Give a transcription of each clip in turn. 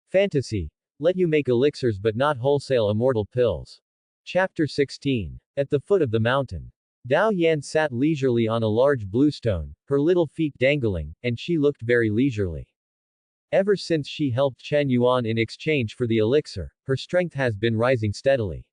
Fantasy. Let you make elixirs but not wholesale immortal pills. Chapter 16. At the foot of the mountain. Dao Yan sat leisurely on a large blue stone, her little feet dangling, and she looked very leisurely. Ever since she helped Chen Yuan in exchange for the elixir, her strength has been rising steadily.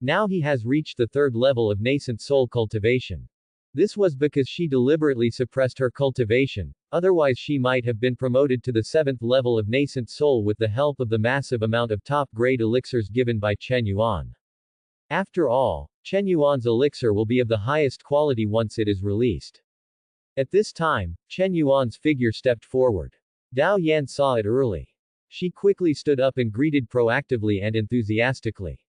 Now he has reached the third level of nascent soul cultivation. This was because she deliberately suppressed her cultivation, otherwise she might have been promoted to the seventh level of nascent soul with the help of the massive amount of top-grade elixirs given by Chen Yuan. After all, Chen Yuan's elixir will be of the highest quality once it is released. At this time, Chen Yuan's figure stepped forward. Dao Yan saw it early. She quickly stood up and greeted proactively and enthusiastically.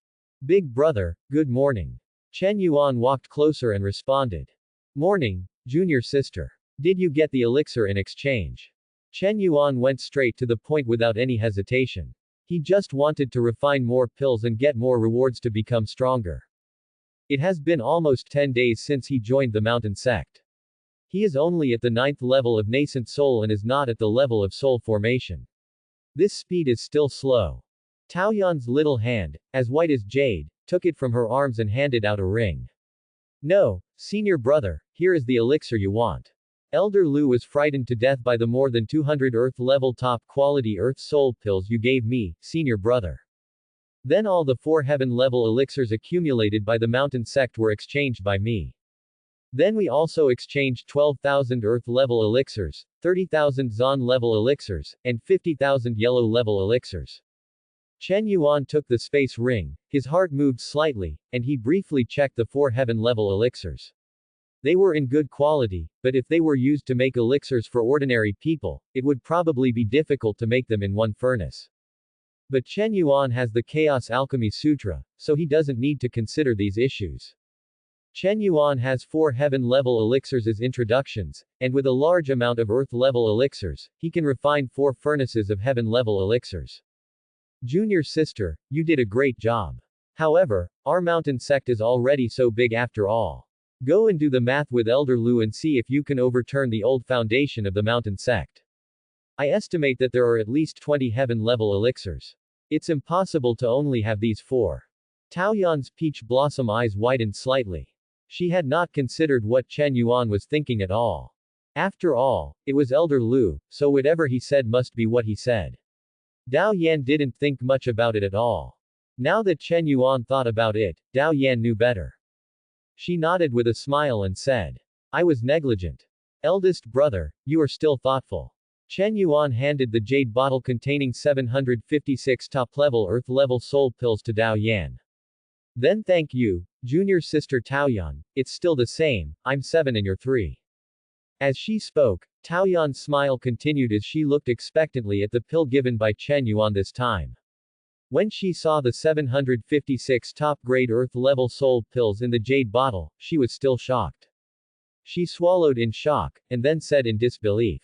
Big brother, good morning. Chen Yuan walked closer and responded. Morning, junior sister. Did you get the elixir in exchange? Chen Yuan went straight to the point without any hesitation. He just wanted to refine more pills and get more rewards to become stronger. It has been almost 10 days since he joined the mountain sect. He is only at the 9th level of nascent soul and is not at the level of soul formation. This speed is still slow. Taoyuan's little hand, as white as jade, took it from her arms and handed out a ring. No, senior brother, here is the elixir you want. Elder Lu was frightened to death by the more than 200 Earth-level top-quality Earth-soul pills you gave me, senior brother. Then all the 4 heaven-level elixirs accumulated by the mountain sect were exchanged by me. Then we also exchanged 12,000 Earth-level elixirs, 30,000 Zon-level elixirs, and 50,000 yellow-level elixirs. Chen Yuan took the space ring, his heart moved slightly, and he briefly checked the 4 heaven-level elixirs. They were in good quality, but if they were used to make elixirs for ordinary people, it would probably be difficult to make them in one furnace. But Chen Yuan has the Chaos Alchemy Sutra, so he doesn't need to consider these issues. Chen Yuan has 4 heaven-level elixirs as introductions, and with a large amount of earth-level elixirs, he can refine 4 furnaces of heaven-level elixirs. Junior sister, you did a great job. However, our mountain sect is already so big after all. Go and do the math with Elder Lu and see if you can overturn the old foundation of the mountain sect. I estimate that there are at least 20 heaven-level elixirs. It's impossible to only have these 4. Taoyuan's peach blossom eyes widened slightly. She had not considered what Chen Yuan was thinking at all. After all, it was Elder Lu, so whatever he said must be what he said. Dao Yan didn't think much about it at all. Now that Chen Yuan thought about it, Dao Yan knew better. She nodded with a smile and said, I was negligent. Eldest brother, you are still thoughtful. Chen Yuan handed the jade bottle containing 756 top-level earth-level soul pills to Dao Yan. Then thank you, junior sister Taoyuan, it's still the same, I'm 7 and you're 3. As she spoke, Taoyuan's smile continued as she looked expectantly at the pill given by Chen Yuan this time. When she saw the 756 top-grade earth-level soul pills in the jade bottle, she was still shocked. She swallowed in shock, and then said in disbelief.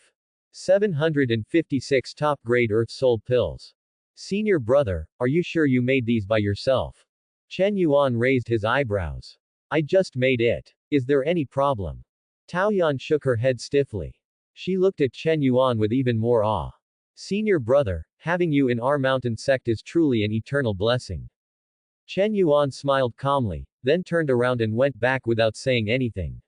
756 top-grade earth-soul pills. Senior brother, are you sure you made these by yourself? Chen Yuan raised his eyebrows. I just made it. Is there any problem? Taoyuan shook her head stiffly. She looked at Chen Yuan with even more awe. Senior brother, having you in our mountain sect is truly an eternal blessing. Chen Yuan smiled calmly, then turned around and went back without saying anything.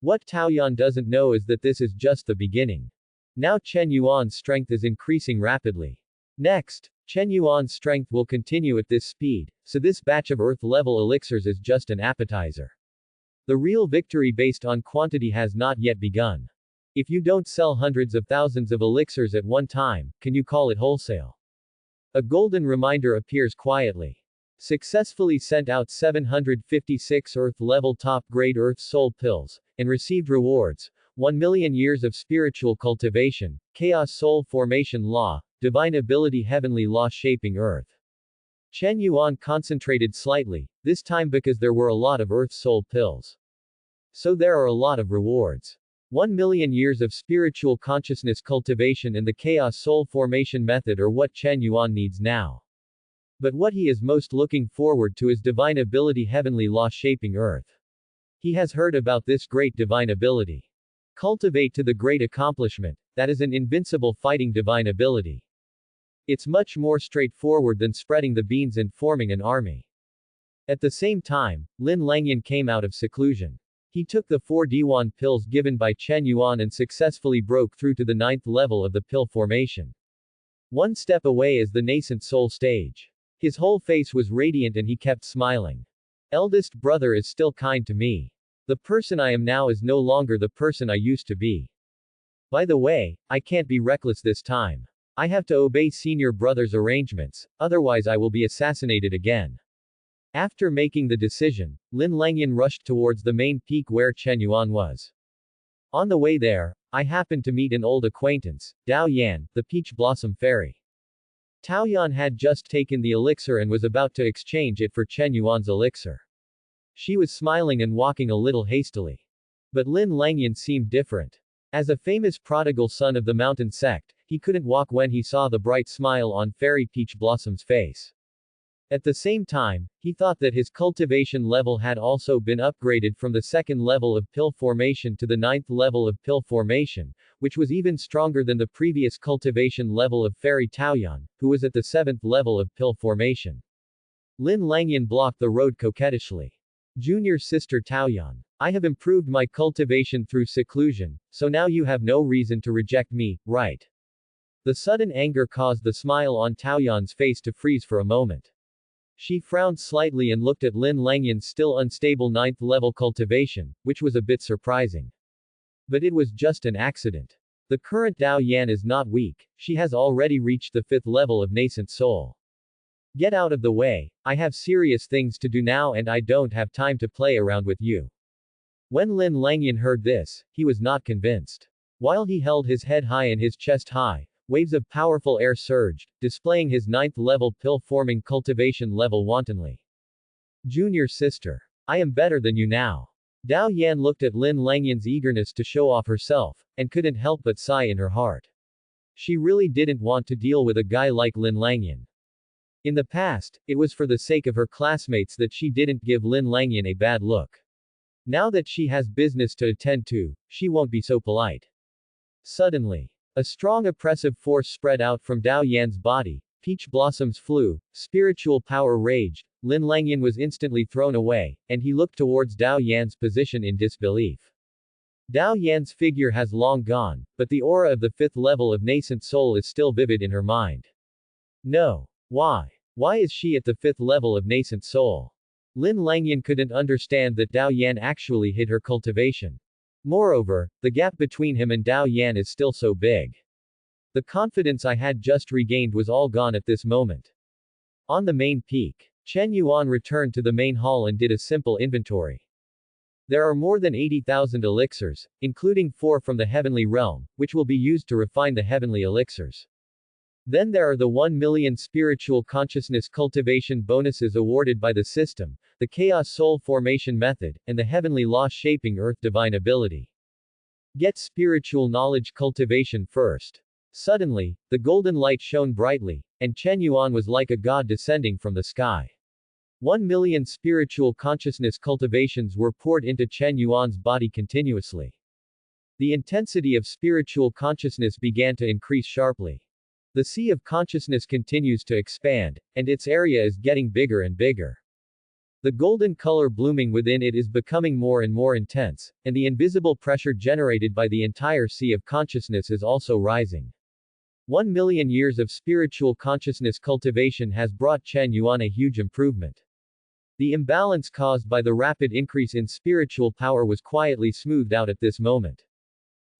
What Taoyuan doesn't know is that this is just the beginning. Now Chen Yuan's strength is increasing rapidly. Next, Chen Yuan's strength will continue at this speed, so this batch of earth-level elixirs is just an appetizer. The real victory based on quantity has not yet begun. If you don't sell hundreds of thousands of elixirs at one time, can you call it wholesale? A golden reminder appears quietly. Successfully sent out 756 Earth-level top-grade Earth-soul pills, and received rewards, 1 million years of spiritual cultivation, Chaos Soul Formation Law, Divine Ability Heavenly Law Shaping Earth. Chen Yuan concentrated slightly, this time because there were a lot of Earth-soul pills. So there are a lot of rewards. 1 million years of spiritual consciousness cultivation and the Chaos Soul Formation method are what Chen Yuan needs now. But what he is most looking forward to is Divine Ability Heavenly Law Shaping Earth. He has heard about this great divine ability. Cultivate to the great accomplishment, that is an invincible fighting divine ability. It's much more straightforward than spreading the beans and forming an army. At the same time, Lin Langyan came out of seclusion. He took the 4 Diwan pills given by Chen Yuan and successfully broke through to the 9th level of the pill formation. One step away is the nascent soul stage. His whole face was radiant and he kept smiling. Eldest brother is still kind to me. The person I am now is no longer the person I used to be. By the way, I can't be reckless this time. I have to obey senior brother's arrangements, otherwise I will be assassinated again. After making the decision, Lin Langyan rushed towards the main peak where Chen Yuan was. On the way there, I happened to meet an old acquaintance, Dao Yan, the peach blossom fairy. Tao Yan had just taken the elixir and was about to exchange it for Chen Yuan's elixir. She was smiling and walking a little hastily. But Lin Langyan seemed different. As a famous prodigal son of the mountain sect, he couldn't walk when he saw the bright smile on fairy peach blossom's face. At the same time, he thought that his cultivation level had also been upgraded from the 2nd level of pill formation to the 9th level of pill formation, which was even stronger than the previous cultivation level of Fairy Taoyan, who was at the 7th level of pill formation. Lin Langyan blocked the road coquettishly. Junior sister Taoyan. I have improved my cultivation through seclusion, so now you have no reason to reject me, right? The sudden anger caused the smile on Taoyan's face to freeze for a moment. She frowned slightly and looked at Lin Langyan's still unstable 9th level cultivation, which was a bit surprising. But it was just an accident. The current Dao Yan is not weak, she has already reached the 5th level of nascent soul. Get out of the way, I have serious things to do now and I don't have time to play around with you. When Lin Langyan heard this, he was not convinced. While he held his head high and his chest high, waves of powerful air surged, displaying his 9th level pill-forming cultivation level wantonly. Junior sister. I am better than you now. Dao Yan looked at Lin Langyan's eagerness to show off herself, and couldn't help but sigh in her heart. She really didn't want to deal with a guy like Lin Langyan. In the past, it was for the sake of her classmates that she didn't give Lin Langyan a bad look. Now that she has business to attend to, she won't be so polite. Suddenly, a strong oppressive force spread out from Dao Yan's body, peach blossoms flew, spiritual power raged, Lin Langyan was instantly thrown away, and he looked towards Dao Yan's position in disbelief. Dao Yan's figure has long gone, but the aura of the 5th level of nascent soul is still vivid in her mind. No. Why? Why is she at the 5th level of nascent soul? Lin Langyan couldn't understand that Dao Yan actually hid her cultivation. Moreover, the gap between him and Dao Yan is still so big. The confidence I had just regained was all gone at this moment. On the main peak, Chen Yuan returned to the main hall and did a simple inventory. There are more than 80,000 elixirs, including 4 from the heavenly realm, which will be used to refine the heavenly elixirs. Then there are the 1 million spiritual consciousness cultivation bonuses awarded by the system, the chaos soul formation method, and the heavenly law shaping earth divine ability. Get spiritual knowledge cultivation first. Suddenly, the golden light shone brightly, and Chen Yuan was like a god descending from the sky. 1 million spiritual consciousness cultivations were poured into Chen Yuan's body continuously. The intensity of spiritual consciousness began to increase sharply. The sea of consciousness continues to expand, and its area is getting bigger and bigger. The golden color blooming within it is becoming more and more intense, and the invisible pressure generated by the entire sea of consciousness is also rising. 1 million years of spiritual consciousness cultivation has brought Chen Yuan a huge improvement. The imbalance caused by the rapid increase in spiritual power was quietly smoothed out at this moment.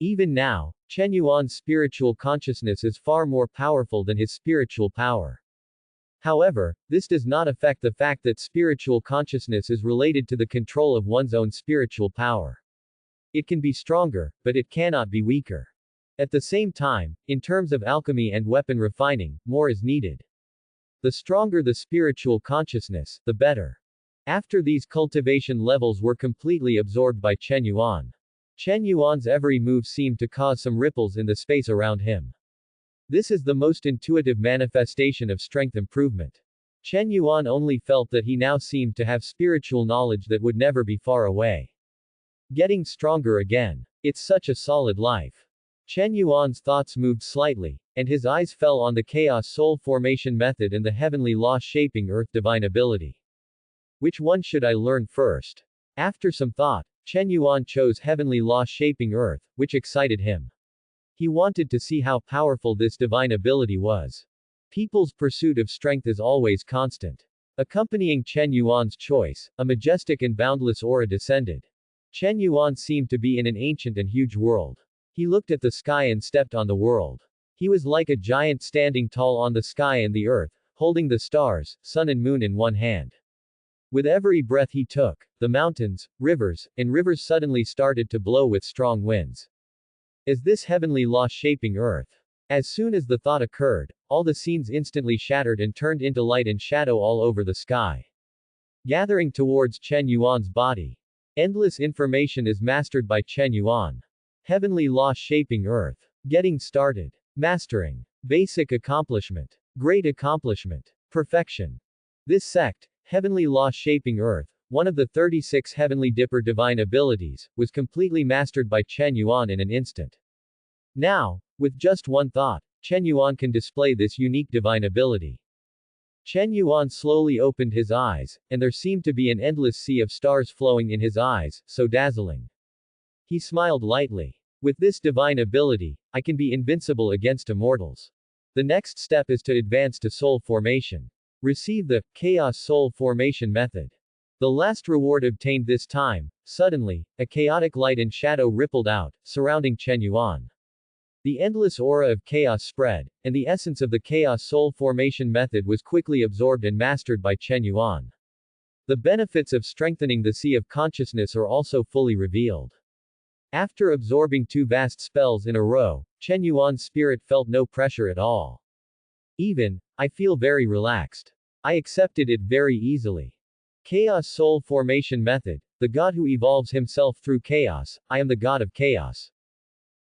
Even now, Chen Yuan's spiritual consciousness is far more powerful than his spiritual power. However, this does not affect the fact that spiritual consciousness is related to the control of one's own spiritual power. It can be stronger, but it cannot be weaker. At the same time, in terms of alchemy and weapon refining, more is needed. The stronger the spiritual consciousness, the better. After these cultivation levels were completely absorbed by Chen Yuan. Chen Yuan's every move seemed to cause some ripples in the space around him. This is the most intuitive manifestation of strength improvement. Chen Yuan only felt that he now seemed to have spiritual knowledge that would never be far away. Getting stronger again. It's such a solid life. Chen Yuan's thoughts moved slightly, and his eyes fell on the Chaos Soul Formation method and the Heavenly Law Shaping Earth Divine Ability. Which one should I learn first? After some thought, Chen Yuan chose Heavenly Law Shaping Earth, which excited him. He wanted to see how powerful this divine ability was. People's pursuit of strength is always constant. Accompanying Chen Yuan's choice, a majestic and boundless aura descended. Chen Yuan seemed to be in an ancient and huge world. He looked at the sky and stepped on the world. He was like a giant standing tall on the sky and the earth, holding the stars, sun and moon in one hand. With every breath he took, the mountains, rivers suddenly started to blow with strong winds. Is this heavenly law shaping earth? As soon as the thought occurred, all the scenes instantly shattered and turned into light and shadow all over the sky. Gathering towards Chen Yuan's body. Endless information is mastered by Chen Yuan. Heavenly law shaping earth. Getting started. Mastering. Basic accomplishment. Great accomplishment. Perfection. This sect, Heavenly Law Shaping Earth, one of the 36 Heavenly Dipper divine abilities, was completely mastered by Chen Yuan in an instant. Now, with just one thought, Chen Yuan can display this unique divine ability. Chen Yuan slowly opened his eyes, and there seemed to be an endless sea of stars flowing in his eyes, so dazzling. He smiled lightly. With this divine ability, I can be invincible against immortals. The next step is to advance to soul formation. Receive the Chaos Soul Formation method. The last reward obtained this time. Suddenly, a chaotic light and shadow rippled out, surrounding Chen Yuan. The endless aura of chaos spread, and the essence of the Chaos Soul Formation method was quickly absorbed and mastered by Chen Yuan. The benefits of strengthening the sea of consciousness are also fully revealed. After absorbing 2 vast spells in a row, Chen Yuan's spirit felt no pressure at all. I feel very relaxed. I accepted it very easily. Chaos Soul Formation Method, the God who evolves himself through chaos, I am the God of chaos.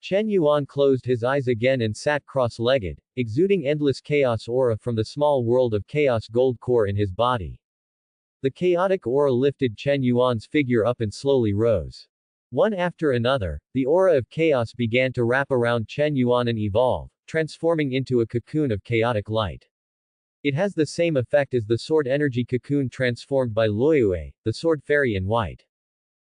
Chen Yuan closed his eyes again and sat cross-legged, exuding endless chaos aura from the small world of chaos gold core in his body. The chaotic aura lifted Chen Yuan's figure up and slowly rose. One after another, the aura of chaos began to wrap around Chen Yuan and evolve, transforming into a cocoon of chaotic light. It has the same effect as the sword energy cocoon transformed by Luoyue, the sword fairy in white.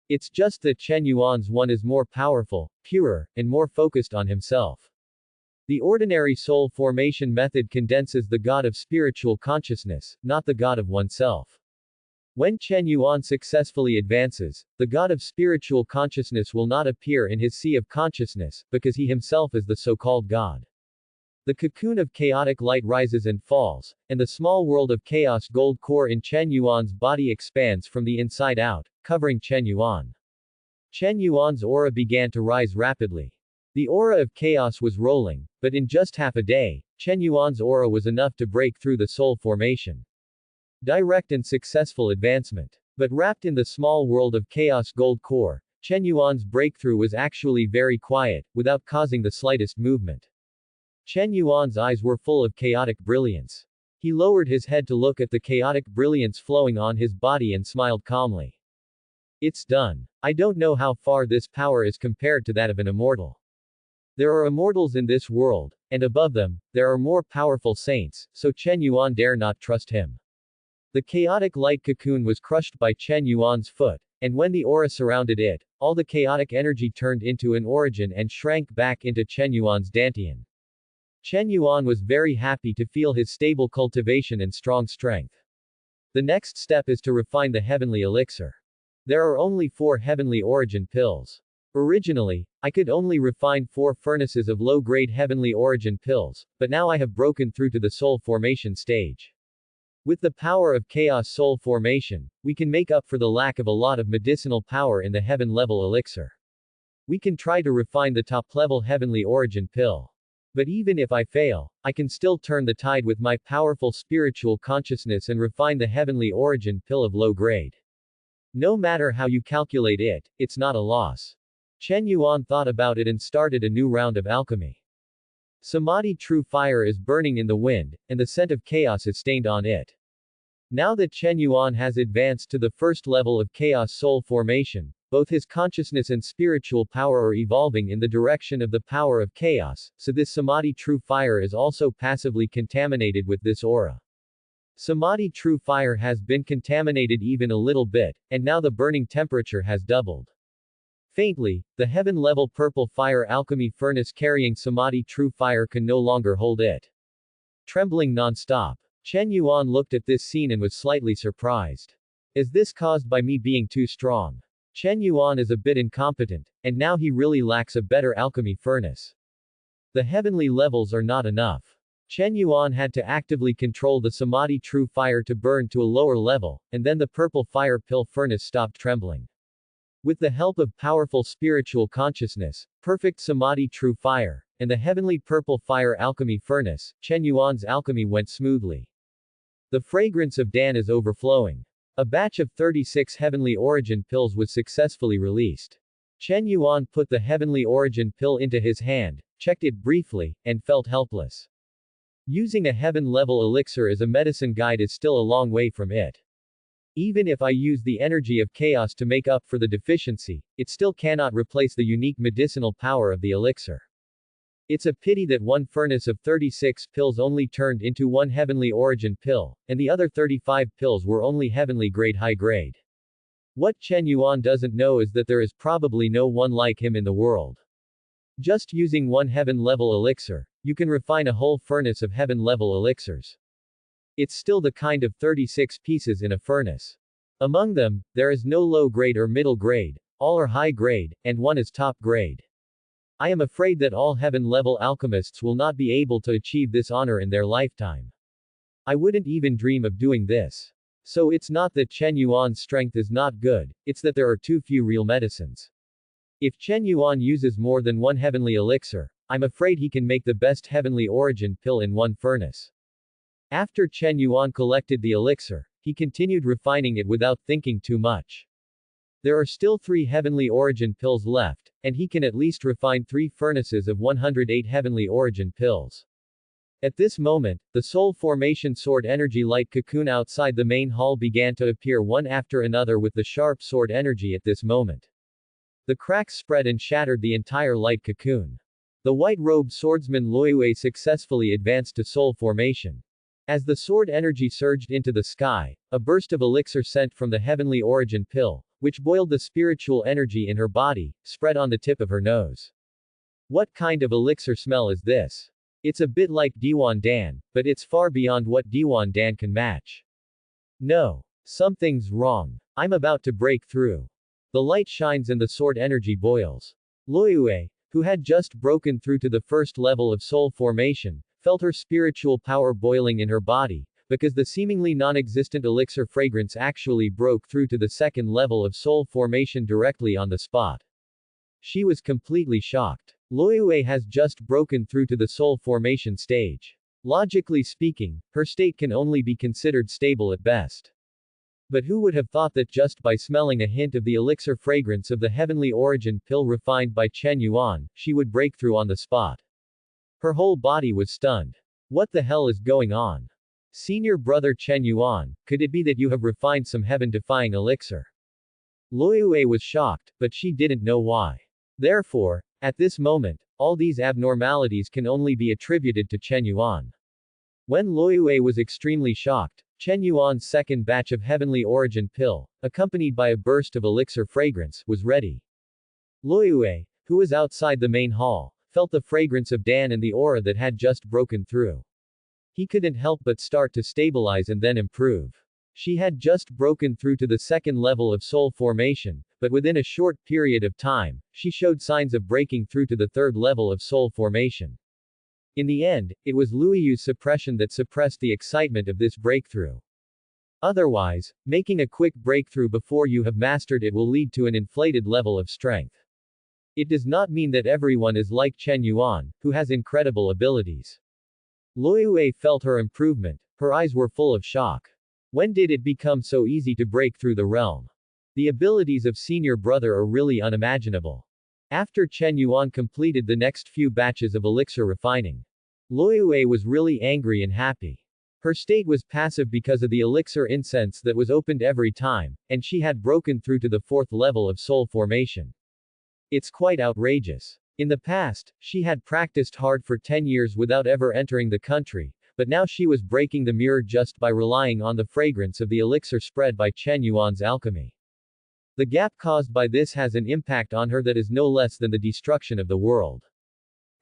It's just that Chen Yuan's one is more powerful, purer, and more focused on himself. The ordinary soul formation method condenses the God of spiritual consciousness, not the God of oneself. When Chen Yuan successfully advances, the God of spiritual consciousness will not appear in his sea of consciousness, because he himself is the so-called God. The cocoon of chaotic light rises and falls, and the small world of chaos gold core in Chen Yuan's body expands from the inside out, covering Chen Yuan. Chen Yuan's aura began to rise rapidly. The aura of chaos was rolling, but in just half a day, Chen Yuan's aura was enough to break through the soul formation. Direct and successful advancement. But wrapped in the small world of chaos gold core, Chen Yuan's breakthrough was actually very quiet, without causing the slightest movement. Chen Yuan's eyes were full of chaotic brilliance. He lowered his head to look at the chaotic brilliance flowing on his body and smiled calmly. It's done. I don't know how far this power is compared to that of an immortal. There are immortals in this world, and above them, there are more powerful saints, so Chen Yuan dare not trust him. The chaotic light cocoon was crushed by Chen Yuan's foot, and when the aura surrounded it, all the chaotic energy turned into an origin and shrank back into Chen Yuan's dantian. Chen Yuan was very happy to feel his stable cultivation and strong strength. The next step is to refine the heavenly elixir. There are only 4 heavenly origin pills. Originally, I could only refine 4 furnaces of low-grade heavenly origin pills, but now I have broken through to the soul formation stage. With the power of chaos soul formation, we can make up for the lack of a lot of medicinal power in the heaven-level elixir. We can try to refine the top-level heavenly origin pill. But even if I fail, I can still turn the tide with my powerful spiritual consciousness and refine the heavenly origin pill of low grade. No matter how you calculate it, it's not a loss. Chen Yuan thought about it and started a new round of alchemy. Samadhi true fire is burning in the wind, and the scent of chaos is stained on it. Now that Chen Yuan has advanced to the first level of chaos soul formation, Both his consciousness and spiritual power are evolving in the direction of the power of chaos, so this Samadhi true fire is also passively contaminated with this aura. Samadhi true fire has been contaminated even a little bit, and now the burning temperature has doubled. Faintly, the heaven-level purple fire alchemy furnace carrying Samadhi true fire can no longer hold it. Trembling non-stop, Chen Yuan looked at this scene and was slightly surprised. Is this caused by me being too strong? Chen Yuan is a bit incompetent, and now he really lacks a better alchemy furnace. The heavenly levels are not enough. Chen Yuan had to actively control the Samadhi true fire to burn to a lower level, and then the purple fire pill furnace stopped trembling. With the help of powerful spiritual consciousness, perfect Samadhi true fire, and the heavenly purple fire alchemy furnace, Chen Yuan's alchemy went smoothly. The fragrance of Dan is overflowing. A batch of 36 heavenly origin pills was successfully released. Chen Yuan put the heavenly origin pill into his hand, checked it briefly, and felt helpless. Using a heaven-level elixir as a medicine guide is still a long way from it. Even if I use the energy of chaos to make up for the deficiency, it still cannot replace the unique medicinal power of the elixir. It's a pity that one furnace of 36 pills only turned into one heavenly origin pill, and the other 35 pills were only heavenly grade high grade. What Chen Yuan doesn't know is that there is probably no one like him in the world. Just using one heaven-level elixir, you can refine a whole furnace of heaven-level elixirs. It's still the kind of 36 pieces in a furnace. Among them, there is no low grade or middle grade, all are high grade, and one is top grade. I am afraid that all heaven-level alchemists will not be able to achieve this honor in their lifetime. I wouldn't even dream of doing this. So it's not that Chen Yuan's strength is not good, it's that there are too few real medicines. If Chen Yuan uses more than one heavenly elixir, I'm afraid he can make the best heavenly origin pill in one furnace. After Chen Yuan collected the elixir, he continued refining it without thinking too much. There are still 3 heavenly origin pills left, and he can at least refine 3 furnaces of 108 heavenly origin pills. At this moment, the soul formation sword energy light cocoon outside the main hall began to appear one after another with the sharp sword energy at this moment. The cracks spread and shattered the entire light cocoon. The white-robed swordsman Loyue successfully advanced to soul formation. As the sword energy surged into the sky, a burst of elixir sent from the heavenly origin pill, which boiled the spiritual energy in her body, spread on the tip of her nose. What kind of elixir smell is this? It's a bit like Diwan Dan, but it's far beyond what Diwan Dan can match. No. Something's wrong. I'm about to break through. The light shines and the sword energy boils. Loyue, who had just broken through to the first level of soul formation, felt her spiritual power boiling in her body, because the seemingly non-existent elixir fragrance actually broke through to the second level of soul formation directly on the spot. She was completely shocked. Loyue has just broken through to the soul formation stage. Logically speaking, her state can only be considered stable at best. But who would have thought that just by smelling a hint of the elixir fragrance of the heavenly origin pill refined by Chen Yuan, she would break through on the spot. Her whole body was stunned. What the hell is going on? Senior brother Chen Yuan, could it be that you have refined some heaven-defying elixir? Loyue was shocked, but she didn't know why. Therefore, at this moment, all these abnormalities can only be attributed to Chen Yuan. When Loyue was extremely shocked, Chen Yuan's second batch of heavenly origin pill, accompanied by a burst of elixir fragrance, was ready. Loyue, who was outside the main hall, felt the fragrance of Dan and the aura that had just broken through. He couldn't help but start to stabilize and then improve. She had just broken through to the second level of soul formation, but within a short period of time, she showed signs of breaking through to the third level of soul formation. In the end, it was Luiyu's suppression that suppressed the excitement of this breakthrough. Otherwise, making a quick breakthrough before you have mastered it will lead to an inflated level of strength. It does not mean that everyone is like Chen Yuan, who has incredible abilities. Loyue felt her improvement, her eyes were full of shock. When did it become so easy to break through the realm? The abilities of senior brother are really unimaginable. After Chen Yuan completed the next few batches of elixir refining, Loyue was really angry and happy. Her state was passive because of the elixir incense that was opened every time, and she had broken through to the 4th level of soul formation. It's quite outrageous. In the past, she had practiced hard for 10 years without ever entering the country, but now she was breaking the mirror just by relying on the fragrance of the elixir spread by Chen Yuan's alchemy. The gap caused by this has an impact on her that is no less than the destruction of the world.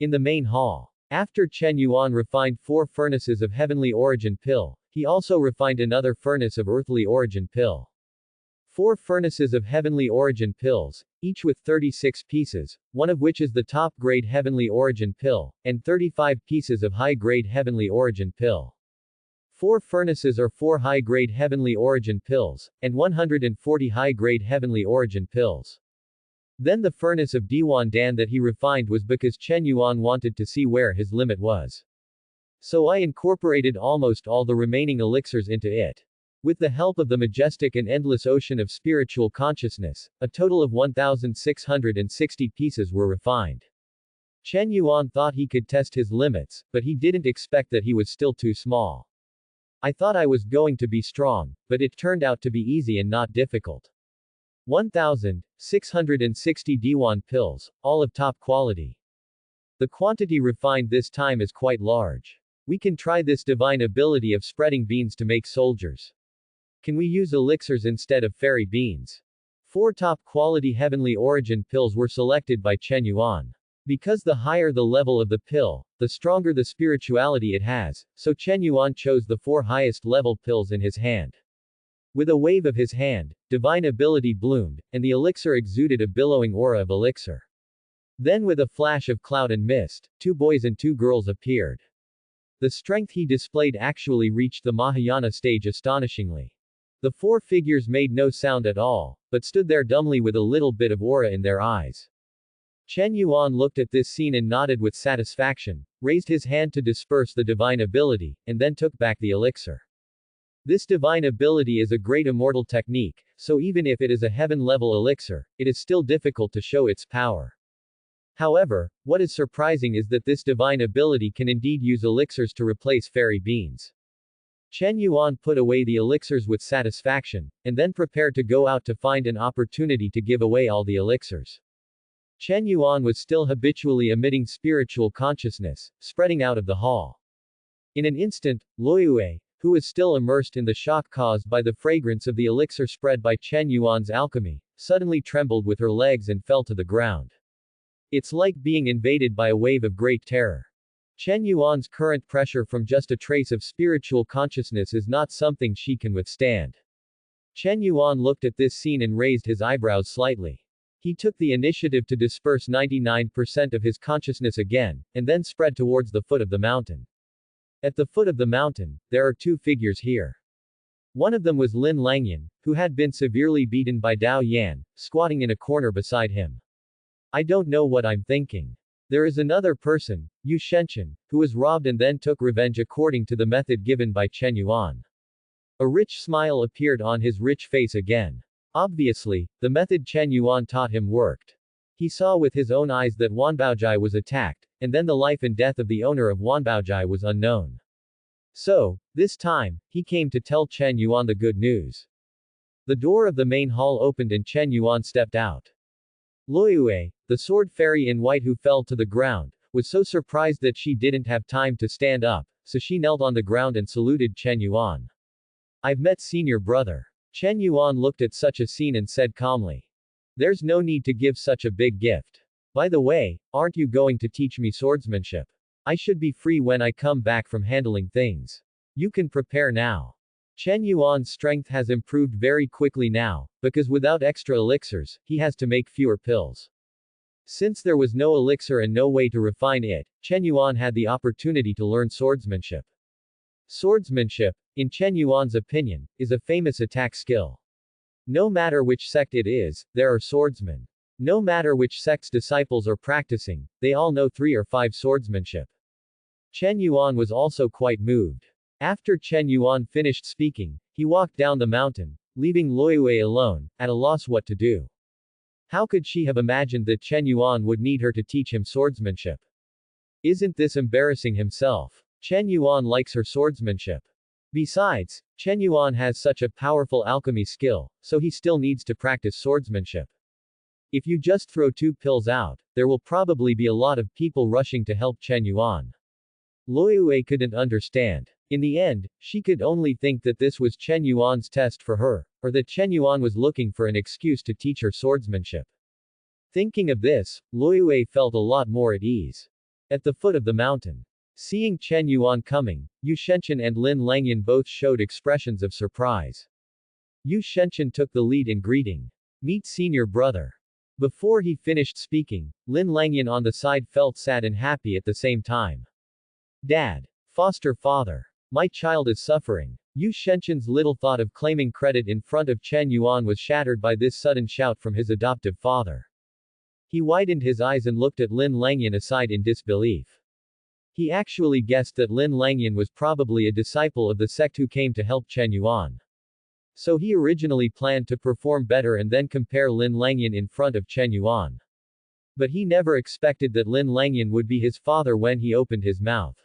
In the main hall, after Chen Yuan refined 4 furnaces of heavenly origin pill, he also refined another furnace of earthly origin pill. 4 furnaces of heavenly origin pills, each with 36 pieces, one of which is the top-grade heavenly origin pill, and 35 pieces of high-grade heavenly origin pill. 4 furnaces are 4 high-grade heavenly origin pills, and 140 high-grade heavenly origin pills. Then the furnace of Diwan Dan that he refined was because Chen Yuan wanted to see where his limit was. So I incorporated almost all the remaining elixirs into it. With the help of the majestic and endless ocean of spiritual consciousness, a total of 1,660 pieces were refined. Chen Yuan thought he could test his limits, but he didn't expect that he was still too small. I thought I was going to be strong, but it turned out to be easy and not difficult. 1,660 Diwan pills, all of top quality. The quantity refined this time is quite large. We can try this divine ability of spreading beans to make soldiers. Can we use elixirs instead of fairy beans? 4 top quality heavenly origin pills were selected by Chen Yuan. Because the higher the level of the pill, the stronger the spirituality it has, so Chen Yuan chose the 4 highest level pills in his hand. With a wave of his hand, divine ability bloomed, and the elixir exuded a billowing aura of elixir. Then with a flash of cloud and mist, 2 boys and 2 girls appeared. The strength he displayed actually reached the Mahayana stage astonishingly. The 4 figures made no sound at all, but stood there dumbly with a little bit of aura in their eyes. Chen Yuan looked at this scene and nodded with satisfaction, raised his hand to disperse the divine ability, and then took back the elixir. This divine ability is a great immortal technique, so even if it is a heaven-level elixir, it is still difficult to show its power. However, what is surprising is that this divine ability can indeed use elixirs to replace fairy beans. Chen Yuan put away the elixirs with satisfaction, and then prepared to go out to find an opportunity to give away all the elixirs. Chen Yuan was still habitually emitting spiritual consciousness, spreading out of the hall. In an instant, Luoyue, who was still immersed in the shock caused by the fragrance of the elixir spread by Chen Yuan's alchemy, suddenly trembled with her legs and fell to the ground. It's like being invaded by a wave of great terror. Chen Yuan's current pressure from just a trace of spiritual consciousness is not something she can withstand. Chen Yuan looked at this scene and raised his eyebrows slightly. He took the initiative to disperse 99% of his consciousness again, and then spread towards the foot of the mountain. At the foot of the mountain, there are 2 figures here. One of them was Lin Langyan, who had been severely beaten by Dao Yan, squatting in a corner beside him. I don't know what I'm thinking. There is another person, Yu Shenshen, who was robbed and then took revenge according to the method given by Chen Yuan. A rich smile appeared on his rich face again. Obviously, the method Chen Yuan taught him worked. He saw with his own eyes that Wanbaojai was attacked, and then the life and death of the owner of Wanbaojai was unknown. So, this time, he came to tell Chen Yuan the good news. The door of the main hall opened and Chen Yuan stepped out. Luoyue, the sword fairy in white who fell to the ground, was so surprised that she didn't have time to stand up, so she knelt on the ground and saluted Chen Yuan. I've met senior brother. Chen Yuan looked at such a scene and said calmly. There's no need to give such a big gift. By the way, aren't you going to teach me swordsmanship? I should be free when I come back from handling things. You can prepare now. Chen Yuan's strength has improved very quickly now, because without extra elixirs, he has to make fewer pills. Since there was no elixir and no way to refine it, Chen Yuan had the opportunity to learn swordsmanship. Swordsmanship, in Chen Yuan's opinion, is a famous attack skill. No matter which sect it is, there are swordsmen. No matter which sect's disciples are practicing, they all know 3 or 5 swordsmanship. Chen Yuan was also quite moved. After Chen Yuan finished speaking, he walked down the mountain, leaving Luoyue alone, at a loss what to do. How could she have imagined that Chen Yuan would need her to teach him swordsmanship? Isn't this embarrassing himself? Chen Yuan likes her swordsmanship. Besides, Chen Yuan has such a powerful alchemy skill, so he still needs to practice swordsmanship. If you just throw 2 pills out, there will probably be a lot of people rushing to help Chen Yuan. Loyue couldn't understand. In the end, she could only think that this was Chen Yuan's test for her, or that Chen Yuan was looking for an excuse to teach her swordsmanship. Thinking of this, Loyue felt a lot more at ease. At the foot of the mountain. Seeing Chen Yuan coming, Yu Shenchen and Lin Langyan both showed expressions of surprise. Yu Shenchen took the lead in greeting. Meet senior brother. Before he finished speaking, Lin Langyan on the side felt sad and happy at the same time. Dad. Foster father. My child is suffering. Yu Shenchen's little thought of claiming credit in front of Chen Yuan was shattered by this sudden shout from his adoptive father. He widened his eyes and looked at Lin Langyan aside in disbelief. He actually guessed that Lin Langyan was probably a disciple of the sect who came to help Chen Yuan. So he originally planned to perform better and then compare Lin Langyan in front of Chen Yuan. But he never expected that Lin Langyan would be his father when he opened his mouth.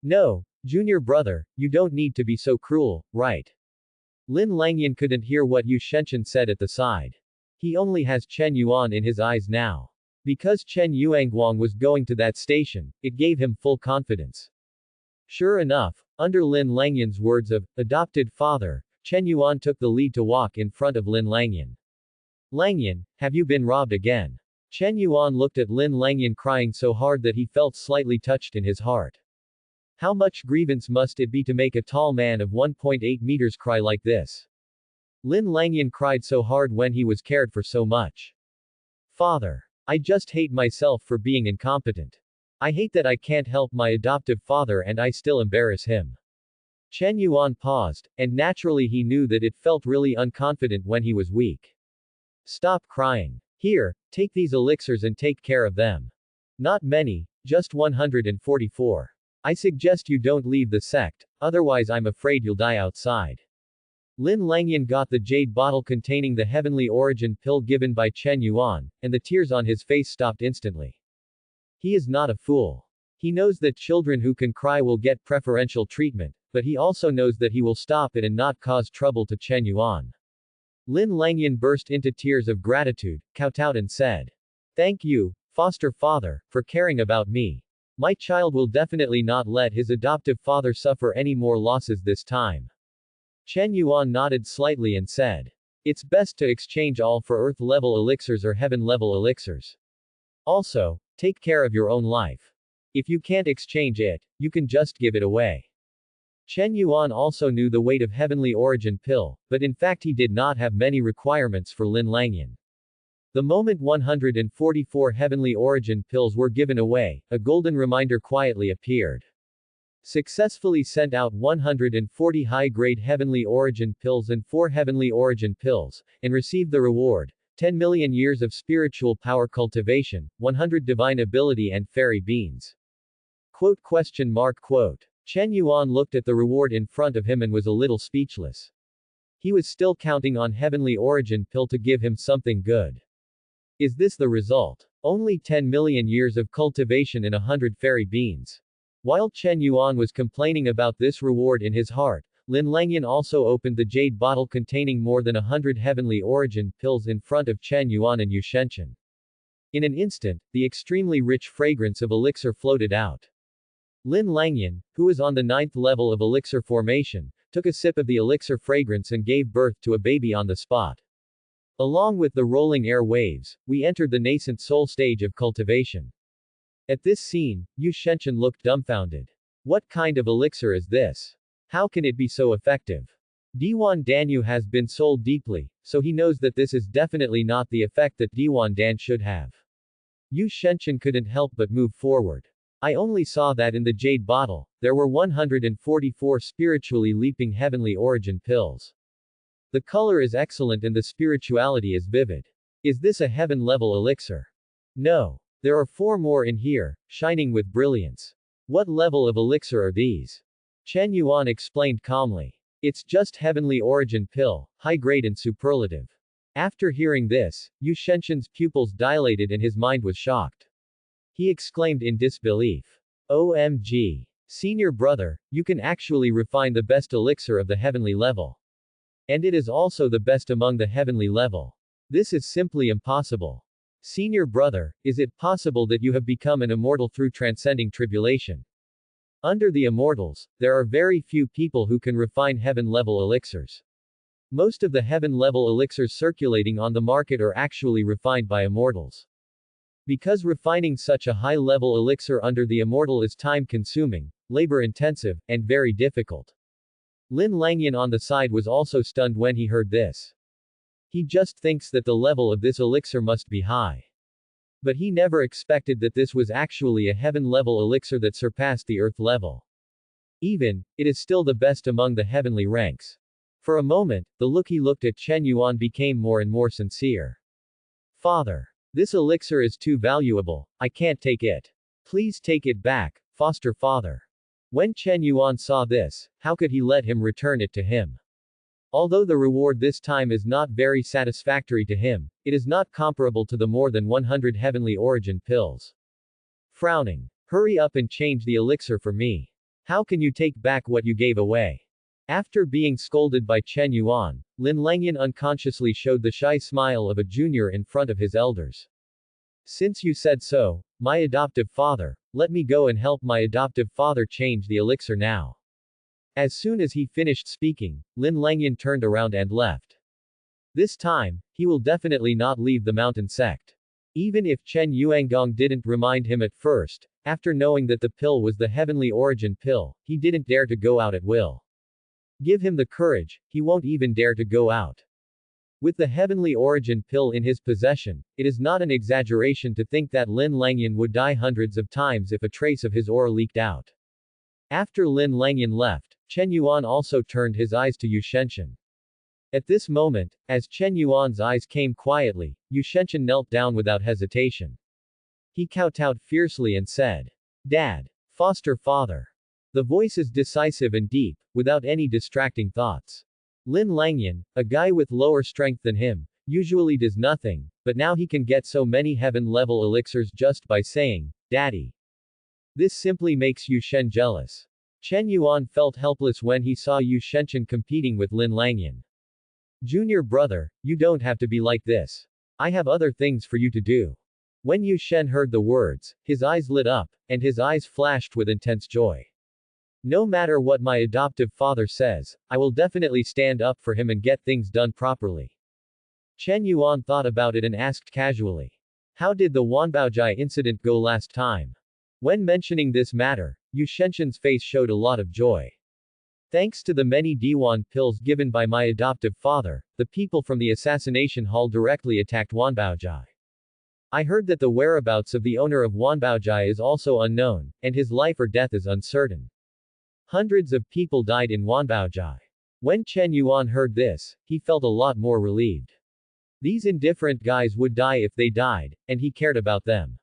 No, junior brother, you don't need to be so cruel, right? Lin Langyan couldn't hear what Yu Shenchen said at the side. He only has Chen Yuan in his eyes now. Because Chen Yuanguang was going to that station, it gave him full confidence. Sure enough, under Lin Langyan's words of adopted father, Chen Yuan took the lead to walk in front of Lin Langyan. Langyan, have you been robbed again? Chen Yuan looked at Lin Langyan crying so hard that he felt slightly touched in his heart. How much grievance must it be to make a tall man of 1.8 meters cry like this? Lin Langyan cried so hard when he was cared for so much. Father. I just hate myself for being incompetent. I hate that I can't help my adoptive father and I still embarrass him. Chen Yuan paused, and naturally he knew that it felt really unconfident when he was weak. Stop crying. Here, take these elixirs and take care of them. Not many, just 144. I suggest you don't leave the sect, otherwise I'm afraid you'll die outside. Lin Langyan got the jade bottle containing the heavenly origin pill given by Chen Yuan, and the tears on his face stopped instantly. He is not a fool. He knows that children who can cry will get preferential treatment, but he also knows that he will stop it and not cause trouble to Chen Yuan. Lin Langyan burst into tears of gratitude, kowtowed and said, "Thank you, foster father, for caring about me. My child will definitely not let his adoptive father suffer any more losses this time." Chen Yuan nodded slightly and said, "It's best to exchange all for Earth-level elixirs or Heaven-level elixirs. Also, take care of your own life. If you can't exchange it, you can just give it away." Chen Yuan also knew the weight of heavenly origin pill, but in fact he did not have many requirements for Lin Langyan. The moment 144 heavenly origin pills were given away, a golden reminder quietly appeared. Successfully sent out 140 high-grade heavenly origin pills and 4 heavenly origin pills, and received the reward, 10 million years of spiritual power cultivation, 100 divine ability and fairy beans. Quote? Chen Yuan looked at the reward in front of him and was a little speechless. He was still counting on heavenly origin pill to give him something good. Is this the result? Only 10 million years of cultivation and 100 fairy beans. While Chen Yuan was complaining about this reward in his heart, Lin Langyan also opened the jade bottle containing more than 100 heavenly origin pills in front of Chen Yuan and Yu Shenchen. In an instant, the extremely rich fragrance of elixir floated out. Lin Langyan, who was on the 9th level of elixir formation, took a sip of the elixir fragrance and gave birth to a baby on the spot. Along with the rolling air waves, we entered the nascent soul stage of cultivation. At this scene, Yu Shenchen looked dumbfounded. What kind of elixir is this? How can it be so effective? Diwan Danyu has been sold deeply, so he knows that this is definitely not the effect that Diwan Dan should have. Yu Shenchen couldn't help but move forward. I only saw that in the jade bottle, there were 144 spiritually leaping heavenly origin pills. The color is excellent and the spirituality is vivid. Is this a heaven-level elixir? No. There are 4 more in here, shining with brilliance. What level of elixir are these? Chen Yuan explained calmly. It's just heavenly origin pill, high grade and superlative. After hearing this, Yu Shenchen's pupils dilated and his mind was shocked. He exclaimed in disbelief. OMG. Senior brother, you can actually refine the best elixir of the heavenly level. And it is also the best among the heavenly level. This is simply impossible. Senior brother, is it possible that you have become an immortal through transcending tribulation? Under the immortals, there are very few people who can refine heaven-level elixirs. Most of the heaven-level elixirs circulating on the market are actually refined by immortals. Because refining such a high-level elixir under the immortal is time-consuming, labor-intensive, and very difficult. Lin Langyan on the side was also stunned when he heard this. He just thinks that the level of this elixir must be high. But he never expected that this was actually a heaven-level elixir that surpassed the earth level. Even, it is still the best among the heavenly ranks. For a moment, the look he looked at Chen Yuan became more and more sincere. Father. This elixir is too valuable, I can't take it. Please take it back, foster father. When Chen Yuan saw this, how could he let him return it to him? Although the reward this time is not very satisfactory to him, it is not comparable to the more than 100 heavenly origin pills. Frowning. Hurry up and change the elixir for me. How can you take back what you gave away? After being scolded by Chen Yuan, Lin Langyan unconsciously showed the shy smile of a junior in front of his elders. Since you said so, my adoptive father, let me go and help my adoptive father change the elixir now. As soon as he finished speaking, Lin Langyan turned around and left. This time, he will definitely not leave the mountain sect. Even if Chen Yuangong didn't remind him at first, after knowing that the pill was the heavenly origin pill, he didn't dare to go out at will. Give him the courage, he won't even dare to go out. With the heavenly origin pill in his possession, it is not an exaggeration to think that Lin Langyan would die hundreds of times if a trace of his aura leaked out. After Lin Langyan left, Chen Yuan also turned his eyes to Yu Shenshen. At this moment, as Chen Yuan's eyes came quietly, Yu Shenshen knelt down without hesitation. He kowtowed fiercely and said, Dad. Foster father. The voice is decisive and deep, without any distracting thoughts. Lin Langyan, a guy with lower strength than him, usually does nothing, but now he can get so many heaven-level elixirs just by saying, Daddy. This simply makes Yu Shen jealous. Chen Yuan felt helpless when he saw Yu Shenshen competing with Lin Langyan. Junior brother, you don't have to be like this. I have other things for you to do. When Yu Shen heard the words, his eyes lit up, and his eyes flashed with intense joy. No matter what my adoptive father says, I will definitely stand up for him and get things done properly. Chen Yuan thought about it and asked casually. How did the Wanbaojai incident go last time? When mentioning this matter, Yu Shenshen's face showed a lot of joy. Thanks to the many Diwan pills given by my adoptive father, the people from the assassination hall directly attacked Wanbaojai. I heard that the whereabouts of the owner of Wanbaojai is also unknown, and his life or death is uncertain. Hundreds of people died in Wanbaojai. When Chen Yuan heard this, he felt a lot more relieved. These indifferent guys would die if they died, and he cared about them.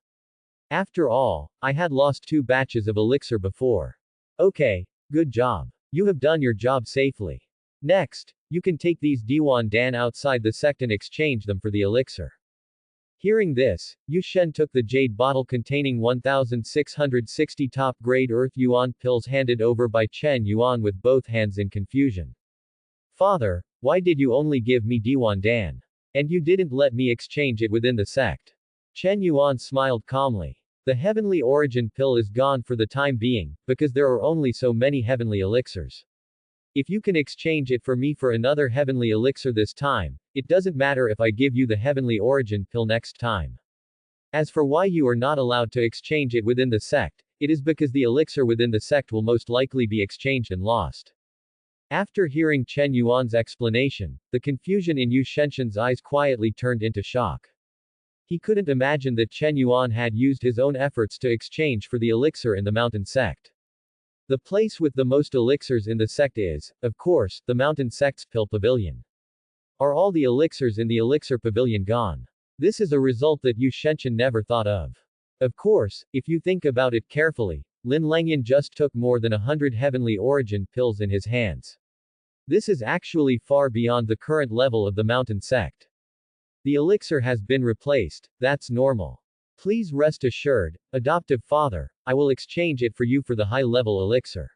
After all, I had lost 2 batches of elixir before. Okay, good job. You have done your job safely. Next, you can take these Diwan Dan outside the sect and exchange them for the elixir. Hearing this, Yu Shen took the jade bottle containing 1,660 top-grade Earth Yuan pills handed over by Chen Yuan with both hands in confusion. Father, why did you only give me Diwan Dan? And you didn't let me exchange it within the sect? Chen Yuan smiled calmly. The heavenly origin pill is gone for the time being, because there are only so many heavenly elixirs. If you can exchange it for me for another heavenly elixir this time, it doesn't matter if I give you the heavenly origin pill next time. As for why you are not allowed to exchange it within the sect, it is because the elixir within the sect will most likely be exchanged and lost. After hearing Chen Yuan's explanation, the confusion in Yu Shenshen's eyes quietly turned into shock. He couldn't imagine that Chen Yuan had used his own efforts to exchange for the elixir in the mountain sect. The place with the most elixirs in the sect is, of course, the mountain sect's pill pavilion. Are all the elixirs in the elixir pavilion gone? This is a result that Yu Shenshen never thought of. Of course, if you think about it carefully, Lin Langyan just took more than 100 heavenly origin pills in his hands. This is actually far beyond the current level of the mountain sect. The elixir has been replaced, that's normal. Please rest assured, adoptive father, I will exchange it for you for the high-level elixir.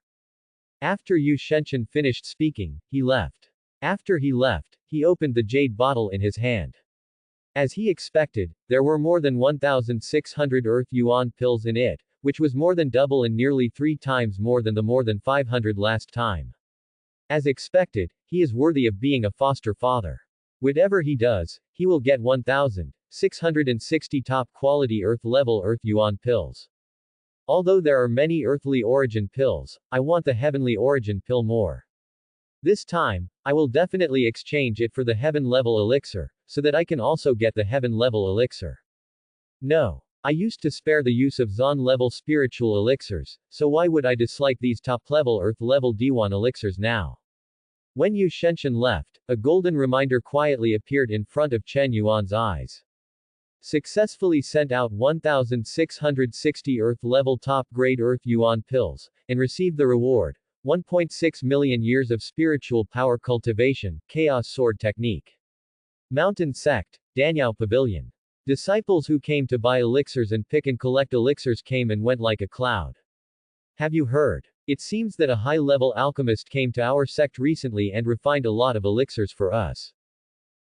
After Yu Shenshin finished speaking, he left. After he left, he opened the jade bottle in his hand. As he expected, there were more than 1,600 Earth Yuan pills in it, which was more than double and nearly 3 times more than the more than 500 last time. As expected, he is worthy of being a foster father. Whatever he does, he will get 1,660 top-quality Earth-level Earth Yuan pills. Although there are many earthly origin pills, I want the heavenly origin pill more. This time, I will definitely exchange it for the heaven-level elixir, so that I can also get the heaven-level elixir. No. I used to spare the use of Zon-level spiritual elixirs, so why would I dislike these top-level Earth-level D1 elixirs now? When Yu Shenshin left, a golden reminder quietly appeared in front of Chen Yuan's eyes. Successfully sent out 1,660 Earth-level top-grade Earth Yuan pills, and received the reward, 1.6 million years of spiritual power cultivation, Chaos Sword Technique. Mountain Sect, Danyao Pavilion. Disciples who came to buy elixirs and pick and collect elixirs came and went like a cloud. Have you heard? It seems that a high-level alchemist came to our sect recently and refined a lot of elixirs for us.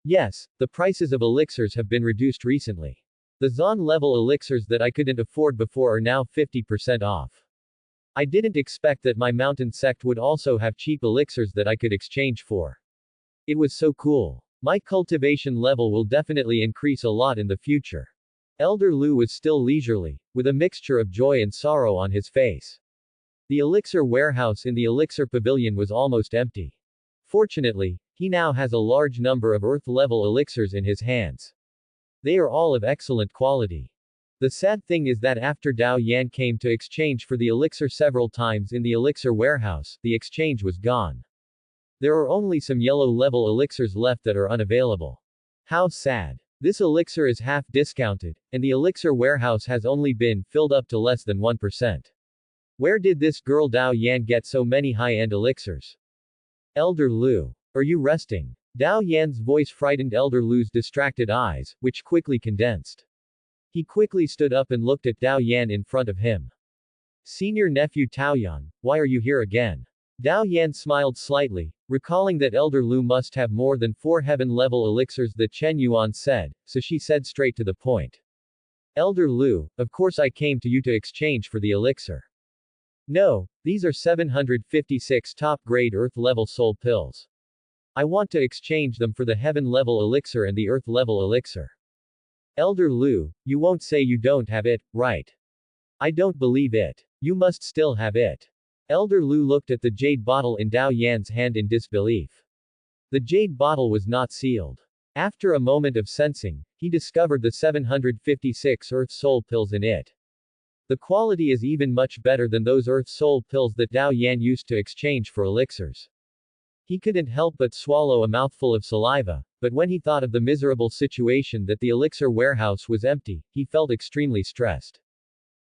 Yes, the prices of elixirs have been reduced recently. The Zon-level elixirs that I couldn't afford before are now 50% off. I didn't expect that my mountain sect would also have cheap elixirs that I could exchange for. It was so cool. My cultivation level will definitely increase a lot in the future. Elder Lu was still leisurely, with a mixture of joy and sorrow on his face. The elixir warehouse in the elixir pavilion was almost empty. Fortunately, he now has a large number of Earth-level elixirs in his hands. They are all of excellent quality. The sad thing is that after Dao Yan came to exchange for the elixir several times in the elixir warehouse, the exchange was gone. There are only some yellow-level elixirs left that are unavailable. How sad. This elixir is half discounted, and the elixir warehouse has only been filled up to less than 1%. Where did this girl Dao Yan get so many high-end elixirs? Elder Lu. Are you resting? Dao Yan's voice frightened Elder Lu's distracted eyes, which quickly condensed. He quickly stood up and looked at Dao Yan in front of him. Senior nephew Taoyan, why are you here again? Dao Yan smiled slightly, recalling that Elder Lu must have more than 4 heaven-level elixirs that Chen Yuan said, so she said straight to the point. Elder Lu, of course I came to you to exchange for the elixir. No, these are 756 top-grade Earth-level soul pills. I want to exchange them for the heaven-level elixir and the Earth-level elixir. Elder Lu, you won't say you don't have it, right? I don't believe it. You must still have it. Elder Lu looked at the jade bottle in Dao Yan's hand in disbelief. The jade bottle was not sealed. After a moment of sensing, he discovered the 756 Earth Soul pills in it. The quality is even much better than those Earth Soul pills that Dao Yan used to exchange for elixirs. He couldn't help but swallow a mouthful of saliva, but when he thought of the miserable situation that the elixir warehouse was empty, he felt extremely stressed.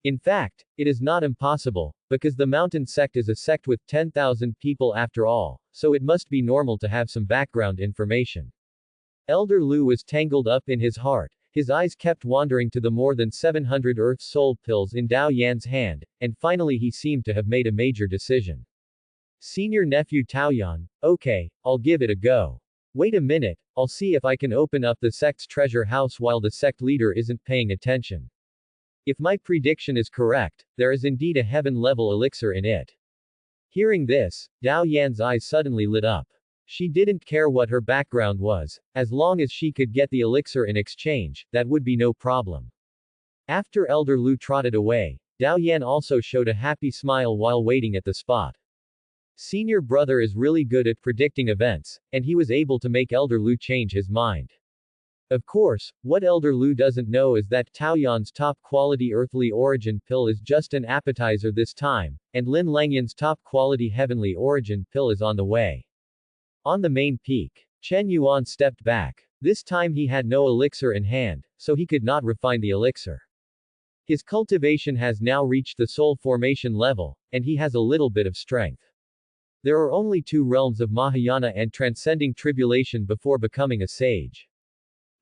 In fact, it is not impossible, because the mountain sect is a sect with 10,000 people after all, so it must be normal to have some background information. Elder Lu was tangled up in his heart, his eyes kept wandering to the more than 700 Earth Soul pills in Dao Yan's hand, and finally he seemed to have made a major decision. Senior nephew Taoyan, okay, I'll give it a go. Wait a minute, I'll see if I can open up the sect's treasure house while the sect leader isn't paying attention. If my prediction is correct, there is indeed a heaven-level elixir in it. Hearing this, Dao Yan's eyes suddenly lit up. She didn't care what her background was, as long as she could get the elixir in exchange, that would be no problem. After Elder Lu trotted away, Dao Yan also showed a happy smile while waiting at the spot. Senior brother is really good at predicting events, and he was able to make Elder Lu change his mind. Of course, what Elder Lu doesn't know is that Taoyan's top-quality earthly origin pill is just an appetizer this time, and Lin Langyan's top-quality heavenly origin pill is on the way. On the main peak, Chen Yuan stepped back. This time he had no elixir in hand, so he could not refine the elixir. His cultivation has now reached the soul formation level, and he has a little bit of strength. There are only 2 realms of Mahayana and transcending tribulation before becoming a sage.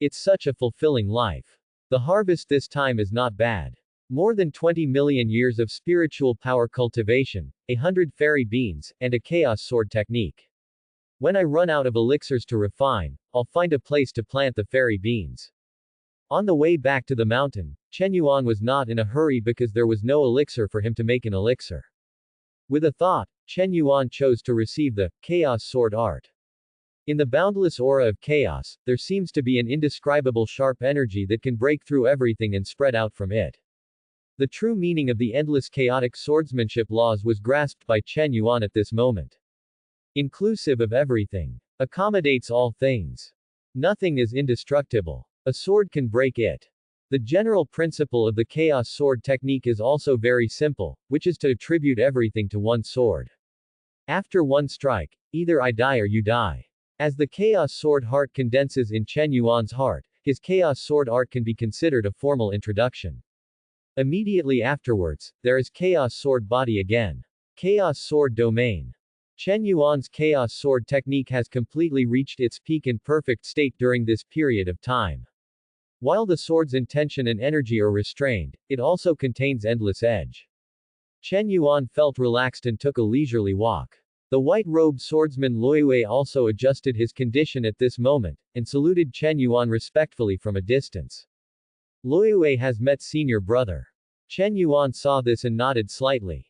It's such a fulfilling life. The harvest this time is not bad. More than 20 million years of spiritual power cultivation, 100 fairy beans, and a chaos sword technique. When I run out of elixirs to refine, I'll find a place to plant the fairy beans. On the way back to the mountain, Chen Yuan was not in a hurry because there was no elixir for him to make an elixir. With a thought, Chen Yuan chose to receive the chaos sword art. In the boundless aura of chaos, there seems to be an indescribable sharp energy that can break through everything and spread out from it. The true meaning of the endless chaotic swordsmanship laws was grasped by Chen Yuan at this moment. Inclusive of everything. Accommodates all things. Nothing is indestructible. A sword can break it. The general principle of the chaos sword technique is also very simple, which is to attribute everything to one sword. After one strike, either I die or you die. As the chaos sword heart condenses in Chen Yuan's heart, his chaos sword art can be considered a formal introduction. Immediately afterwards, there is chaos sword body again. Chaos sword domain. Chen Yuan's chaos sword technique has completely reached its peak and perfect state during this period of time. While the sword's intention and energy are restrained, it also contains endless edge. Chen Yuan felt relaxed and took a leisurely walk. The white-robed swordsman Luiyue also adjusted his condition at this moment, and saluted Chen Yuan respectfully from a distance. Luiyue has met senior brother. Chen Yuan saw this and nodded slightly.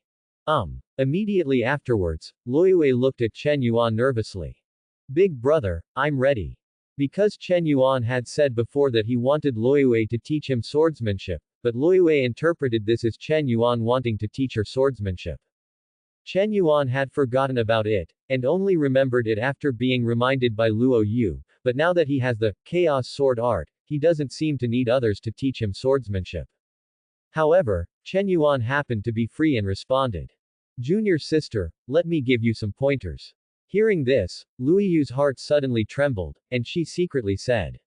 Immediately afterwards, Luiyue looked at Chen Yuan nervously. Big brother, I'm ready. Because Chen Yuan had said before that he wanted Luiyue to teach him swordsmanship, but Luiyue interpreted this as Chen Yuan wanting to teach her swordsmanship. Chen Yuan had forgotten about it, and only remembered it after being reminded by Luo Yu, but now that he has the chaos sword art, he doesn't seem to need others to teach him swordsmanship. However, Chen Yuan happened to be free and responded. Junior sister, let me give you some pointers. Hearing this, Luo Yu's heart suddenly trembled, and she secretly said.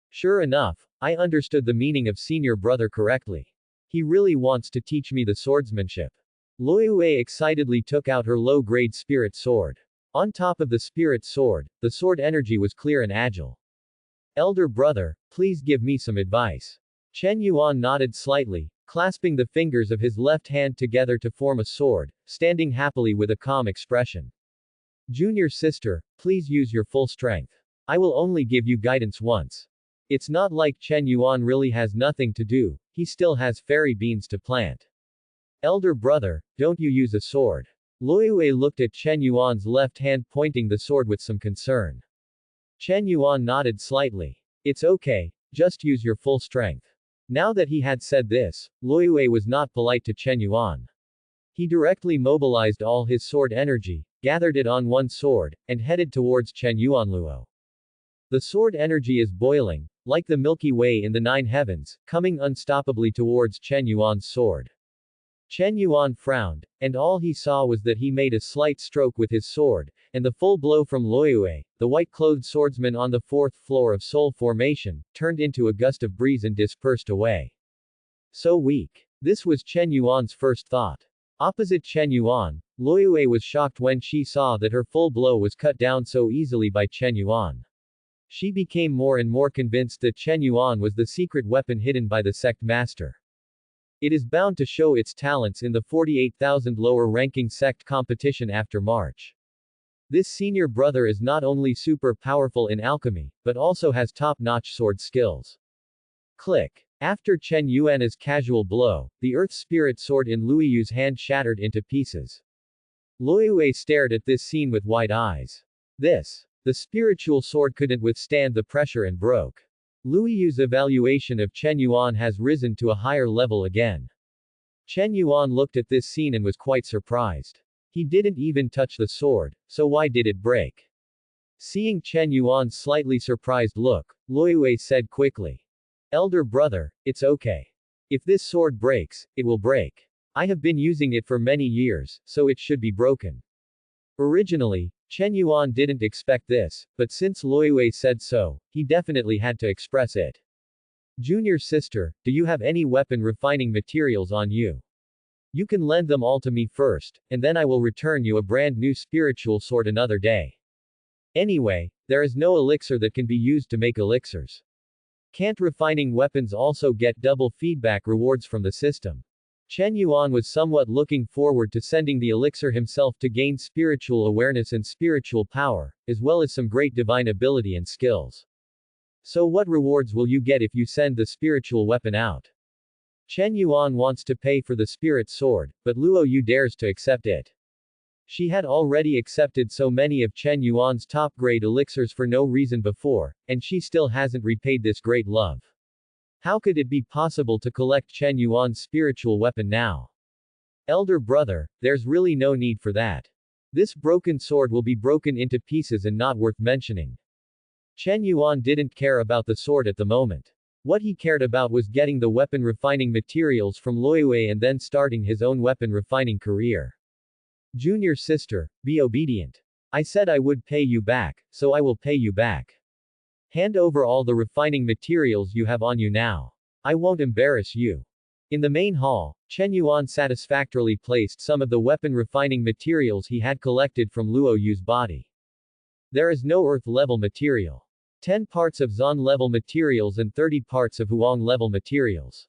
Sure enough, I understood the meaning of senior brother correctly. He really wants to teach me the swordsmanship. Luiyue excitedly took out her low-grade spirit sword. On top of the spirit sword, the sword energy was clear and agile. Elder brother, please give me some advice. Chen Yuan nodded slightly, clasping the fingers of his left hand together to form a sword, standing happily with a calm expression. Junior sister, please use your full strength. I will only give you guidance once. It's not like Chen Yuan really has nothing to do, he still has fairy beans to plant. Elder brother, don't you use a sword? Luiyue looked at Chen Yuan's left hand pointing the sword with some concern. Chen Yuan nodded slightly. It's okay, just use your full strength. Now that he had said this, Luiyue was not polite to Chen Yuan. He directly mobilized all his sword energy, gathered it on one sword, and headed towards Chen Yuanluo. The sword energy is boiling, like the Milky Way in the 9 heavens, coming unstoppably towards Chen Yuan's sword. Chen Yuan frowned, and all he saw was that he made a slight stroke with his sword, and the full blow from Luiyue, the white-clothed swordsman on the 4th floor of Soul Formation, turned into a gust of breeze and dispersed away. So weak. This was Chen Yuan's first thought. Opposite Chen Yuan, Luiyue was shocked when she saw that her full blow was cut down so easily by Chen Yuan. She became more and more convinced that Chen Yuan was the secret weapon hidden by the sect master. It is bound to show its talents in the 48,000 lower-ranking sect competition after March. This senior brother is not only super powerful in alchemy, but also has top-notch sword skills. Click. After Chen Yuan's casual blow, the earth spirit sword in Luiyu's hand shattered into pieces. Luiyue stared at this scene with wide eyes. The spiritual sword couldn't withstand the pressure and broke. Luiyu's evaluation of Chen Yuan has risen to a higher level again. Chen Yuan looked at this scene and was quite surprised. He didn't even touch the sword, so why did it break? Seeing Chen Yuan's slightly surprised look, Luiyue said quickly. Elder brother, it's okay. If this sword breaks, it will break. I have been using it for many years, so it should be broken. Originally, Chen Yuan didn't expect this, but since Luiyue said so, he definitely had to express it. Junior sister, do you have any weapon refining materials on you? You can lend them all to me first, and then I will return you a brand new spiritual sword another day. Anyway, there is no elixir that can be used to make elixirs. Can't refining weapons also get double feedback rewards from the system? Chen Yuan was somewhat looking forward to sending the elixir himself to gain spiritual awareness and spiritual power, as well as some great divine ability and skills. So what rewards will you get if you send the spiritual weapon out? Chen Yuan wants to pay for the spirit sword, but Luo Yu dares to accept it. She had already accepted so many of Chen Yuan's top-grade elixirs for no reason before, and she still hasn't repaid this great love. How could it be possible to collect Chen Yuan's spiritual weapon now? Elder brother, there's really no need for that. This broken sword will be broken into pieces and not worth mentioning. Chen Yuan didn't care about the sword at the moment. What he cared about was getting the weapon refining materials from Loyue and then starting his own weapon refining career. Junior sister, be obedient. I said I would pay you back, so I will pay you back. Hand over all the refining materials you have on you now. I won't embarrass you. In the main hall, Chen Yuan satisfactorily placed some of the weapon refining materials he had collected from Luo Yu's body. There is no earth-level material. 10 parts of Zon-level materials and 30 parts of Huang-level materials.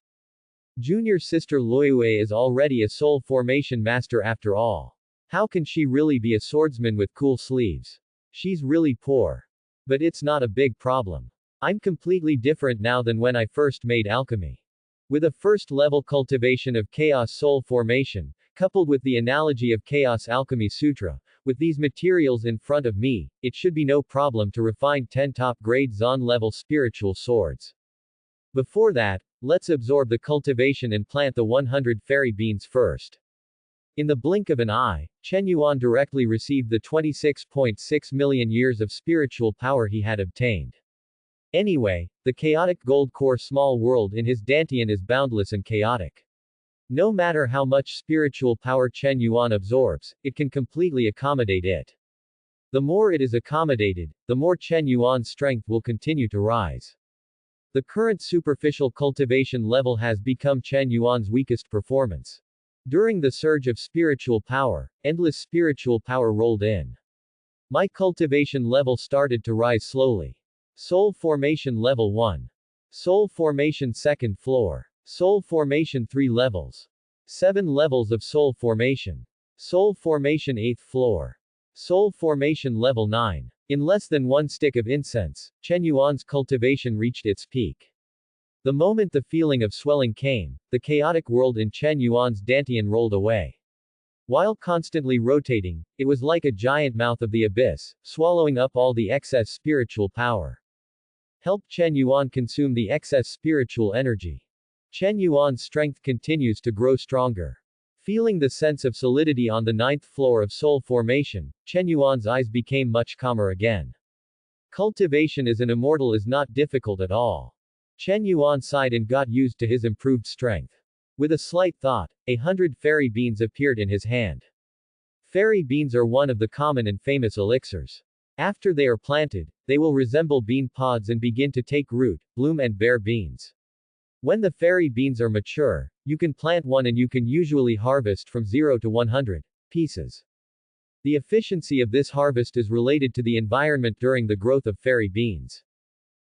Junior sister Loyue is already a soul formation master after all. How can she really be a swordsman with cool sleeves? She's really poor. But it's not a big problem. I'm completely different now than when I first made alchemy. With a first-level cultivation of Chaos Soul Formation, coupled with the analogy of Chaos Alchemy Sutra, with these materials in front of me, it should be no problem to refine 10 top-grade Zon-level spiritual swords. Before that, let's absorb the cultivation and plant the 100 fairy beans first. In the blink of an eye, Chen Yuan directly received the 26.6 million years of spiritual power he had obtained. Anyway, the chaotic gold core small world in his Dantian is boundless and chaotic. No matter how much spiritual power Chen Yuan absorbs, it can completely accommodate it. The more it is accommodated, the more Chen Yuan's strength will continue to rise. The current superficial cultivation level has become Chen Yuan's weakest performance. During the surge of spiritual power, endless spiritual power rolled in. My cultivation level started to rise slowly. Soul Formation Level 1. Soul Formation 2nd floor. Soul Formation 3 levels. 7 levels of Soul Formation. Soul Formation 8th floor. Soul Formation Level 9. In less than one stick of incense, Chen Yuan's cultivation reached its peak. The moment the feeling of swelling came, the chaotic world in Chen Yuan's Dantian rolled away. While constantly rotating, it was like a giant mouth of the abyss, swallowing up all the excess spiritual power. Help Chen Yuan consume the excess spiritual energy. Chen Yuan's strength continues to grow stronger. Feeling the sense of solidity on the 9th floor of soul formation, Chen Yuan's eyes became much calmer again. Cultivation as an immortal is not difficult at all. Chen Yuan sighed and got used to his improved strength. With a slight thought, 100 fairy beans appeared in his hand. Fairy beans are one of the common and famous elixirs. After they are planted, they will resemble bean pods and begin to take root, bloom and bear beans. When the fairy beans are mature, you can plant one and you can usually harvest from 0 to 100 pieces. The efficiency of this harvest is related to the environment during the growth of fairy beans.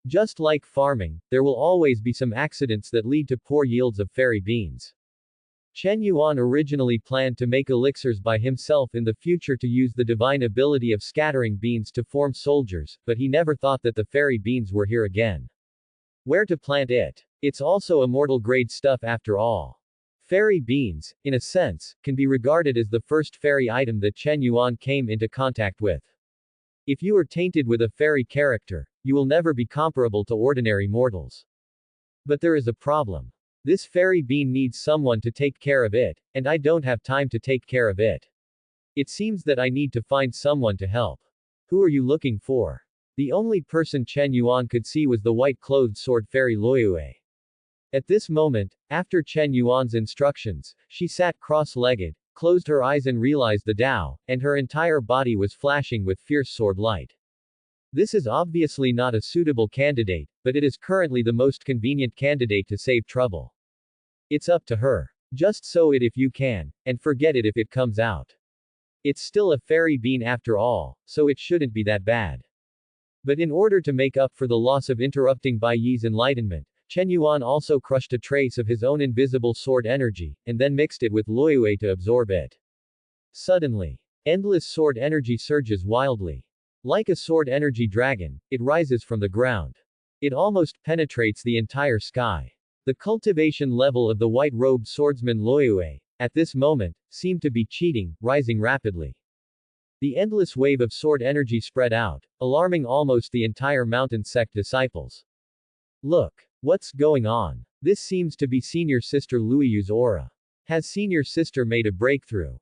Just like farming, there will always be some accidents that lead to poor yields of fairy beans. Chen Yuan originally planned to make elixirs by himself in the future to use the divine ability of scattering beans to form soldiers, but he never thought that the fairy beans were here again. Where to plant it? It's also immortal grade stuff after all. Fairy beans, in a sense, can be regarded as the first fairy item that Chen Yuan came into contact with. If you are tainted with a fairy character, you will never be comparable to ordinary mortals. But there is a problem. This fairy bean needs someone to take care of it, and I don't have time to take care of it. It seems that I need to find someone to help. Who are you looking for? The only person Chen Yuan could see was the white-clothed sword fairy Loyue. At this moment, after Chen Yuan's instructions, she sat cross-legged, closed her eyes and realized the Tao, and her entire body was flashing with fierce sword light. This is obviously not a suitable candidate, but it is currently the most convenient candidate to save trouble. It's up to her. Just sow it if you can, and forget it if it comes out. It's still a fairy bean after all, so it shouldn't be that bad. But in order to make up for the loss of interrupting Bai Yi's enlightenment, Chen Yuan also crushed a trace of his own invisible sword energy, and then mixed it with Luoyue to absorb it. Suddenly, endless sword energy surges wildly. Like a sword energy dragon, it rises from the ground. It almost penetrates the entire sky. The cultivation level of the white-robed swordsman Luoyue, at this moment, seemed to be cheating, rising rapidly. The endless wave of sword energy spread out, alarming almost the entire mountain sect disciples. Look. What's going on? This seems to be Senior Sister Luoyue's aura. Has Senior Sister made a breakthrough?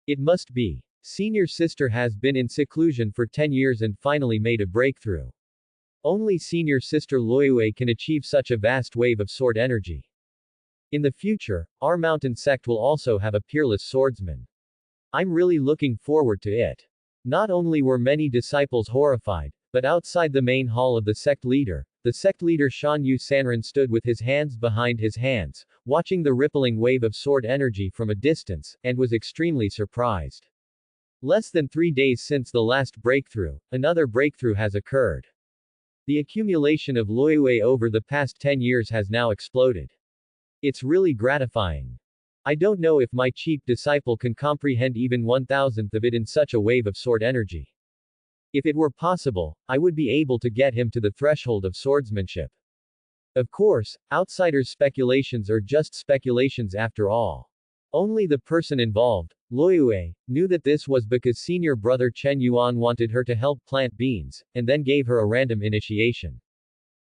It must be. Senior Sister has been in seclusion for 10 years and finally made a breakthrough. Only Senior Sister Luoyue can achieve such a vast wave of sword energy. In the future, our mountain sect will also have a peerless swordsman. I'm really looking forward to it. Not only were many disciples horrified, but outside the main hall of the sect leader Shan Yu Sanren stood with his hands behind his hands, watching the rippling wave of sword energy from a distance, and was extremely surprised. Less than 3 days since the last breakthrough, another breakthrough has occurred. The accumulation of Luoyue over the past 10 years has now exploded. It's really gratifying. I don't know if my cheap disciple can comprehend even 1,000th of it in such a wave of sword energy. If it were possible, I would be able to get him to the threshold of swordsmanship. Of course, outsiders' speculations are just speculations after all. Only the person involved, Luoyue, knew that this was because senior brother Chen Yuan wanted her to help plant beans, and then gave her a random initiation.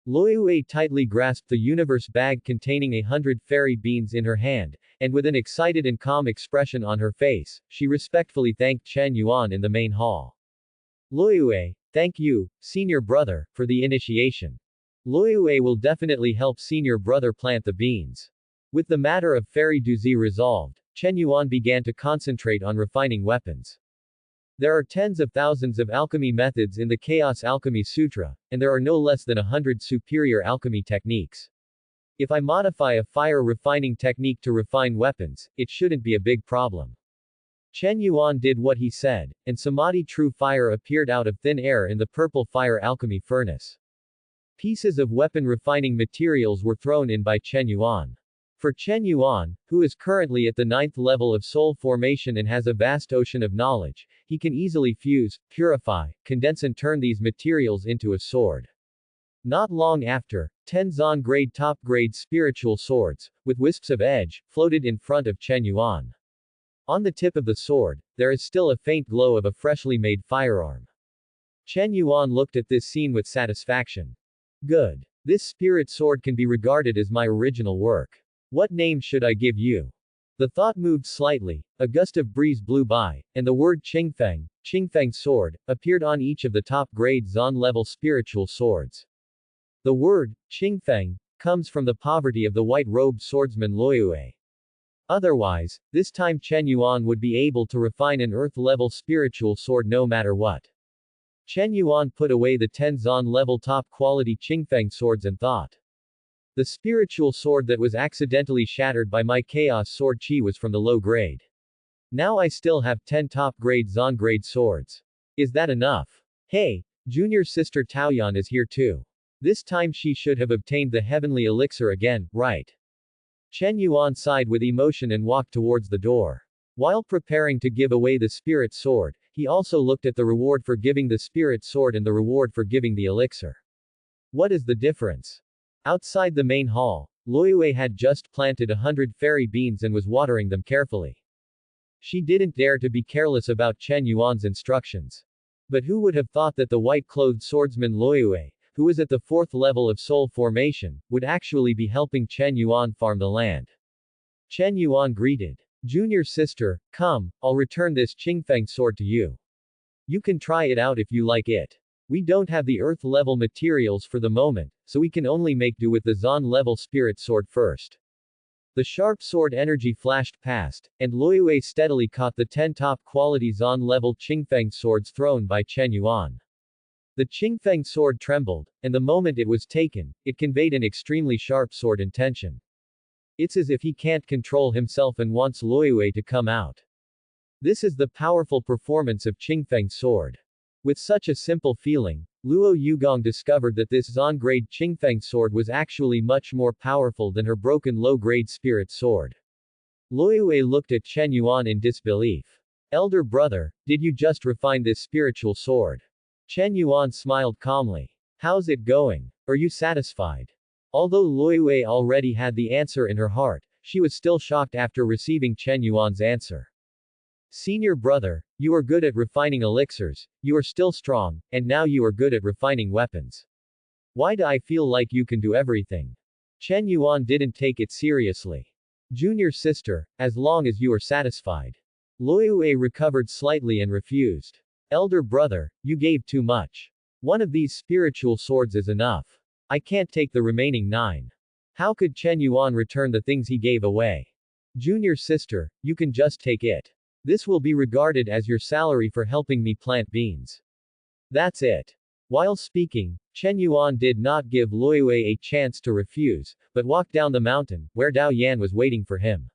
Luoyue tightly grasped the universe bag containing 100 fairy beans in her hand, and with an excited and calm expression on her face, she respectfully thanked Chen Yuan in the main hall. Luoyue, thank you, senior brother, for the initiation. Luoyue will definitely help senior brother plant the beans. With the matter of fairy Duzi resolved, Chen Yuan began to concentrate on refining weapons. There are tens of thousands of alchemy methods in the Chaos Alchemy Sutra, and there are no less than 100 superior alchemy techniques. If I modify a fire refining technique to refine weapons, it shouldn't be a big problem. Chen Yuan did what he said, and Samadhi True Fire appeared out of thin air in the purple fire alchemy furnace. Pieces of weapon refining materials were thrown in by Chen Yuan. For Chen Yuan, who is currently at the 9th level of soul formation and has a vast ocean of knowledge, he can easily fuse, purify, condense and turn these materials into a sword. Not long after, 10 Zon-grade top-grade spiritual swords, with wisps of edge, floated in front of Chen Yuan. On the tip of the sword, there is still a faint glow of a freshly made firearm. Chen Yuan looked at this scene with satisfaction. Good. This spirit sword can be regarded as my original work. What name should I give you? The thought moved slightly, a gust of breeze blew by, and the word Qingfeng sword, appeared on each of the top-grade Zon-level spiritual swords. The word, Qingfeng, comes from the poverty of the white-robed swordsman Luoyue. Otherwise, this time Chen Yuan would be able to refine an earth-level spiritual sword no matter what. Chen Yuan put away the 10 Zon-level top-quality Qingfeng swords and thought. The spiritual sword that was accidentally shattered by my chaos sword chi was from the low grade. Now I still have 10 top-grade Zon-grade swords. Is that enough? Hey, junior sister Taoyuan is here too. This time she should have obtained the heavenly elixir again, right? Chen Yuan sighed with emotion and walked towards the door. While preparing to give away the spirit sword, he also looked at the reward for giving the spirit sword and the reward for giving the elixir. What is the difference? Outside the main hall, Luoyue had just planted 100 fairy beans and was watering them carefully. She didn't dare to be careless about Chen Yuan's instructions. But who would have thought that the white-clothed swordsman Luoyue, who was at the 4th level of soul formation, would actually be helping Chen Yuan farm the land. Chen Yuan greeted. Junior sister, come, I'll return this Qingfeng sword to you. You can try it out if you like it. We don't have the earth-level materials for the moment, so we can only make do with the Zon-level spirit sword first. The sharp sword energy flashed past, and Luoyue steadily caught the 10 top-quality Zon-level Qingfeng swords thrown by Chen Yuan. The Qingfeng sword trembled, and the moment it was taken, it conveyed an extremely sharp sword intention. It's as if he can't control himself and wants Luoyue to come out. This is the powerful performance of Qingfeng sword. With such a simple feeling, Luo Yugong discovered that this Zon-grade Qingfeng sword was actually much more powerful than her broken low-grade spirit sword. Luoyue looked at Chen Yuan in disbelief. Elder brother, did you just refine this spiritual sword? Chen Yuan smiled calmly. How's it going? Are you satisfied? Although Luoyue already had the answer in her heart, she was still shocked after receiving Chen Yuan's answer. Senior brother, you are good at refining elixirs, you are still strong, and now you are good at refining weapons. Why do I feel like you can do everything? Chen Yuan didn't take it seriously. Junior sister, as long as you are satisfied. Luoyue recovered slightly and refused. Elder brother, you gave too much. One of these spiritual swords is enough. I can't take the remaining 9. How could Chen Yuan return the things he gave away? Junior sister, you can just take it. This will be regarded as your salary for helping me plant beans. That's it. While speaking, Chen Yuan did not give Luoyue a chance to refuse, but walked down the mountain, where Dao Yan was waiting for him.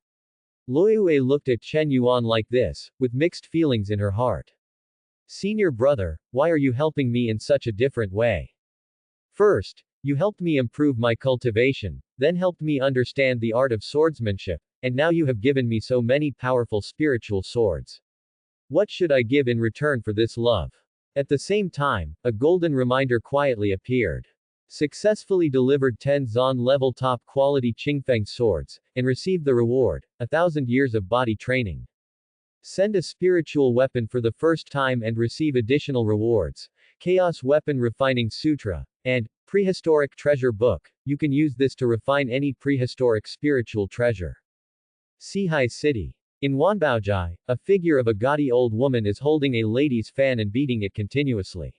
Luoyue looked at Chen Yuan like this, with mixed feelings in her heart. Senior brother, why are you helping me in such a different way? First, you helped me improve my cultivation, then helped me understand the art of swordsmanship, and now you have given me so many powerful spiritual swords. What should I give in return for this love? At the same time, a golden reminder quietly appeared. Successfully delivered 10 Zon level top quality Qingfeng swords, and received the reward, 1,000 years of body training. Send a spiritual weapon for the first time and receive additional rewards. Chaos Weapon Refining Sutra, and Prehistoric Treasure Book. You can use this to refine any prehistoric spiritual treasure. Sihai City. In Wanbaojai, a figure of a gaudy old woman is holding a lady's fan and beating it continuously.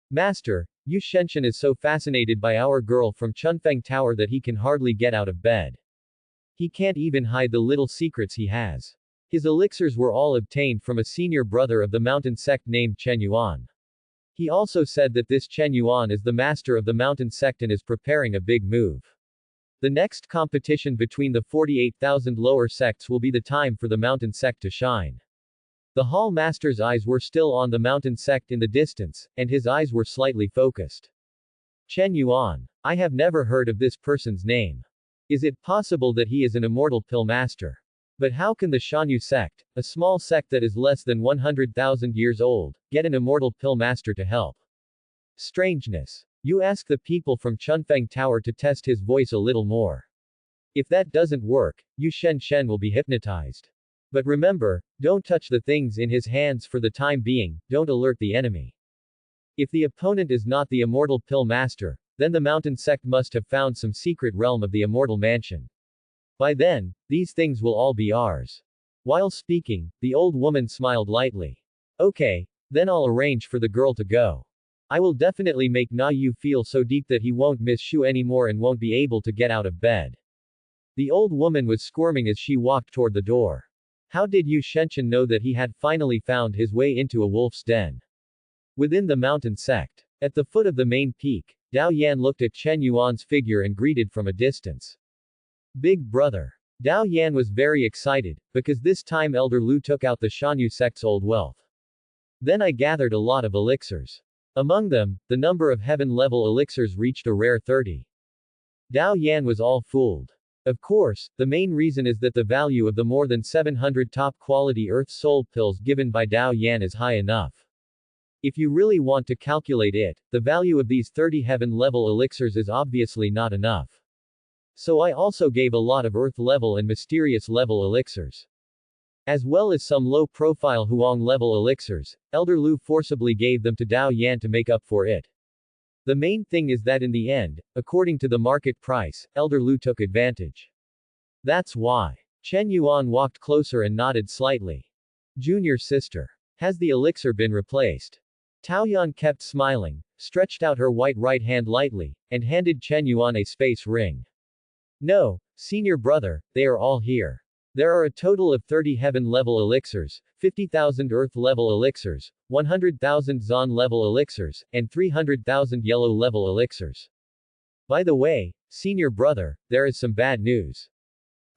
Master, Yu Shenshen is so fascinated by our girl from Chunfeng Tower that he can hardly get out of bed. He can't even hide the little secrets he has. His elixirs were all obtained from a senior brother of the mountain sect named Chen Yuan. He also said that this Chen Yuan is the master of the mountain sect and is preparing a big move. The next competition between the 48,000 lower sects will be the time for the mountain sect to shine. The hall master's eyes were still on the mountain sect in the distance, and his eyes were slightly focused. Chen Yuan. I have never heard of this person's name. Is it possible that he is an immortal pill master? But how can the Shanyu sect, a small sect that is less than 100,000 years old, get an immortal pill master to help? Strangeness. You ask the people from Chunfeng Tower to test his voice a little more. If that doesn't work, Yu Shenshen will be hypnotized. But remember, don't touch the things in his hands for the time being, don't alert the enemy. If the opponent is not the immortal pill master, then the mountain sect must have found some secret realm of the immortal mansion. By then, these things will all be ours. While speaking, the old woman smiled lightly. Okay, then I'll arrange for the girl to go. I will definitely make Na Yu feel so deep that he won't miss Shu anymore and won't be able to get out of bed. The old woman was squirming as she walked toward the door. How did Yu Shenshen know that he had finally found his way into a wolf's den? Within the mountain sect. At the foot of the main peak, Dao Yan looked at Chen Yuan's figure and greeted from a distance. Big brother. Dao Yan was very excited, because this time Elder Lu took out the Shanyu sect's old wealth. Then I gathered a lot of elixirs. Among them, the number of heaven-level elixirs reached a rare 30. Dao Yan was all fooled. Of course, the main reason is that the value of the more than 700 top-quality Earth Soul pills given by Dao Yan is high enough. If you really want to calculate it, the value of these 30 heaven-level elixirs is obviously not enough. So I also gave a lot of Earth-level and mysterious-level elixirs. As well as some low-profile Huang-level elixirs, Elder Lu forcibly gave them to Dao Yan to make up for it. The main thing is that in the end, according to the market price, Elder Lu took advantage. That's why. Chen Yuan walked closer and nodded slightly. Junior sister. Has the elixir been replaced? Taoyuan kept smiling, stretched out her white right hand lightly, and handed Chen Yuan a space ring. No, senior brother, they are all here. There are a total of 30 heaven-level elixirs, 50,000 earth-level elixirs, 100,000 Zon-level elixirs, and 300,000 yellow-level elixirs. By the way, senior brother, there is some bad news.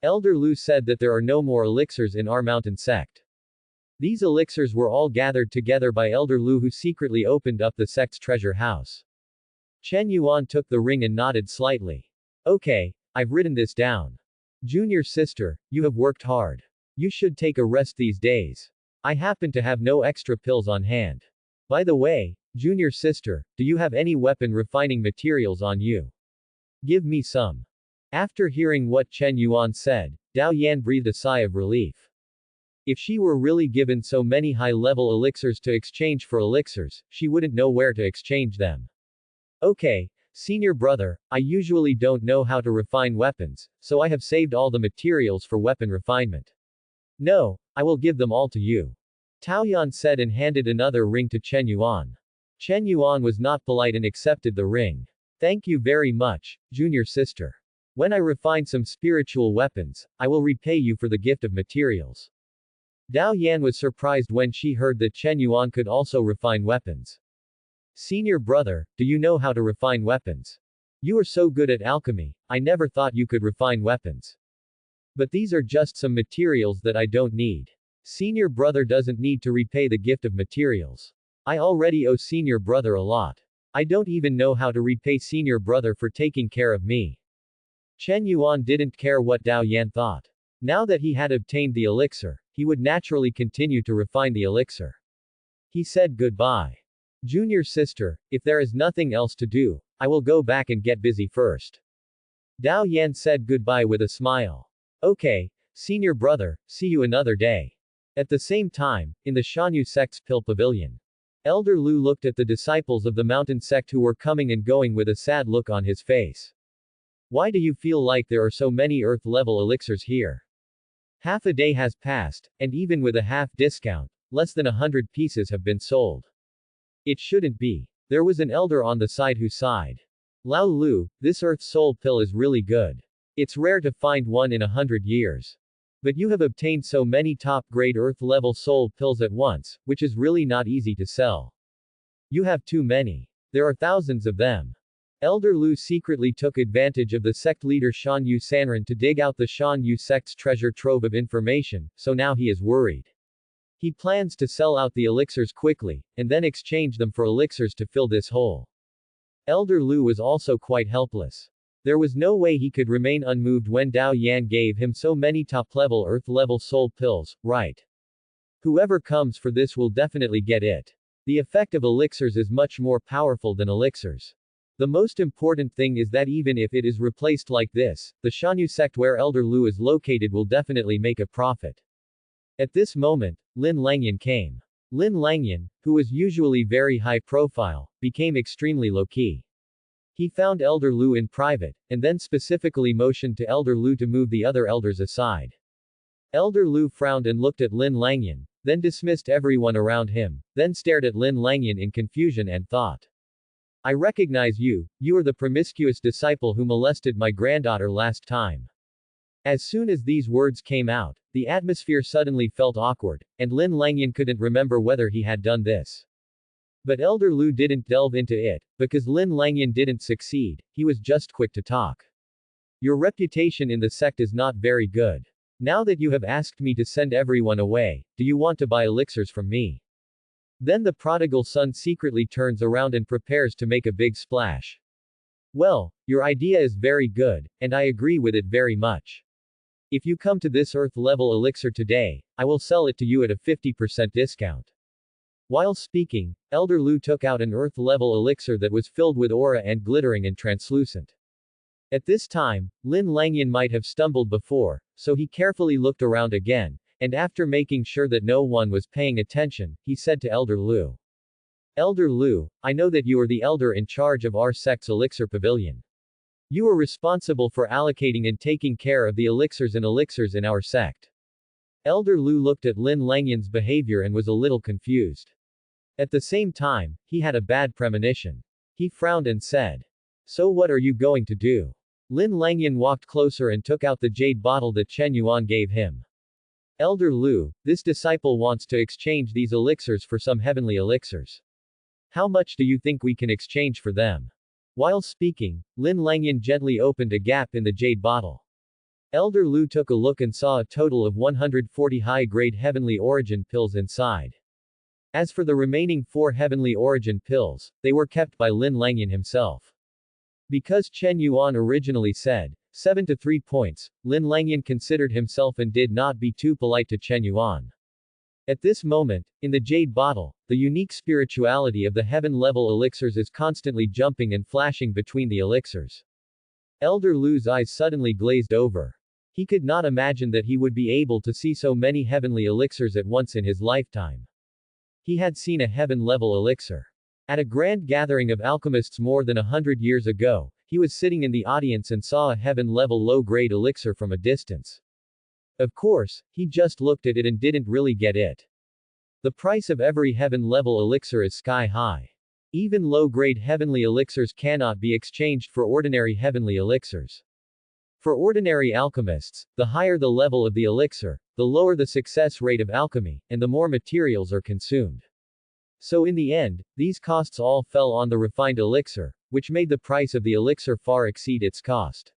Elder Lu said that there are no more elixirs in our mountain sect. These elixirs were all gathered together by Elder Lu, who secretly opened up the sect's treasure house. Chen Yuan took the ring and nodded slightly. Okay, I've written this down. Junior sister, you have worked hard. You should take a rest these days. I happen to have no extra pills on hand. By the way, junior sister, do you have any weapon refining materials on you? Give me some. After hearing what Chen Yuan said, Dao Yan breathed a sigh of relief. If she were really given so many high-level elixirs to exchange for elixirs, she wouldn't know where to exchange them. Okay, senior brother, I usually don't know how to refine weapons, so I have saved all the materials for weapon refinement. No, I will give them all to you. Tao Yan said and handed another ring to Chen Yuan. Chen Yuan was not polite and accepted the ring. Thank you very much, junior sister. When I refine some spiritual weapons, I will repay you for the gift of materials. Dao Yan was surprised when she heard that Chen Yuan could also refine weapons. Senior brother, do you know how to refine weapons? You are so good at alchemy, I never thought you could refine weapons. But these are just some materials that I don't need. Senior brother doesn't need to repay the gift of materials. I already owe senior brother a lot. I don't even know how to repay senior brother for taking care of me. Chen Yuan didn't care what Dao Yan thought. Now that he had obtained the elixir, he would naturally continue to refine the elixir. He said goodbye. Junior sister, if there is nothing else to do, I will go back and get busy first. Dao Yan said goodbye with a smile. Okay, senior brother, see you another day. At the same time, in the Shanyu sect's pill pavilion, Elder Lu looked at the disciples of the mountain sect who were coming and going with a sad look on his face. Why do you feel like there are so many earth-level elixirs here? Half a day has passed, and even with a half discount, less than 100 pieces have been sold. It shouldn't be. There was an elder on the side who sighed. Lao Lu, this earth soul pill is really good. It's rare to find one in 100 years. But you have obtained so many top-grade earth-level soul pills at once, which is really not easy to sell. You have too many. There are thousands of them. Elder Lu secretly took advantage of the sect leader Shan Yu Sanran to dig out the Shan Yu sect's treasure trove of information, so now he is worried. He plans to sell out the elixirs quickly, and then exchange them for elixirs to fill this hole. Elder Lu was also quite helpless. There was no way he could remain unmoved when Dao Yan gave him so many top-level earth-level soul pills, right? Whoever comes for this will definitely get it. The effect of elixirs is much more powerful than elixirs. The most important thing is that even if it is replaced like this, the Shanyu sect where Elder Lu is located will definitely make a profit. At this moment, Lin Langyan came. Lin Langyan, who was usually very high profile, became extremely low-key. He found Elder Lu in private, and then specifically motioned to Elder Lu to move the other elders aside. Elder Lu frowned and looked at Lin Langyan, then dismissed everyone around him, then stared at Lin Langyan in confusion and thought. I recognize you, you are the promiscuous disciple who molested my granddaughter last time. As soon as these words came out, the atmosphere suddenly felt awkward, and Lin Langyan couldn't remember whether he had done this. But Elder Lu didn't delve into it, because Lin Langyan didn't succeed, he was just quick to talk. Your reputation in the sect is not very good. Now that you have asked me to send everyone away, do you want to buy elixirs from me? Then the prodigal son secretly turns around and prepares to make a big splash. Well, your idea is very good, and I agree with it very much. If you come to this earth-level elixir today, I will sell it to you at a 50% discount. While speaking, Elder Lu took out an earth-level elixir that was filled with aura and glittering and translucent. At this time, Lin Langyan might have stumbled before, so he carefully looked around again, and after making sure that no one was paying attention, he said to Elder Lu. Elder Lu, I know that you are the elder in charge of our sect's elixir pavilion. You are responsible for allocating and taking care of the elixirs in our sect. Elder Lu looked at Lin Langyan's behavior and was a little confused. At the same time, he had a bad premonition. He frowned and said. So what are you going to do? Lin Langyan walked closer and took out the jade bottle that Chen Yuan gave him. Elder Lu, this disciple wants to exchange these elixirs for some heavenly elixirs. How much do you think we can exchange for them? While speaking, Lin Langyan gently opened a gap in the jade bottle. Elder Lu took a look and saw a total of 140 high-grade heavenly origin pills inside. As for the remaining 4 heavenly origin pills, they were kept by Lin Langyan himself. Because Chen Yuan originally said 7 to 3 points, Lin Langyan considered himself and did not be too polite to Chen Yuan. At this moment, in the jade bottle, the unique spirituality of the heaven-level elixirs is constantly jumping and flashing between the elixirs. Elder Lu's eyes suddenly glazed over. He could not imagine that he would be able to see so many heavenly elixirs at once in his lifetime. He had seen a heaven-level elixir. At a grand gathering of alchemists more than 100 years ago, he was sitting in the audience and saw a heaven-level low-grade elixir from a distance. Of course, he just looked at it and didn't really get it. The price of every heaven-level elixir is sky-high. Even low-grade heavenly elixirs cannot be exchanged for ordinary heavenly elixirs. For ordinary alchemists, the higher the level of the elixir, the lower the success rate of alchemy, and the more materials are consumed. So in the end, these costs all fell on the refined elixir, which made the price of the elixir far exceed its cost.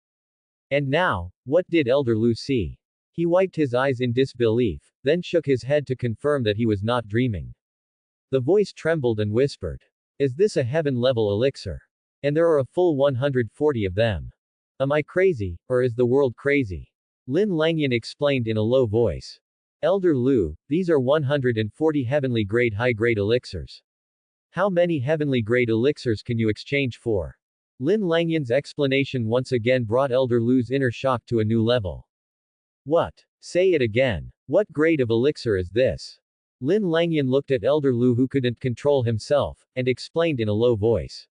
And now, what did Elder Lu see? He wiped his eyes in disbelief, then shook his head to confirm that he was not dreaming. The voice trembled and whispered, "Is this a heaven-level elixir? And there are a full 140 of them. Am I crazy, or is the world crazy?" Lin Langyan explained in a low voice. "Elder Lu, these are 140 heavenly grade high-grade elixirs. How many heavenly grade elixirs can you exchange for?" Lin Langyan's explanation once again brought Elder Lu's inner shock to a new level. "What? Say it again. What grade of elixir is this?" Lin Langyan looked at Elder Lu, who couldn't control himself, and explained in a low voice.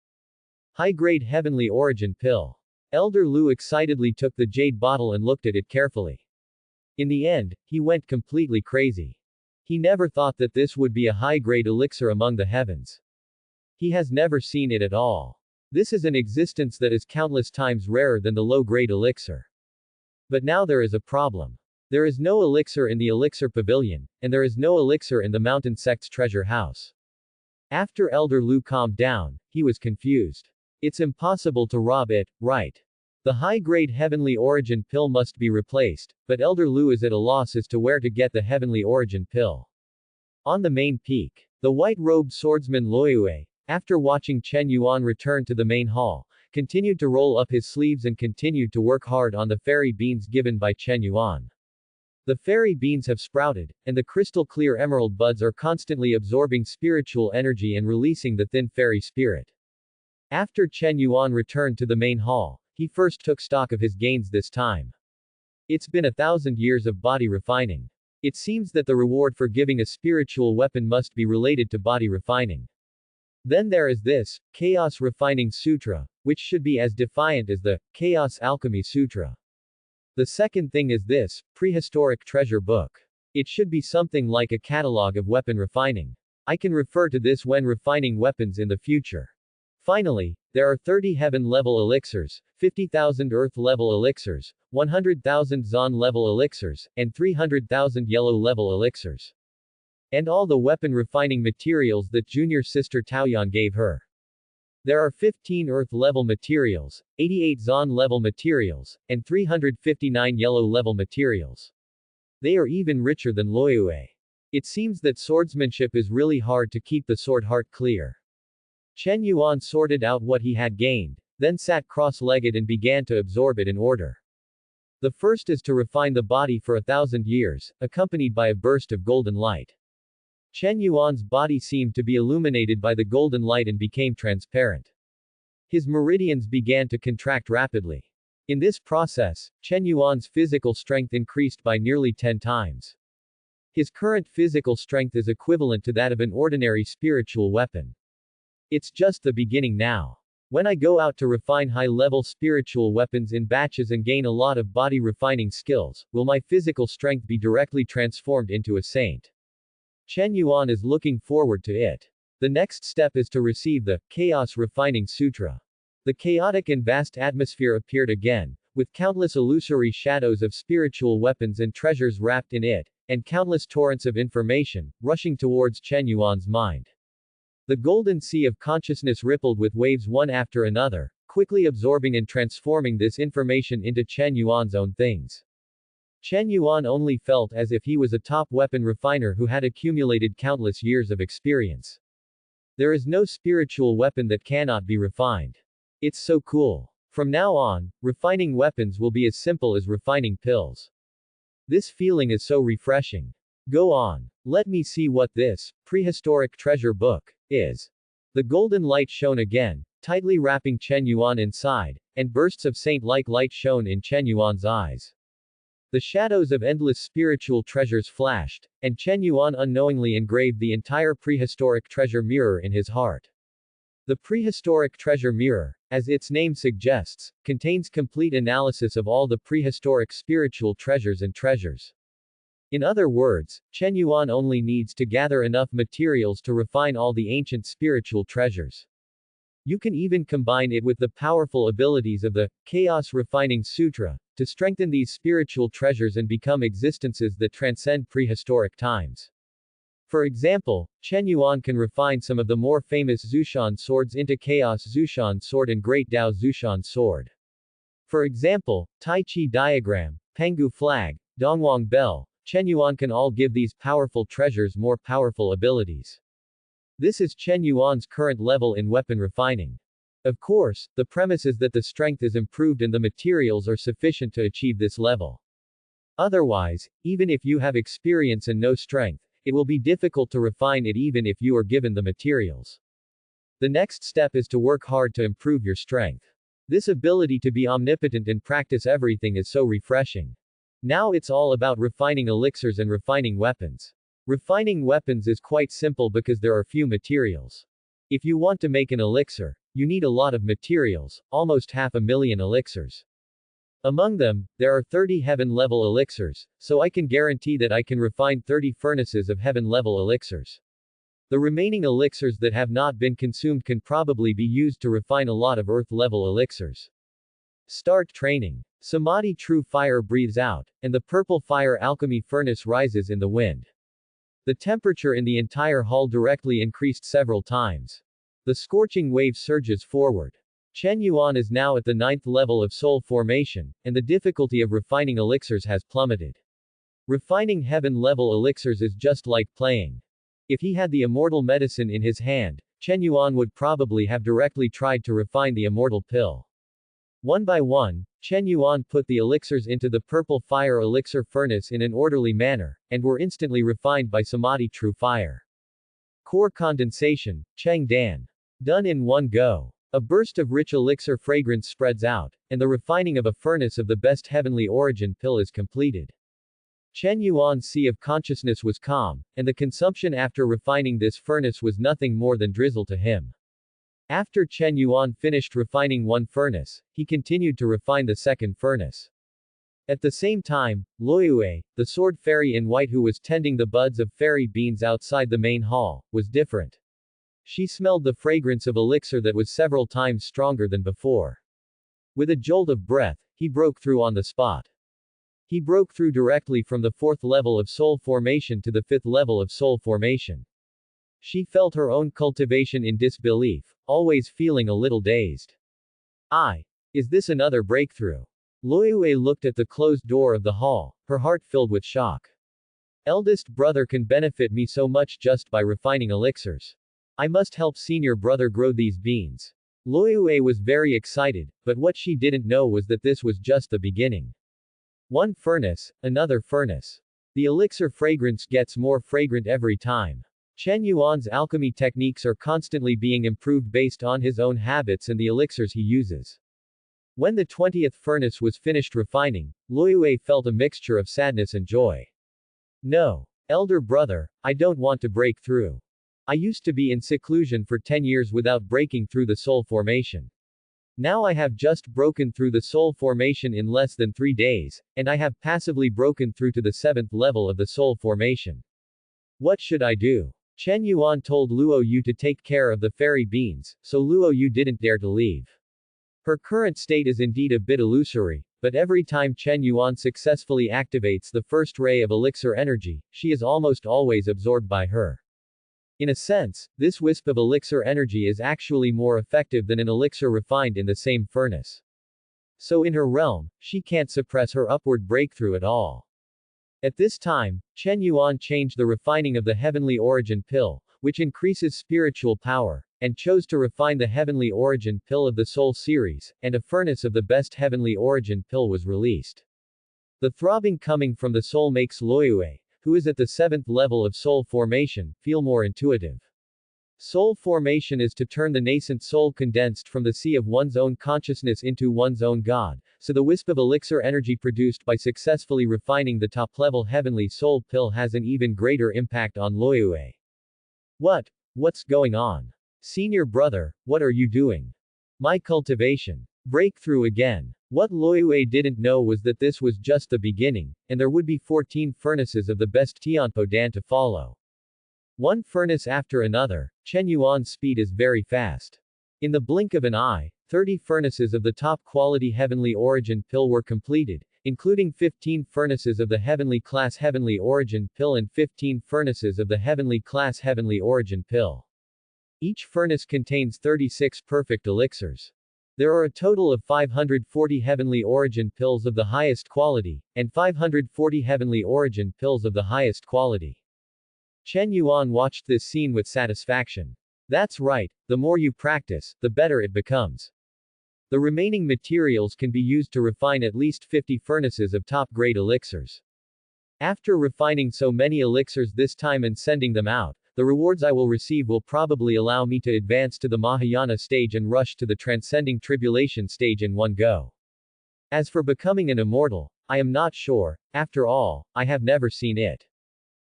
"High-grade heavenly origin pill." Elder Lu excitedly took the jade bottle and looked at it carefully. In the end, he went completely crazy. He never thought that this would be a high-grade elixir among the heavens. He has never seen it at all. This is an existence that is countless times rarer than the low-grade elixir. But now there is a problem. There is no elixir in the elixir pavilion, and there is no elixir in the mountain sect's treasure house. After Elder Lu calmed down, he was confused. It's impossible to rob it, right? The high-grade heavenly origin pill must be replaced, but Elder Lu is at a loss as to where to get the heavenly origin pill. On the main peak, the white-robed swordsman Loyue, after watching Chen Yuan return to the main hall, continued to roll up his sleeves and continued to work hard on the fairy beans given by Chen Yuan. The fairy beans have sprouted, and the crystal-clear emerald buds are constantly absorbing spiritual energy and releasing the thin fairy spirit. After Chen Yuan returned to the main hall, he first took stock of his gains this time. It's been 1,000 years of body refining. It seems that the reward for giving a spiritual weapon must be related to body refining. Then there is this, Chaos Refining Sutra, which should be as defiant as the Chaos Alchemy Sutra. The second thing is this, Prehistoric Treasure Book. It should be something like a catalog of weapon refining. I can refer to this when refining weapons in the future. Finally, there are 30 heaven-level elixirs, 50,000 earth-level elixirs, 100,000 zon-level elixirs, and 300,000 yellow-level elixirs. And all the weapon refining materials that junior sister Taoyuan gave her. There are 15 earth-level materials, 88 zon-level materials, and 359 yellow-level materials. They are even richer than Loyue. It seems that swordsmanship is really hard to keep the sword heart clear. Chen Yuan sorted out what he had gained, then sat cross-legged and began to absorb it in order. The first is to refine the body for 1,000 years, accompanied by a burst of golden light. Chen Yuan's body seemed to be illuminated by the golden light and became transparent. His meridians began to contract rapidly. In this process, Chen Yuan's physical strength increased by nearly 10 times. His current physical strength is equivalent to that of an ordinary spiritual weapon. It's just the beginning now. When I go out to refine high-level spiritual weapons in batches and gain a lot of body refining skills, will my physical strength be directly transformed into a saint? Chen Yuan is looking forward to it. The next step is to receive the Chaos Refining Sutra. The chaotic and vast atmosphere appeared again, with countless illusory shadows of spiritual weapons and treasures wrapped in it, and countless torrents of information, rushing towards Chen Yuan's mind. The golden sea of consciousness rippled with waves one after another, quickly absorbing and transforming this information into Chen Yuan's own things. Chen Yuan only felt as if he was a top weapon refiner who had accumulated countless years of experience. There is no spiritual weapon that cannot be refined. It's so cool. From now on, refining weapons will be as simple as refining pills. This feeling is so refreshing. Go on. Let me see what this prehistoric treasure book is. The golden light shone again, tightly wrapping Chen Yuan inside, and bursts of saint-like light shone in Chen Yuan's eyes. The shadows of endless spiritual treasures flashed, and Chen Yuan unknowingly engraved the entire prehistoric treasure mirror in his heart. The prehistoric treasure mirror, as its name suggests, contains complete analysis of all the prehistoric spiritual treasures and treasures. In other words, Chen Yuan only needs to gather enough materials to refine all the ancient spiritual treasures. You can even combine it with the powerful abilities of the Chaos Refining Sutra to strengthen these spiritual treasures and become existences that transcend prehistoric times. For example, Chen Yuan can refine some of the more famous Zhoushan swords into Chaos Zhoushan sword and Great Dao Zhoushan sword. For example, Tai Chi diagram, Pengu flag, Dongwang bell, Chen Yuan can all give these powerful treasures more powerful abilities. This is Chen Yuan's current level in weapon refining. Of course, the premise is that the strength is improved and the materials are sufficient to achieve this level. Otherwise, even if you have experience and no strength, it will be difficult to refine it even if you are given the materials. The next step is to work hard to improve your strength. This ability to be omnipotent and practice everything is so refreshing. Now it's all about refining elixirs and refining weapons. Refining weapons is quite simple because there are few materials. If you want to make an elixir, you need a lot of materials, almost 500,000 elixirs. Among them, there are 30 heaven-level elixirs, so I can guarantee that I can refine 30 furnaces of heaven-level elixirs. The remaining elixirs that have not been consumed can probably be used to refine a lot of earth-level elixirs. Start training. Samadhi true fire breathes out, and the purple fire alchemy furnace rises in the wind. The temperature in the entire hall directly increased several times. The scorching wave surges forward. Chen Yuan is now at the 9th level of soul formation, and the difficulty of refining elixirs has plummeted. Refining heaven-level elixirs is just like playing. If he had the immortal medicine in his hand, Chen Yuan would probably have directly tried to refine the immortal pill. One by one, Chen Yuan put the elixirs into the purple fire elixir furnace in an orderly manner, and were instantly refined by Samadhi true fire. Core condensation, Cheng Dan. Done in one go. A burst of rich elixir fragrance spreads out, and the refining of a furnace of the best heavenly origin pill is completed. Chen Yuan's sea of consciousness was calm, and the consumption after refining this furnace was nothing more than drizzle to him. After Chen Yuan finished refining one furnace, he continued to refine the second furnace. At the same time, Luoyue, the sword fairy in white who was tending the buds of fairy beans outside the main hall, was different. She smelled the fragrance of elixir that was several times stronger than before. With a jolt of breath, he broke through on the spot. He broke through directly from the 4th level of soul formation to the 5th level of soul formation. She felt her own cultivation in disbelief, always feeling a little dazed. Is this another breakthrough? Luoyue looked at the closed door of the hall, her heart filled with shock. Eldest brother can benefit me so much just by refining elixirs. I must help senior brother grow these beans. Luoyue was very excited, but what she didn't know was that this was just the beginning. One furnace, another furnace. The elixir fragrance gets more fragrant every time. Chen Yuan's alchemy techniques are constantly being improved based on his own habits and the elixirs he uses. When the 20th furnace was finished refining, Luoyue felt a mixture of sadness and joy. No. Elder brother, I don't want to break through. I used to be in seclusion for 10 years without breaking through the soul formation. Now I have just broken through the soul formation in less than 3 days, and I have passively broken through to the 7th level of the soul formation. What should I do? Chen Yuan told Luoyue to take care of the fairy beans, so Luoyue didn't dare to leave. Her current state is indeed a bit illusory, but every time Chen Yuan successfully activates the first ray of elixir energy, she is almost always absorbed by her. In a sense, this wisp of elixir energy is actually more effective than an elixir refined in the same furnace. So in her realm, she can't suppress her upward breakthrough at all. At this time, Chen Yuan changed the refining of the Heavenly Origin Pill, which increases spiritual power, and chose to refine the Heavenly Origin Pill of the Soul series, and a furnace of the best Heavenly Origin Pill was released. The throbbing coming from the soul makes Loyue, who is at the 7th level of soul formation, feel more intuitive. Soul formation is to turn the nascent soul condensed from the sea of one's own consciousness into one's own God, so the wisp of elixir energy produced by successfully refining the top-level Heavenly Soul Pill has an even greater impact on Loyue. What's going on? Senior brother, what are you doing? My cultivation. Breakthrough again. What Loyue didn't know was that this was just the beginning, and there would be 14 furnaces of the best Tianpo Dan to follow. One furnace after another. Chen Yuan's speed is very fast. In the blink of an eye, 30 furnaces of the top-quality Heavenly Origin Pill were completed, including 15 furnaces of the Heavenly Class Heavenly Origin Pill and 15 furnaces of the Heavenly Class Heavenly Origin Pill. Each furnace contains 36 perfect elixirs. There are a total of 540 Heavenly Origin Pills of the highest quality, and 540 Heavenly Origin Pills of the highest quality. Chen Yuan watched this scene with satisfaction. That's right, the more you practice, the better it becomes. The remaining materials can be used to refine at least 50 furnaces of top-grade elixirs. After refining so many elixirs this time and sending them out, the rewards I will receive will probably allow me to advance to the Mahayana stage and rush to the transcending tribulation stage in one go. As for becoming an immortal, I am not sure, after all, I have never seen it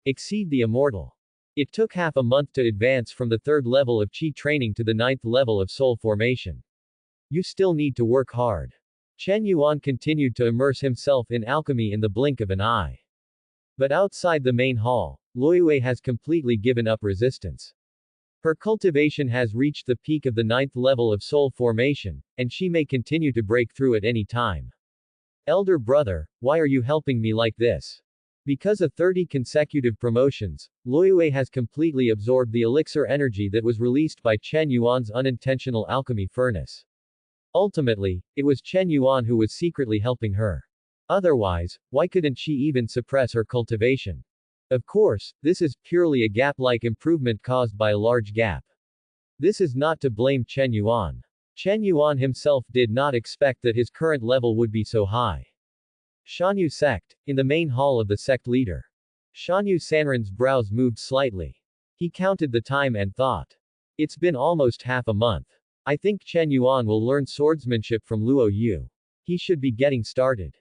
exceed the immortal. It took half a month to advance from the 3rd level of Qi training to the 9th level of soul formation. You still need to work hard. Chen Yuan continued to immerse himself in alchemy in the blink of an eye. But outside the main hall, Loyue has completely given up resistance. Her cultivation has reached the peak of the 9th level of soul formation, and she may continue to break through at any time. Elder brother, why are you helping me like this? Because of 30 consecutive promotions, Loyue has completely absorbed the elixir energy that was released by Chen Yuan's unintentional alchemy furnace. Ultimately, it was Chen Yuan who was secretly helping her. Otherwise, why couldn't she even suppress her cultivation? Of course, this is purely a gap-like improvement caused by a large gap. This is not to blame Chen Yuan. Chen Yuan himself did not expect that his current level would be so high. Shanyu sect, in the main hall of the sect leader. Shanyu Sanren's brows moved slightly. He counted the time and thought. It's been almost half a month. I think Chen Yuan will learn swordsmanship from Luo Yu. He should be getting started.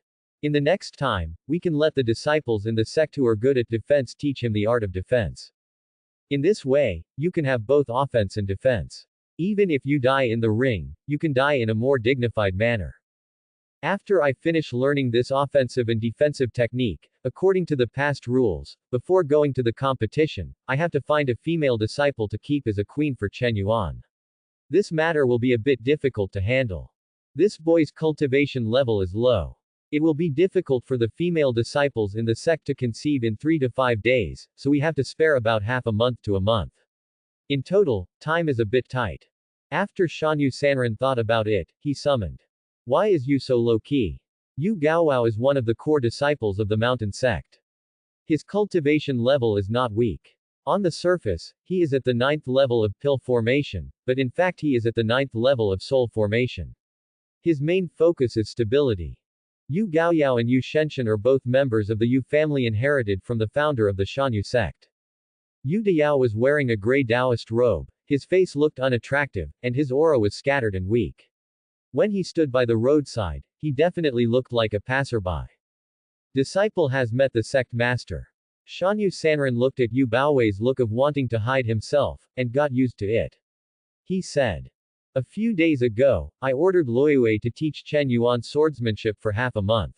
In the next time, we can let the disciples in the sect who are good at defense teach him the art of defense. In this way, you can have both offense and defense. Even if you die in the ring, you can die in a more dignified manner. After I finish learning this offensive and defensive technique, according to the past rules, before going to the competition, I have to find a female disciple to keep as a queen for Chen Yuan. This matter will be a bit difficult to handle. This boy's cultivation level is low. It will be difficult for the female disciples in the sect to conceive in 3 to 5 days, so we have to spare about half a month to a month. In total, time is a bit tight. After Shanyu Sanren thought about it, he summoned. Why is Yu so low-key? Yu Gaowao is one of the core disciples of the mountain sect. His cultivation level is not weak. On the surface, he is at the 9th level of pill formation, but in fact he is at the 9th level of soul formation. His main focus is stability. Yu Gaoyao and Yu Shenshan are both members of the Yu family inherited from the founder of the Shanyu sect. Yu Dayao was wearing a gray Taoist robe, his face looked unattractive, and his aura was scattered and weak. When he stood by the roadside, he definitely looked like a passerby. Disciple has met the sect master. Shanyu Sanren looked at Yu Baowei's look of wanting to hide himself, and got used to it. He said. A few days ago, I ordered Loyue to teach Chen Yuan swordsmanship for half a month.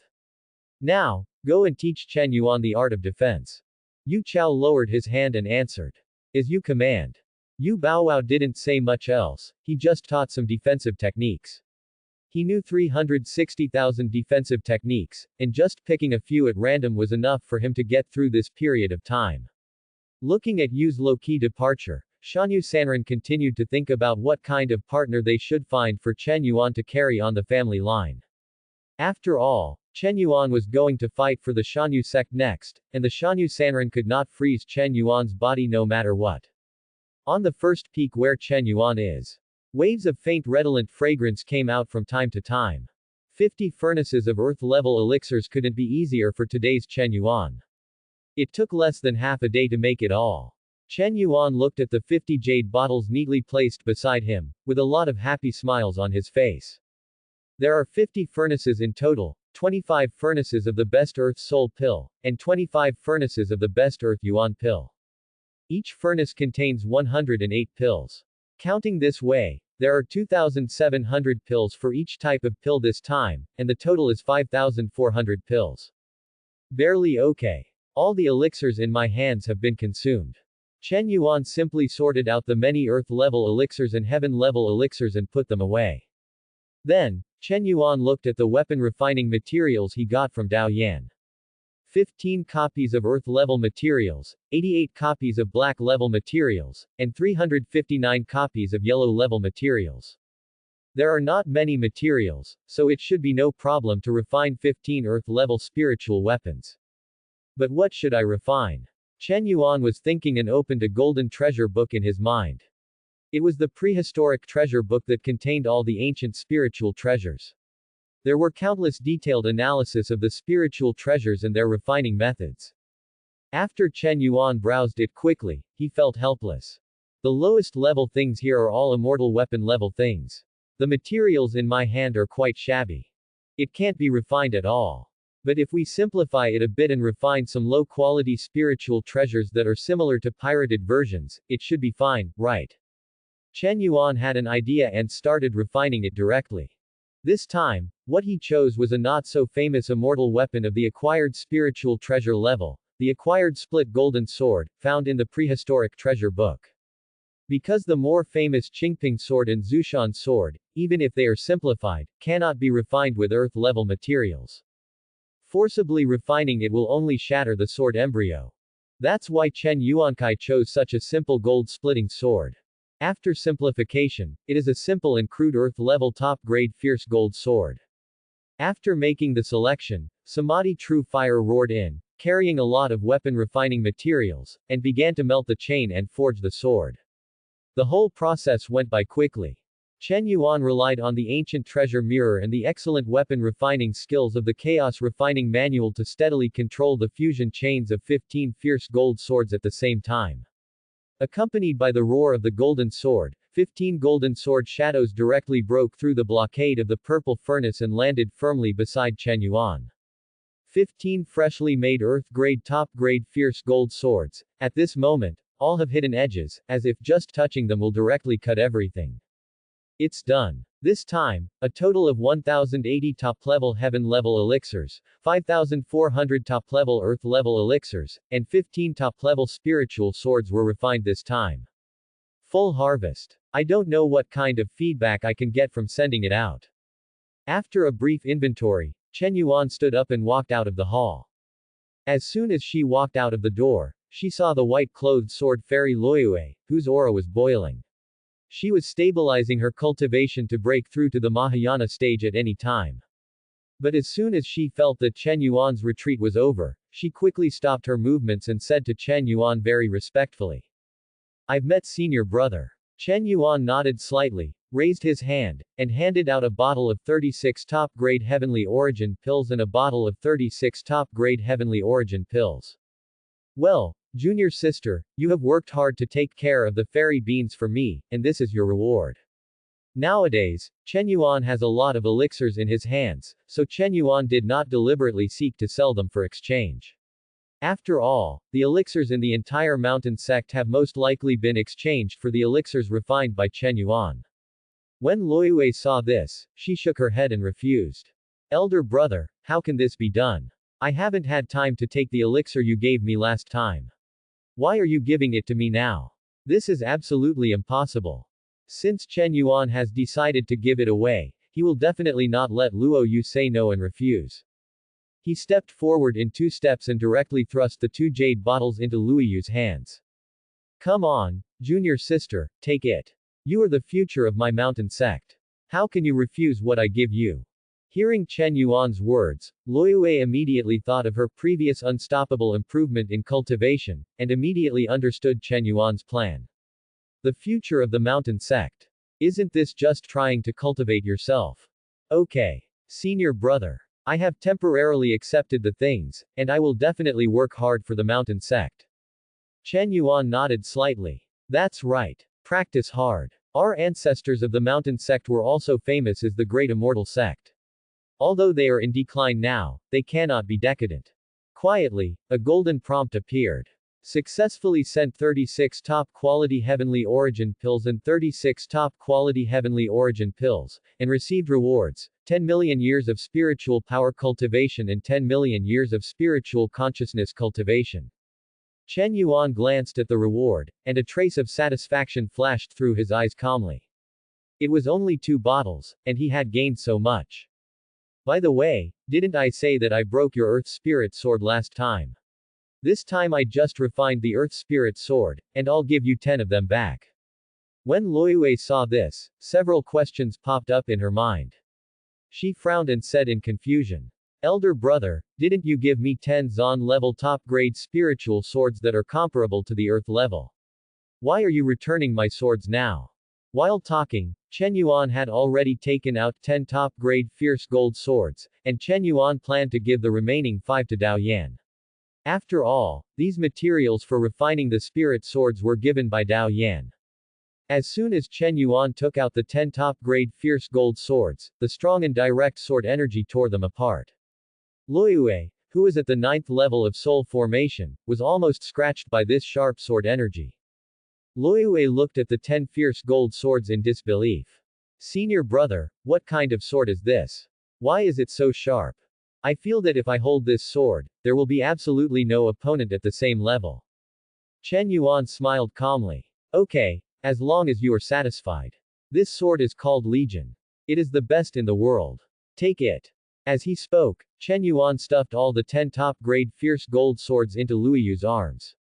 Now, go and teach Chen Yuan the art of defense. Yu Chao lowered his hand and answered. As you command. Yu Baowao didn't say much else, he just taught some defensive techniques. He knew 360,000 defensive techniques, and just picking a few at random was enough for him to get through this period of time. Looking at Yu's low-key departure, Shanyu Sanren continued to think about what kind of partner they should find for Chen Yuan to carry on the family line. After all, Chen Yuan was going to fight for the Shanyu sect next, and the Shanyu Sanren could not freeze Chen Yuan's body no matter what. On the first peak where Chen Yuan is, waves of faint redolent fragrance came out from time to time. 50 furnaces of earth-level elixirs couldn't be easier for today's Chen Yuan. It took less than half a day to make it all. Chen Yuan looked at the 50 jade bottles neatly placed beside him, with a lot of happy smiles on his face. There are 50 furnaces in total, 25 furnaces of the best Earth Soul pill, and 25 furnaces of the best Earth Yuan pill. Each furnace contains 108 pills. Counting this way, there are 2,700 pills for each type of pill this time, and the total is 5,400 pills. Barely okay. All the elixirs in my hands have been consumed. Chen Yuan simply sorted out the many Earth-level elixirs and Heaven-level elixirs and put them away. Then, Chen Yuan looked at the weapon refining materials he got from Dao Yan. 15 copies of Earth-level materials, 88 copies of Black-level materials, and 359 copies of Yellow-level materials. There are not many materials, so it should be no problem to refine 15 Earth-level spiritual weapons. But what should I refine? Chen Yuan was thinking and opened a golden treasure book in his mind. It was the prehistoric treasure book that contained all the ancient spiritual treasures. There were countless detailed analysis of the spiritual treasures and their refining methods. After Chen Yuan browsed it quickly, he felt helpless. The lowest level things here are all immortal weapon level things. The materials in my hand are quite shabby. It can't be refined at all. But if we simplify it a bit and refine some low-quality spiritual treasures that are similar to pirated versions, it should be fine, right? Chen Yuan had an idea and started refining it directly. This time, what he chose was a not-so-famous immortal weapon of the acquired spiritual treasure level, the acquired split golden sword, found in the prehistoric treasure book. Because the more famous Qingping sword and Zushan sword, even if they are simplified, cannot be refined with earth-level materials. Forcibly refining it will only shatter the sword embryo. That's why Chen Yuankai chose such a simple gold-splitting sword. After simplification, it is a simple and crude earth-level top-grade fierce gold sword. After making the selection, Samadhi True Fire roared in, carrying a lot of weapon refining materials, and began to melt the chain and forge the sword. The whole process went by quickly. Chen Yuan relied on the ancient treasure mirror and the excellent weapon refining skills of the Chaos Refining Manual to steadily control the fusion chains of 15 fierce gold swords at the same time. Accompanied by the roar of the golden sword, 15 golden sword shadows directly broke through the blockade of the purple furnace and landed firmly beside Chen Yuan. 15 freshly made earth-grade top-grade fierce gold swords, at this moment, all have hidden edges, as if just touching them will directly cut everything. It's done. This time, a total of 1,080 top-level heaven-level elixirs, 5,400 top-level earth-level elixirs, and 15 top-level spiritual swords were refined this time. Full harvest. I don't know what kind of feedback I can get from sending it out. After a brief inventory, Chen Yuan stood up and walked out of the hall. As soon as she walked out of the door, she saw the white-clothed sword fairy Luoyue, whose aura was boiling. She was stabilizing her cultivation to break through to the Mahayana stage at any time. But as soon as she felt that Chen Yuan's retreat was over, she quickly stopped her movements and said to Chen Yuan very respectfully, "I've met senior brother." Chen Yuan nodded slightly, raised his hand, and handed out a bottle of 36 top-grade heavenly origin pills and a bottle of 36 top-grade heavenly origin pills. "Well, junior sister, you have worked hard to take care of the fairy beans for me, and this is your reward." Nowadays, Chen Yuan has a lot of elixirs in his hands, so Chen Yuan did not deliberately seek to sell them for exchange. After all, the elixirs in the entire mountain sect have most likely been exchanged for the elixirs refined by Chen Yuan. When Luoyue saw this, she shook her head and refused. "Elder brother, how can this be done? I haven't had time to take the elixir you gave me last time. Why are you giving it to me now? This is absolutely impossible." Since Chen Yuan has decided to give it away, he will definitely not let Luoyue say no and refuse. He stepped forward in 2 steps and directly thrust the 2 jade bottles into Luoyue's hands. "Come on, junior sister, take it. You are the future of my mountain sect. How can you refuse what I give you?" Hearing Chen Yuan's words, Luiyue immediately thought of her previous unstoppable improvement in cultivation, and immediately understood Chen Yuan's plan. The future of the mountain sect. Isn't this just trying to cultivate yourself? Okay. Senior brother. I have temporarily accepted the things, and I will definitely work hard for the mountain sect. Chen Yuan nodded slightly. That's right. Practice hard. Our ancestors of the mountain sect were also famous as the Great Immortal sect. Although they are in decline now, they cannot be decadent. Quietly, a golden prompt appeared. Successfully sent 36 top-quality heavenly origin pills and 36 top-quality heavenly origin pills, and received rewards, 10 million years of spiritual power cultivation and 10 million years of spiritual consciousness cultivation. Chen Yuan glanced at the reward, and a trace of satisfaction flashed through his eyes calmly. It was only 2 bottles, and he had gained so much. By the way, didn't I say that I broke your Earth Spirit sword last time? This time I just refined the Earth Spirit sword, and I'll give you 10 of them back. When Luiyue saw this, several questions popped up in her mind. She frowned and said in confusion. Elder brother, didn't you give me 10 Zon level top grade spiritual swords that are comparable to the Earth level? Why are you returning my swords now? While talking, Chen Yuan had already taken out 10 top grade fierce gold swords, and Chen Yuan planned to give the remaining 5 to Dao Yan. After all, these materials for refining the spirit swords were given by Dao Yan. As soon as Chen Yuan took out the 10 top-grade fierce gold swords, the strong and direct sword energy tore them apart. Luiyue, who was at the 9th level of soul formation, was almost scratched by this sharp sword energy. Luiyue looked at the 10 fierce gold swords in disbelief. Senior brother, what kind of sword is this? Why is it so sharp? I feel that if I hold this sword, there will be absolutely no opponent at the same level. Chen Yuan smiled calmly. Okay, as long as you are satisfied. This sword is called Legion. It is the best in the world. Take it. As he spoke, Chen Yuan stuffed all the 10 top-grade fierce gold swords into Luiyue's arms.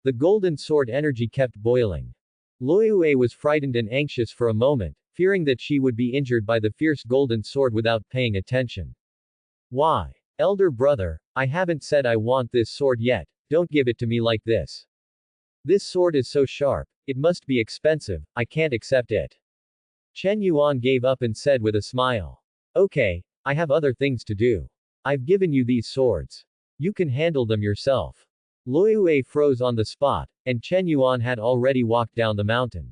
The golden sword energy kept boiling. Luiyue was frightened and anxious for a moment, fearing that she would be injured by the fierce golden sword without paying attention. Why? Elder brother, I haven't said I want this sword yet, don't give it to me like this. This sword is so sharp, it must be expensive, I can't accept it. Chen Yuan gave up and said with a smile. Okay, I have other things to do. I've given you these swords. You can handle them yourself. Luiyue froze on the spot, and Chen Yuan had already walked down the mountain.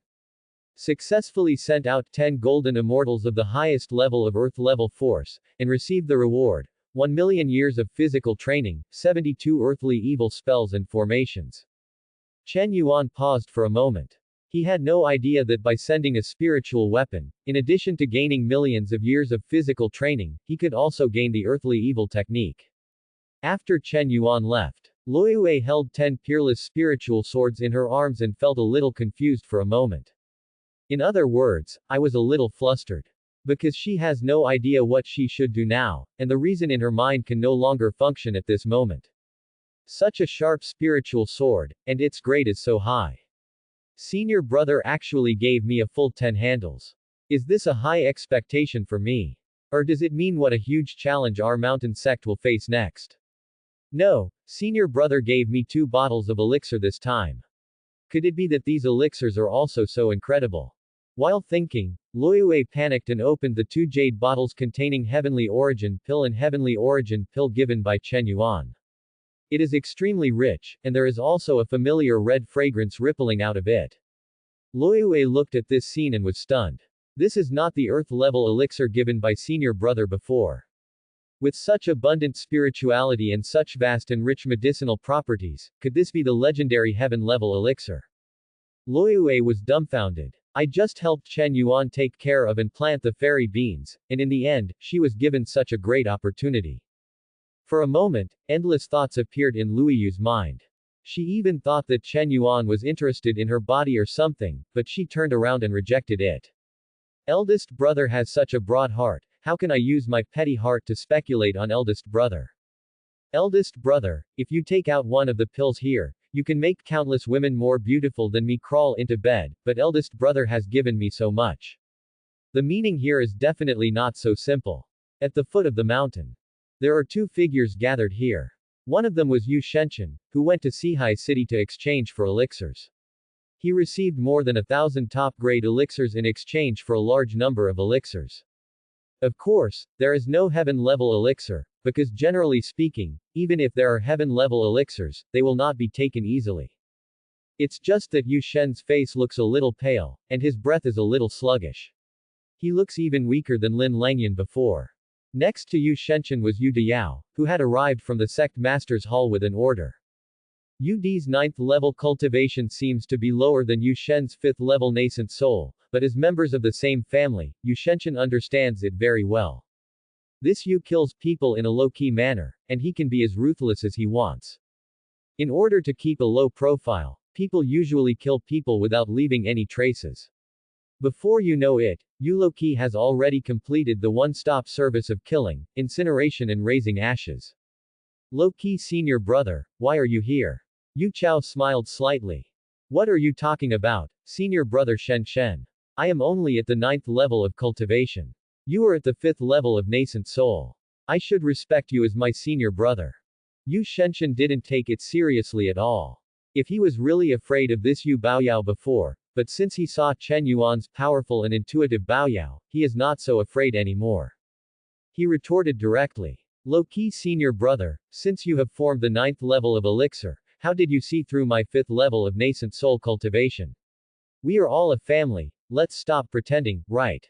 Successfully sent out 10 golden immortals of the highest level of Earth level force, and received the reward, 1 million years of physical training, 72 earthly evil spells and formations. Chen Yuan paused for a moment. He had no idea that by sending a spiritual weapon, in addition to gaining millions of years of physical training, he could also gain the earthly evil technique. After Chen Yuan left, Luiyue held 10 peerless spiritual swords in her arms and felt a little confused for a moment. In other words, I was a little flustered. Because she has no idea what she should do now, and the reason in her mind can no longer function at this moment. Such a sharp spiritual sword, and its grade is so high. Senior brother actually gave me a full 10 handles. Is this a high expectation for me? Or does it mean what a huge challenge our mountain sect will face next? No, senior brother gave me 2 bottles of elixir this time. Could it be that these elixirs are also so incredible? While thinking, Luiyue panicked and opened the 2 jade bottles containing Heavenly Origin Pill and Heavenly Origin Pill given by Chen Yuan. It is extremely rich, and there is also a familiar red fragrance rippling out of it. Luiyue looked at this scene and was stunned. This is not the Earth-level elixir given by senior brother before. With such abundant spirituality and such vast and rich medicinal properties, could this be the legendary heaven-level elixir? Luiyue was dumbfounded. I just helped Chen Yuan take care of and plant the fairy beans, and in the end, she was given such a great opportunity. For a moment, endless thoughts appeared in Luiyue's mind. She even thought that Chen Yuan was interested in her body or something, but she turned around and rejected it. Eldest brother has such a broad heart, how can I use my petty heart to speculate on eldest brother? Eldest brother, if you take out one of the pills here, you can make countless women more beautiful than me crawl into bed, but eldest brother has given me so much. The meaning here is definitely not so simple. At the foot of the mountain. There are two figures gathered here. One of them was Yu Shenshin, who went to Seihai City to exchange for elixirs. He received more than 1,000 top-grade elixirs in exchange for a large number of elixirs. Of course, there is no heaven-level elixir, because generally speaking, even if there are heaven-level elixirs, they will not be taken easily. It's just that Yu Shen's face looks a little pale, and his breath is a little sluggish. He looks even weaker than Lin Langyan before. Next to Yu Shenshin was Yu Diyao, who had arrived from the sect master's hall with an order. Yu Di's 9th level cultivation seems to be lower than Yu Shen's 5th level nascent soul, but as members of the same family, Yu Shenshin understands it very well. This Yu kills people in a low-key manner, and he can be as ruthless as he wants. In order to keep a low profile, people usually kill people without leaving any traces. Before you know it, Yu Low-key has already completed the one-stop service of killing, incineration and raising ashes. Low-key senior brother, why are you here? Yu Chao smiled slightly. What are you talking about, senior brother Shen Shen? I am only at the 9th level of cultivation. You are at the 5th level of nascent soul. I should respect you as my senior brother. Yu Shenshin didn't take it seriously at all. If he was really afraid of this Yu Baoyao before, but since he saw Chen Yuan's powerful and intuitive Baoyao, he is not so afraid anymore. He retorted directly. Low-key senior brother, since you have formed the 9th level of elixir, how did you see through my 5th level of nascent soul cultivation? We are all a family, let's stop pretending, right?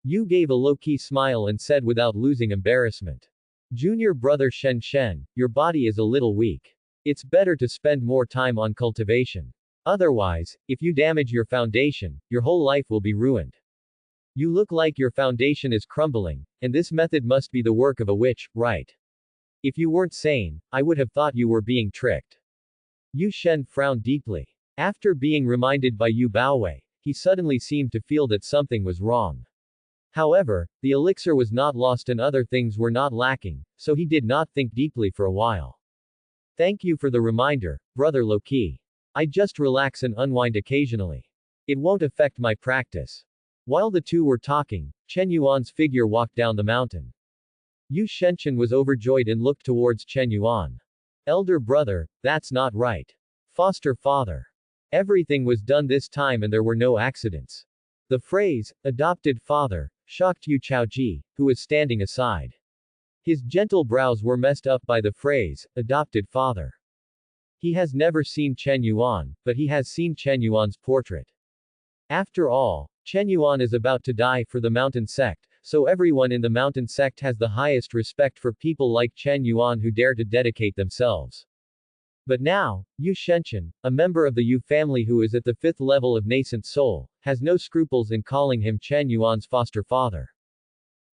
Yu gave a low-key smile and said without losing embarrassment. Junior brother Shen Shen, your body is a little weak. It's better to spend more time on cultivation. Otherwise, if you damage your foundation, your whole life will be ruined. You look like your foundation is crumbling, and this method must be the work of a witch, right? If you weren't sane, I would have thought you were being tricked. Yu Shen frowned deeply. After being reminded by Yu Baowei, he suddenly seemed to feel that something was wrong. However, the elixir was not lost and other things were not lacking, so he did not think deeply for a while. Thank you for the reminder, brother Low-key. I just relax and unwind occasionally. It won't affect my practice. While the two were talking, Chen Yuan's figure walked down the mountain. Yu Shenshin was overjoyed and looked towards Chen Yuan. Elder brother, that's not right. Foster father. Everything was done this time and there were no accidents. The phrase, adopted father, shocked Yu Chaoji, who was standing aside. His gentle brows were messed up by the phrase, adopted father. He has never seen Chen Yuan, but he has seen Chen Yuan's portrait. After all, Chen Yuan is about to die for the mountain sect, so everyone in the mountain sect has the highest respect for people like Chen Yuan who dare to dedicate themselves. But now, Yu Shenshin, a member of the Yu family who is at the 5th level of nascent soul, has no scruples in calling him Chen Yuan's foster father.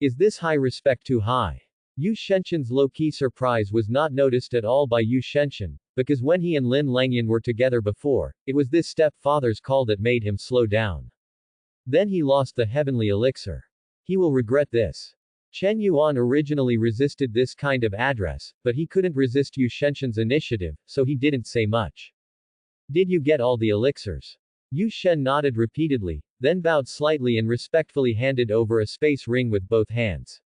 Is this high respect too high? Yu Shenshin's low-key surprise was not noticed at all by Yu Shenshin, because when he and Lin Langyan were together before, it was this stepfather's call that made him slow down. Then he lost the heavenly elixir. He will regret this. Chen Yuan originally resisted this kind of address, but he couldn't resist Yu Shenshin's initiative, so he didn't say much. Did you get all the elixirs? Yu Shen nodded repeatedly, then bowed slightly and respectfully handed over a space ring with both hands.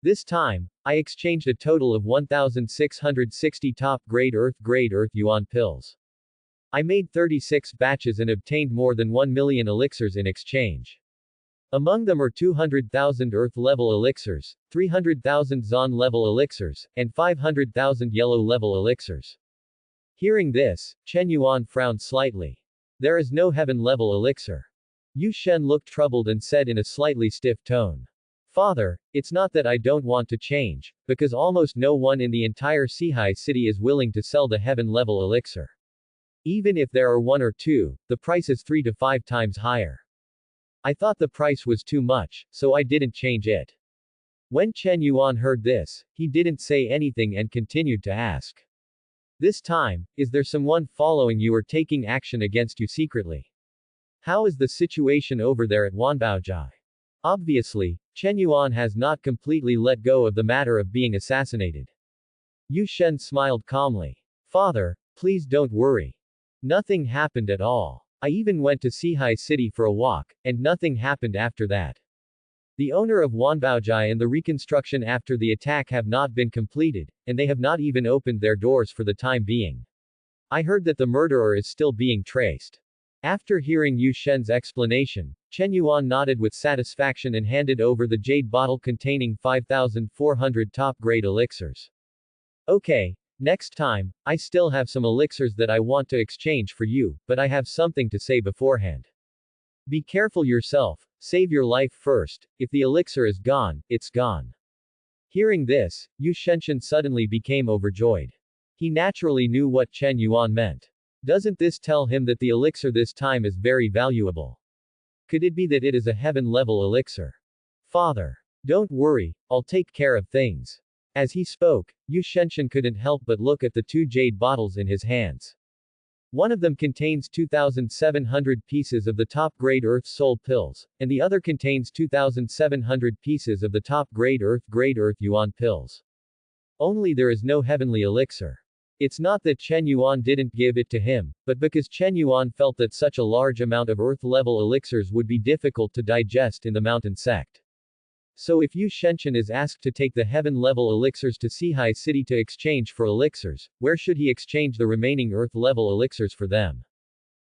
This time, I exchanged a total of 1,660 top-grade Earth Yuan pills. I made 36 batches and obtained more than 1 million elixirs in exchange. Among them are 200,000 Earth-level elixirs, 300,000 Zon-level elixirs, and 500,000 Yellow-level elixirs. Hearing this, Chen Yuan frowned slightly. There is no heaven-level elixir. Yu Shen looked troubled and said in a slightly stiff tone. Father, it's not that I don't want to change, because almost no one in the entire Seihai city is willing to sell the heaven-level elixir. Even if there are one or two, the price is 3 to 5 times higher. I thought the price was too much, so I didn't change it. When Chen Yuan heard this, he didn't say anything and continued to ask. This time, is there someone following you or taking action against you secretly? How is the situation over there at Wanbaojai? Obviously, Chen Yuan has not completely let go of the matter of being assassinated. Yu Shen smiled calmly. Father, please don't worry. Nothing happened at all. I even went to Seihai City for a walk, and nothing happened after that. The owner of Wanbaojai and the reconstruction after the attack have not been completed, and they have not even opened their doors for the time being. I heard that the murderer is still being traced. After hearing Yu Shen's explanation, Chen Yuan nodded with satisfaction and handed over the jade bottle containing 5,400 top-grade elixirs. Okay, next time, I still have some elixirs that I want to exchange for you, but I have something to say beforehand. Be careful yourself, save your life first, if the elixir is gone, it's gone. Hearing this, Yu Shenshin suddenly became overjoyed. He naturally knew what Chen Yuan meant. Doesn't this tell him that the elixir this time is very valuable? Could it be that it is a heaven-level elixir? Father. Don't worry, I'll take care of things. As he spoke, Yu Shenshin couldn't help but look at the two jade bottles in his hands. One of them contains 2,700 pieces of the top-grade Earth Soul pills, and the other contains 2,700 pieces of the top-grade Earth Yuan pills. Only there is no heavenly elixir. It's not that Chen Yuan didn't give it to him, but because Chen Yuan felt that such a large amount of Earth-level elixirs would be difficult to digest in the mountain sect. So if Yu Shenshin is asked to take the heaven-level elixirs to Sihai City to exchange for elixirs, where should he exchange the remaining Earth-level elixirs for them?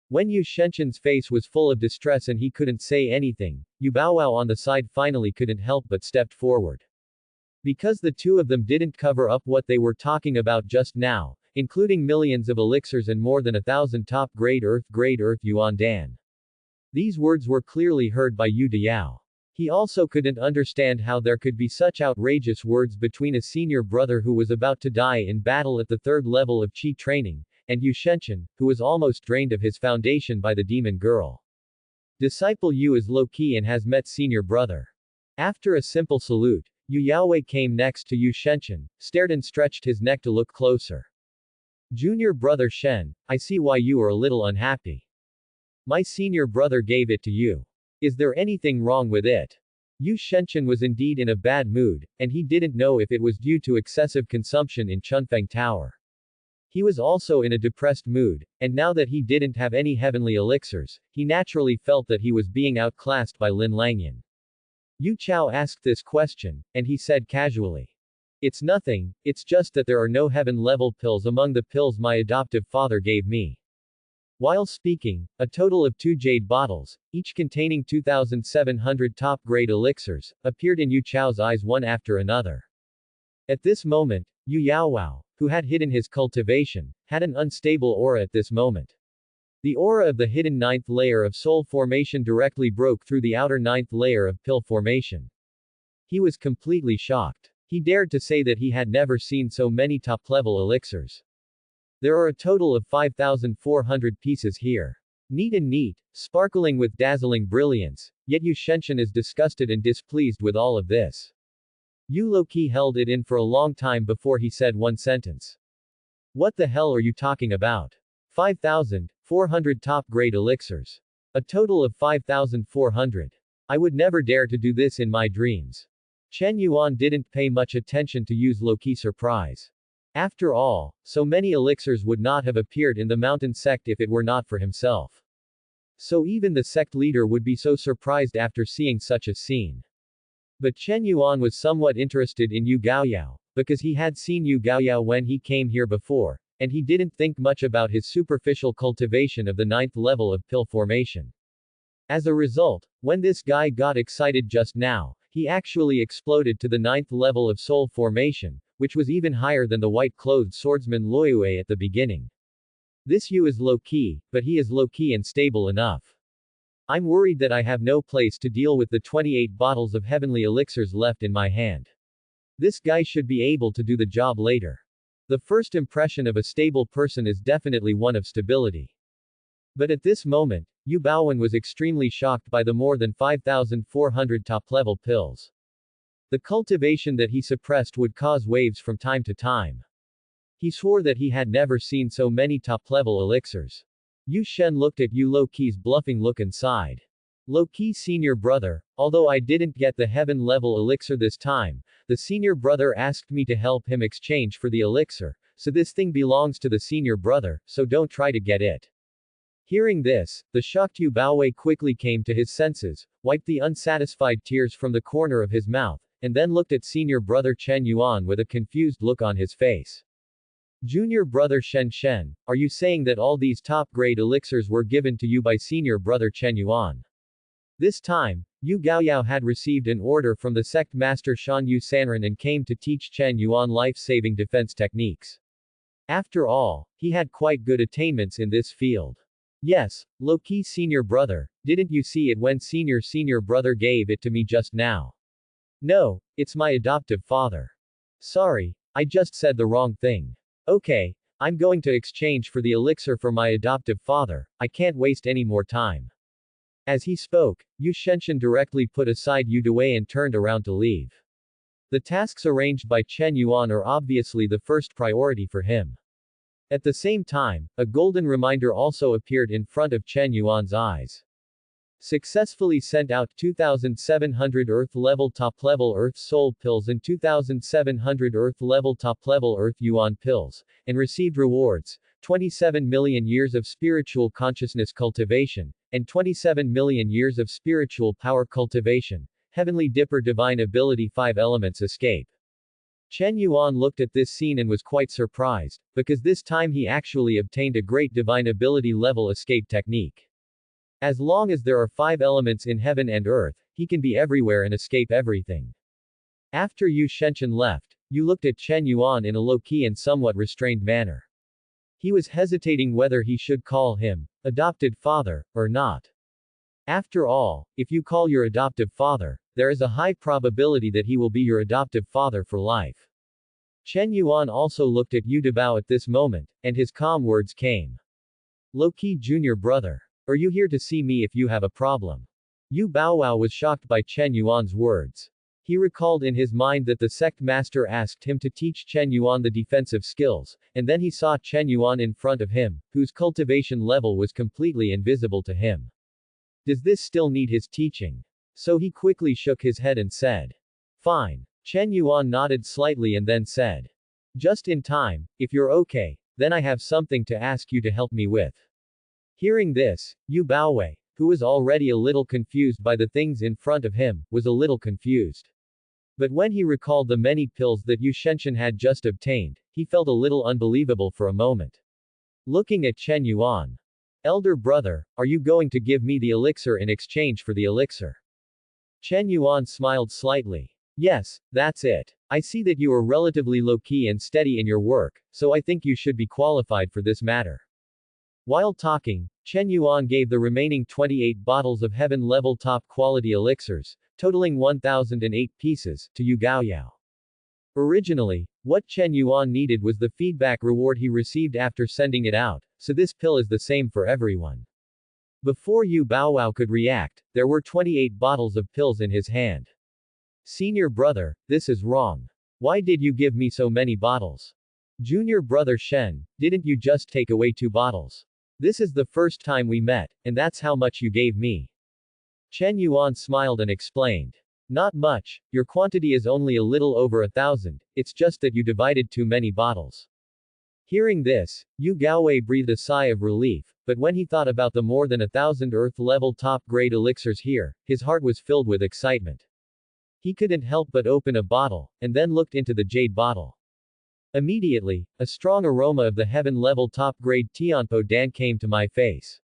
When Yu Shenshin's face was full of distress and he couldn't say anything, Yu Baowao on the side finally couldn't help but stepped forward. Because the two of them didn't cover up what they were talking about just now, including millions of elixirs and more than 1,000 top-grade Earth Yuan Dan. These words were clearly heard by Yu Diao. He also couldn't understand how there could be such outrageous words between a senior brother who was about to die in battle at the third level of Qi training, and Yu Shenshin, who was almost drained of his foundation by the demon girl. Disciple Yu is low-key and has met senior brother. After a simple salute, Yu Yaowei came next to Yu Shenshin, stared and stretched his neck to look closer. Junior brother Shen, I see why you are a little unhappy. My senior brother gave it to you. Is there anything wrong with it? Yu Shenshin was indeed in a bad mood, and he didn't know if it was due to excessive consumption in Chunfeng Tower. He was also in a depressed mood, and now that he didn't have any heavenly elixirs, he naturally felt that he was being outclassed by Lin Langyan. Yu Chao asked this question, and he said casually. It's nothing, it's just that there are no heaven-level pills among the pills my adoptive father gave me. While speaking, a total of 2 jade bottles, each containing 2,700 top-grade elixirs, appeared in Yu Chao's eyes one after another. At this moment, Yu Yaowao, who had hidden his cultivation, had an unstable aura at this moment. The aura of the hidden 9th layer of soul formation directly broke through the outer 9th layer of pill formation. He was completely shocked. He dared to say that he had never seen so many top-level elixirs. There are a total of 5,400 pieces here. Neat and neat, sparkling with dazzling brilliance, yet Yu Shenshin is disgusted and displeased with all of this. Yu Loki held it in for a long time before he said one sentence. What the hell are you talking about? 5,400 top-grade elixirs. A total of 5,400. I would never dare to do this in my dreams. Chen Yuan didn't pay much attention to Yu's low-key surprise. After all, so many elixirs would not have appeared in the mountain sect if it were not for himself. So even the sect leader would be so surprised after seeing such a scene. But Chen Yuan was somewhat interested in Yu Gaoyao, because he had seen Yu Gaoyao when he came here before, and he didn't think much about his superficial cultivation of the 9th level of pill formation. As a result, when this guy got excited just now, he actually exploded to the 9th level of soul formation, which was even higher than the white-clothed swordsman Luoyue at the beginning. This Yu is low-key, but he is low-key and stable enough. I'm worried that I have no place to deal with the 28 bottles of heavenly elixirs left in my hand. This guy should be able to do the job later. The first impression of a stable person is definitely one of stability. But at this moment, Yu Baowen was extremely shocked by the more than 5,400 top-level pills. The cultivation that he suppressed would cause waves from time to time. He swore that he had never seen so many top-level elixirs. Yu Shen looked at Yu Loki's bluffing look and sighed. Loki senior brother, although I didn't get the heaven-level elixir this time, the senior brother asked me to help him exchange for the elixir, so this thing belongs to the senior brother, so don't try to get it. Hearing this, the shocked Yu Baowei quickly came to his senses, wiped the unsatisfied tears from the corner of his mouth, and then looked at senior brother Chen Yuan with a confused look on his face. Junior brother Shen Shen, are you saying that all these top-grade elixirs were given to you by senior brother Chen Yuan? This time, Yu Gaoyao had received an order from the sect master Shan Yu Sanren and came to teach Chen Yuan life-saving defense techniques. After all, he had quite good attainments in this field. Yes, low-key senior brother, didn't you see it when senior brother gave it to me just now? No, it's my adoptive father. Sorry, I just said the wrong thing. Okay, I'm going to exchange for the elixir for my adoptive father, I can't waste any more time. As he spoke, Yu Shenshen directly put aside Yu Dewei and turned around to leave. The tasks arranged by Chen Yuan are obviously the first priority for him. At the same time, a golden reminder also appeared in front of Chen Yuan's eyes. Successfully sent out 2,700 Earth-level top-level Earth Soul pills and 2,700 Earth-level top-level Earth Yuan pills, and received rewards, 27 million years of spiritual consciousness cultivation, and 27 million years of spiritual power cultivation, Heavenly Dipper Divine Ability 5 Elements Escape. Chen Yuan looked at this scene and was quite surprised, because this time he actually obtained a great divine ability level escape technique. As long as there are 5 elements in heaven and earth, he can be everywhere and escape everything. After Yu Shenshen left, Yu looked at Chen Yuan in a low-key and somewhat restrained manner. He was hesitating whether he should call him adopted father or not. After all, if you call your adoptive father, there is a high probability that he will be your adoptive father for life. Chen Yuan also looked at Yu Debao at this moment, and his calm words came. Low-key junior brother. Are you here to see me if you have a problem? Yu Baowao was shocked by Chen Yuan's words. He recalled in his mind that the sect master asked him to teach Chen Yuan the defensive skills, and then he saw Chen Yuan in front of him, whose cultivation level was completely invisible to him. Does this still need his teaching? So he quickly shook his head and said. Fine. Chen Yuan nodded slightly and then said. Just in time, if you're okay, then I have something to ask you to help me with. Hearing this, Yu Baowei, who was already a little confused by the things in front of him, was a little confused. But when he recalled the many pills that Yu Shenshen had just obtained, he felt a little unbelievable for a moment. Looking at Chen Yuan. Elder brother, are you going to give me the elixir in exchange for the elixir? Chen Yuan smiled slightly. Yes, that's it. I see that you are relatively low-key and steady in your work, so I think you should be qualified for this matter. While talking, Chen Yuan gave the remaining 28 bottles of heaven-level top-quality elixirs, totaling 1,008 pieces, to Yu Gaoyao. Originally, what Chen Yuan needed was the feedback reward he received after sending it out, so this pill is the same for everyone. Before Yu Baowao could react, there were 28 bottles of pills in his hand. Senior brother, this is wrong. Why did you give me so many bottles? Junior brother Shen, didn't you just take away 2 bottles? This is the first time we met, and that's how much you gave me. Chen Yuan smiled and explained. Not much, your quantity is only a little over 1,000, it's just that you divided too many bottles. Hearing this, Yu Gaowei breathed a sigh of relief, but when he thought about the more than 1,000 Earth-level top-grade elixirs here, his heart was filled with excitement. He couldn't help but open a bottle, and then looked into the jade bottle. Immediately, a strong aroma of the heaven-level top-grade Tianpo Dan came to my face.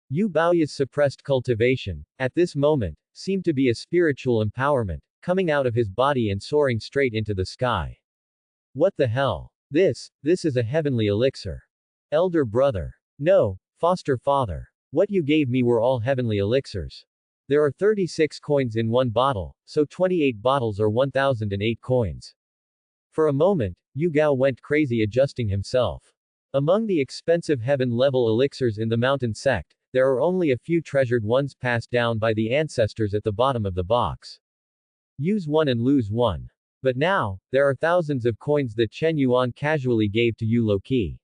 Yu Baoya's suppressed cultivation, at this moment, seemed to be a spiritual empowerment, coming out of his body and soaring straight into the sky. What the hell? This is a heavenly elixir. Elder brother. No, foster father. What you gave me were all heavenly elixirs. There are 36 coins in one bottle, so 28 bottles are 1,008 coins. For a moment, Yu Gao went crazy adjusting himself. Among the expensive heaven-level elixirs in the mountain sect, there are only a few treasured ones passed down by the ancestors at the bottom of the box. Use one and lose one. But now, there are thousands of coins that Chen Yuan casually gave to Yu Low-Key.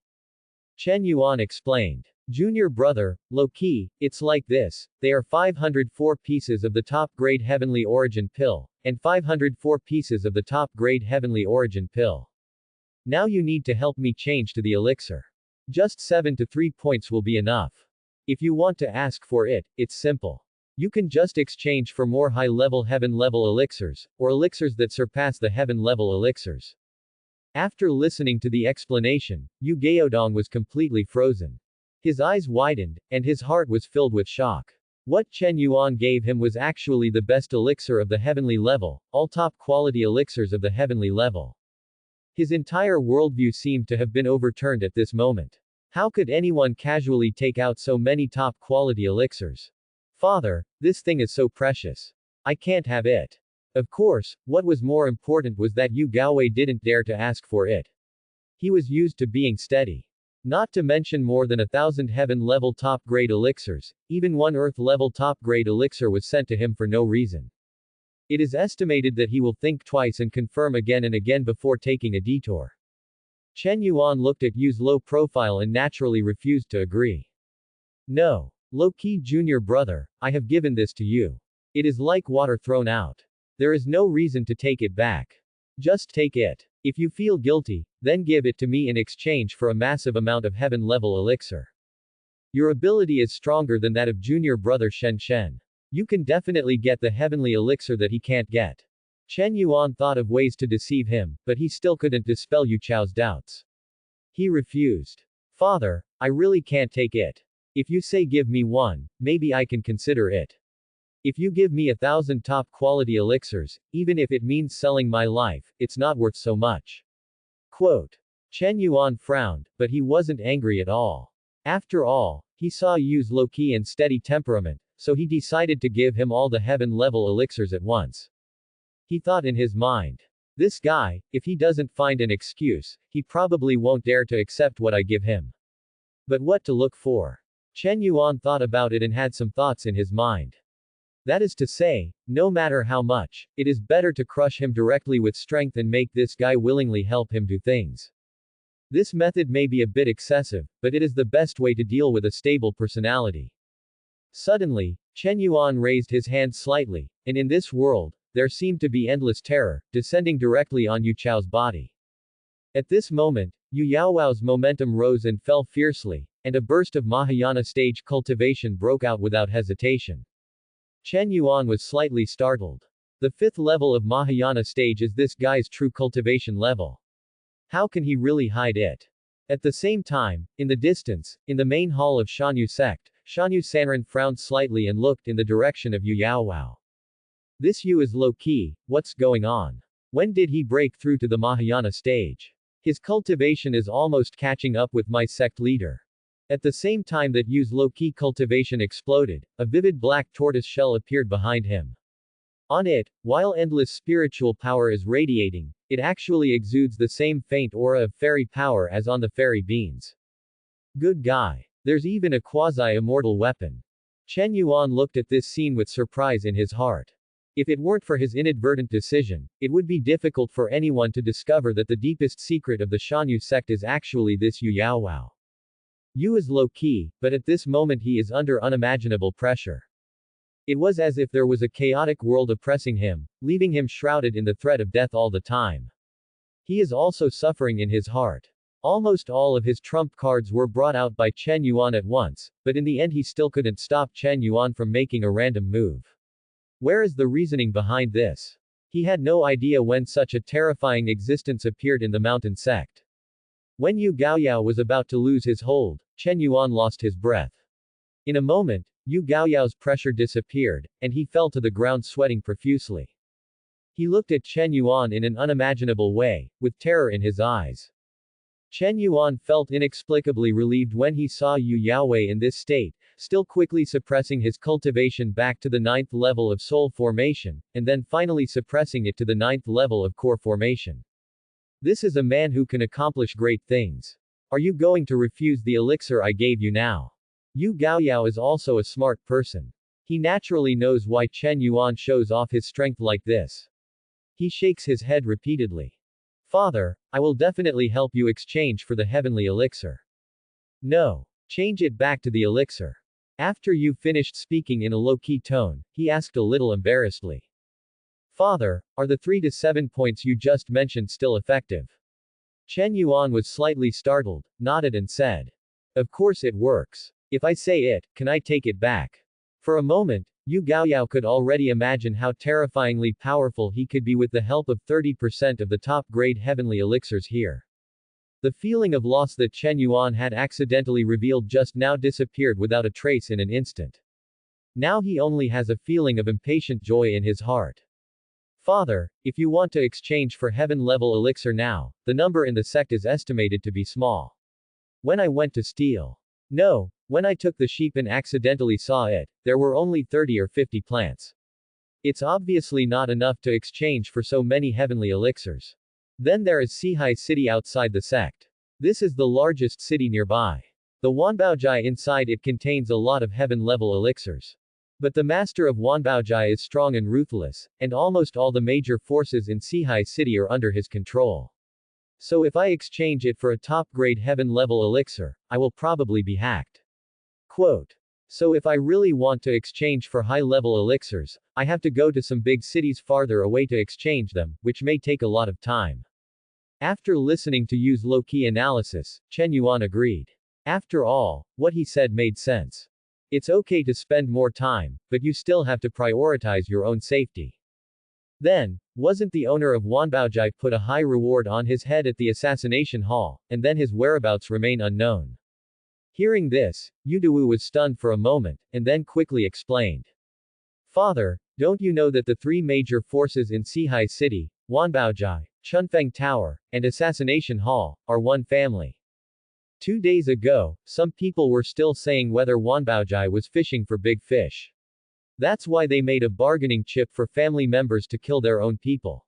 Chen Yuan explained. Junior brother, Low-Key, it's like this, they are 504 pieces of the top-grade heavenly origin pill, and 504 pieces of the top-grade heavenly origin pill. Now you need to help me change to the elixir. Just 7 to 3 points will be enough. If you want to ask for it, it's simple. You can just exchange for more high-level heaven-level elixirs, or elixirs that surpass the heaven-level elixirs. After listening to the explanation, Yu Gaodong was completely frozen. His eyes widened, and his heart was filled with shock. What Chen Yuan gave him was actually the best elixir of the heavenly level, all top-quality elixirs of the heavenly level. His entire worldview seemed to have been overturned at this moment. How could anyone casually take out so many top-quality elixirs? Father, this thing is so precious. I can't have it. Of course, what was more important was that Yu Gaowei didn't dare to ask for it. He was used to being steady. Not to mention more than 1,000 heaven-level top-grade elixirs, even one earth-level top-grade elixir was sent to him for no reason. It is estimated that he will think twice and confirm again and again before taking a detour. Chen Yuan looked at Yu's low profile and naturally refused to agree. No. Low-key junior brother, I have given this to you. It is like water thrown out. There is no reason to take it back. Just take it. If you feel guilty, then give it to me in exchange for a massive amount of heaven-level elixir. Your ability is stronger than that of junior brother Shen Shen. You can definitely get the heavenly elixir that he can't get. Chen Yuan thought of ways to deceive him, but he still couldn't dispel Yu Chao's doubts. He refused. Father, I really can't take it. If you say give me one, maybe I can consider it. If you give me 1,000 top-quality elixirs, even if it means selling my life, it's not worth so much. Quote. Chen Yuan frowned, but he wasn't angry at all. After all, he saw Yu's low-key and steady temperament, so he decided to give him all the heaven-level elixirs at once. He thought in his mind. This guy, if he doesn't find an excuse, he probably won't dare to accept what I give him. But what to look for? Chen Yuan thought about it and had some thoughts in his mind. That is to say, no matter how much, it is better to crush him directly with strength and make this guy willingly help him do things. This method may be a bit excessive, but it is the best way to deal with a stable personality. Suddenly, Chen Yuan raised his hand slightly, and in this world, there seemed to be endless terror, descending directly on Yu Chao's body. At this moment, Yu Yaowao's momentum rose and fell fiercely, and a burst of Mahayana stage cultivation broke out without hesitation. Chen Yuan was slightly startled. The 5th level of Mahayana stage is this guy's true cultivation level. How can he really hide it? At the same time, in the distance, in the main hall of Shanyu sect, Shanyu Sanran frowned slightly and looked in the direction of Yu Yaowao. This Yu is low-key, what's going on? When did he break through to the Mahayana stage? His cultivation is almost catching up with my sect leader. At the same time that Yu's low-key cultivation exploded, a vivid black tortoise shell appeared behind him. On it, while endless spiritual power is radiating, it actually exudes the same faint aura of fairy power as on the fairy beans. Good guy. There's even a quasi-immortal weapon. Chen Yuan looked at this scene with surprise in his heart. If it weren't for his inadvertent decision, it would be difficult for anyone to discover that the deepest secret of the Shanyu sect is actually this Yu Yaowao. Yu is low-key, but at this moment he is under unimaginable pressure. It was as if there was a chaotic world oppressing him, leaving him shrouded in the threat of death all the time. He is also suffering in his heart. Almost all of his trump cards were brought out by Chen Yuan at once, but in the end he still couldn't stop Chen Yuan from making a random move. Where is the reasoning behind this? He had no idea when such a terrifying existence appeared in the mountain sect. When Yu Gaoyao was about to lose his hold, Chen Yuan lost his breath. In a moment, Yu Gaoyao's pressure disappeared, and he fell to the ground sweating profusely. He looked at Chen Yuan in an unimaginable way, with terror in his eyes. Chen Yuan felt inexplicably relieved when he saw Yu Yaowei in this state, still quickly suppressing his cultivation back to the 9th level of soul formation, and then finally suppressing it to the 9th level of core formation. This is a man who can accomplish great things. Are you going to refuse the elixir I gave you now? Yu Gaoyao is also a smart person. He naturally knows why Chen Yuan shows off his strength like this. He shakes his head repeatedly. Father, I will definitely help you exchange for the heavenly elixir. No. Change it back to the elixir. After Yu finished speaking in a low-key tone, he asked a little embarrassedly. Father, are the 3 to 7 points you just mentioned still effective? Chen Yuan was slightly startled, nodded and said. Of course it works. If I say it, can I take it back? For a moment, Yu Gaoyao could already imagine how terrifyingly powerful he could be with the help of 30% of the top-grade heavenly elixirs here. The feeling of loss that Chen Yuan had accidentally revealed just now disappeared without a trace in an instant. Now he only has a feeling of impatient joy in his heart. Father, if you want to exchange for heaven-level elixir now, the number in the sect is estimated to be small. When I went to steal. No, when I took the sheep and accidentally saw it, there were only 30 or 50 plants. It's obviously not enough to exchange for so many heavenly elixirs. Then there is Sihai City outside the sect. This is the largest city nearby. The Wanbaojai inside it contains a lot of heaven-level elixirs. But the master of Wanbaojai is strong and ruthless, and almost all the major forces in Sihai City are under his control. So if I exchange it for a top-grade heaven-level elixir, I will probably be hacked. Quote. So if I really want to exchange for high-level elixirs, I have to go to some big cities farther away to exchange them, which may take a lot of time. After listening to Yu's low-key analysis, Chen Yuan agreed. After all, what he said made sense. It's okay to spend more time, but you still have to prioritize your own safety. Then, wasn't the owner of Wanbaojai put a high reward on his head at the assassination hall, and then his whereabouts remain unknown? Hearing this, Yuduwu was stunned for a moment, and then quickly explained. Father, don't you know that the three major forces in Sihai City, Wanbaojai, Chunfeng Tower, and Assassination Hall, are one family? 2 days ago, some people were still saying whether Wanbaojai was fishing for big fish. That's why they made a bargaining chip for family members to kill their own people.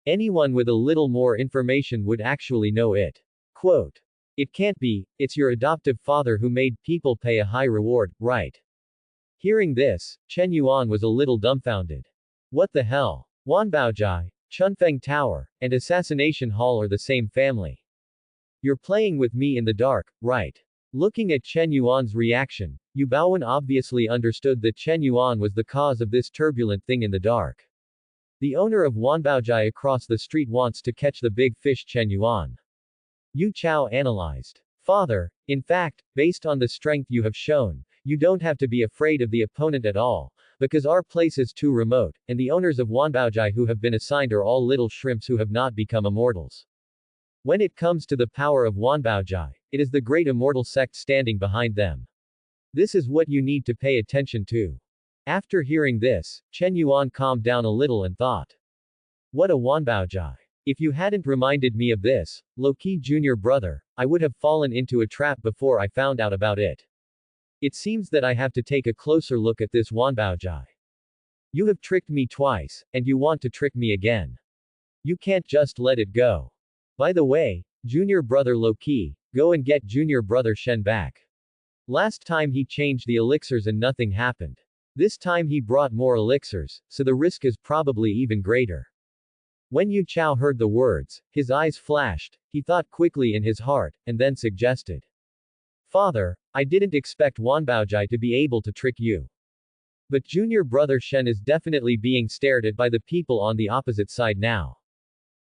Anyone with a little more information would actually know it. Quote. It can't be, it's your adoptive father who made people pay a high reward, right? Hearing this, Chen Yuan was a little dumbfounded. What the hell? Wanbaojai, Chunfeng Tower, and Assassination Hall are the same family. You're playing with me in the dark, right? Looking at Chen Yuan's reaction, Yu Baowen obviously understood that Chen Yuan was the cause of this turbulent thing in the dark. The owner of Wanbaojai across the street wants to catch the big fish Chen Yuan. Yu Chao analyzed. Father, in fact, based on the strength you have shown, you don't have to be afraid of the opponent at all, because our place is too remote, and the owners of Wanbaojai who have been assigned are all little shrimps who have not become immortals. When it comes to the power of Wanbaojai, it is the great immortal sect standing behind them. This is what you need to pay attention to. After hearing this, Chen Yuan calmed down a little and thought. What a Wanbaojai. If you hadn't reminded me of this, low-key junior brother, I would have fallen into a trap before I found out about it. It seems that I have to take a closer look at this Wanbaojai. You have tricked me twice, and you want to trick me again. You can't just let it go. By the way, junior brother low-key, go and get junior brother Shen back. Last time he changed the elixirs and nothing happened. This time he brought more elixirs, so the risk is probably even greater. When Yu Chao heard the words, his eyes flashed, he thought quickly in his heart, and then suggested. Father, I didn't expect Wanbaojai to be able to trick you. But junior brother Shen is definitely being stared at by the people on the opposite side now.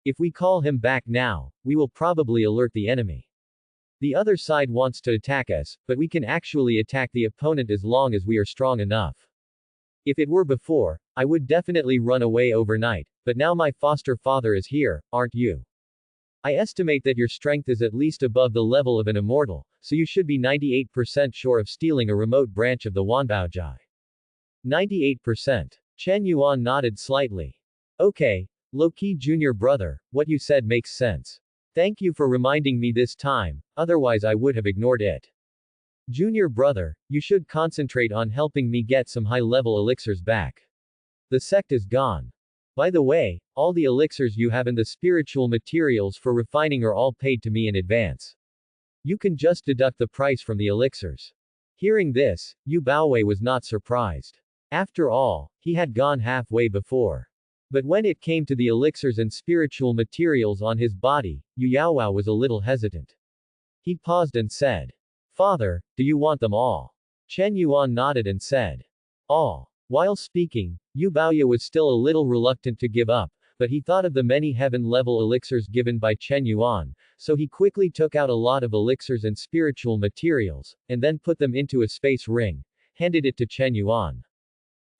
If we call him back now, we will probably alert the enemy. The other side wants to attack us, but we can actually attack the opponent as long as we are strong enough. If it were before, I would definitely run away overnight, but now my foster father is here, aren't you? I estimate that your strength is at least above the level of an immortal, so you should be 98% sure of stealing a remote branch of the Wanbaojai. 98%. Chen Yuan nodded slightly. Okay, low-key junior brother, what you said makes sense. Thank you for reminding me this time, otherwise I would have ignored it. Junior brother, you should concentrate on helping me get some high-level elixirs back. The sect is gone. By the way, all the elixirs you have and the spiritual materials for refining are all paid to me in advance. You can just deduct the price from the elixirs. Hearing this, Yu Baowei was not surprised. After all, he had gone halfway before. But when it came to the elixirs and spiritual materials on his body, Yu Yaowao was a little hesitant. He paused and said. Father, do you want them all? Chen Yuan nodded and said. All. While speaking, Yu Baoya was still a little reluctant to give up, but he thought of the many heaven-level elixirs given by Chen Yuan, so he quickly took out a lot of elixirs and spiritual materials, and then put them into a space ring, handed it to Chen Yuan.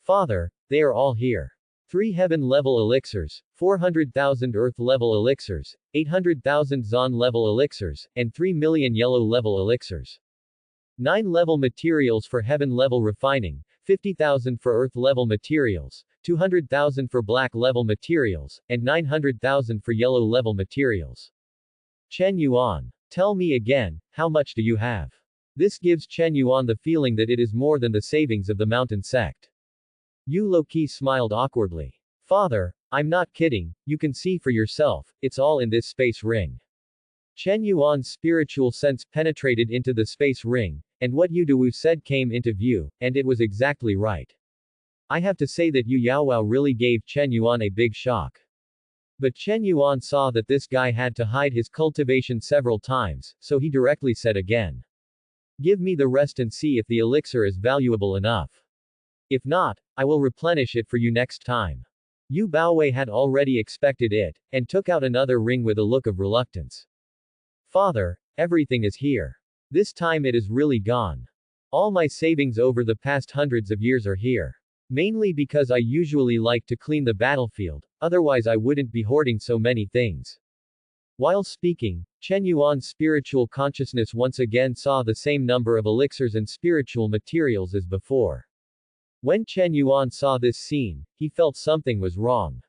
Father, they are all here. 3 heaven-level elixirs, 400,000 earth-level elixirs, 800,000 zon-level elixirs, and 3 million yellow-level elixirs. 9 level materials for heaven-level refining, 50,000 for earth-level materials, 200,000 for black-level materials, and 900,000 for yellow-level materials. Chen Yuan. Tell me again, how much do you have? This gives Chen Yuan the feeling that it is more than the savings of the mountain sect. Yu Loki smiled awkwardly. Father, I'm not kidding, you can see for yourself, it's all in this space ring. Chen Yuan's spiritual sense penetrated into the space ring, and what Yu Duwu said came into view, and it was exactly right. I have to say that Yu Yaowao really gave Chen Yuan a big shock. But Chen Yuan saw that this guy had to hide his cultivation several times, so he directly said again. Give me the rest and see if the elixir is valuable enough. If not, I will replenish it for you next time. Yu Baowei had already expected it, and took out another ring with a look of reluctance. Father, everything is here. This time it is really gone. All my savings over the past hundreds of years are here. Mainly because I usually like to clean the battlefield, otherwise I wouldn't be hoarding so many things. While speaking, Chen Yuan's spiritual consciousness once again saw the same number of elixirs and spiritual materials as before. When Chen Yuan saw this scene, he felt something was wrong.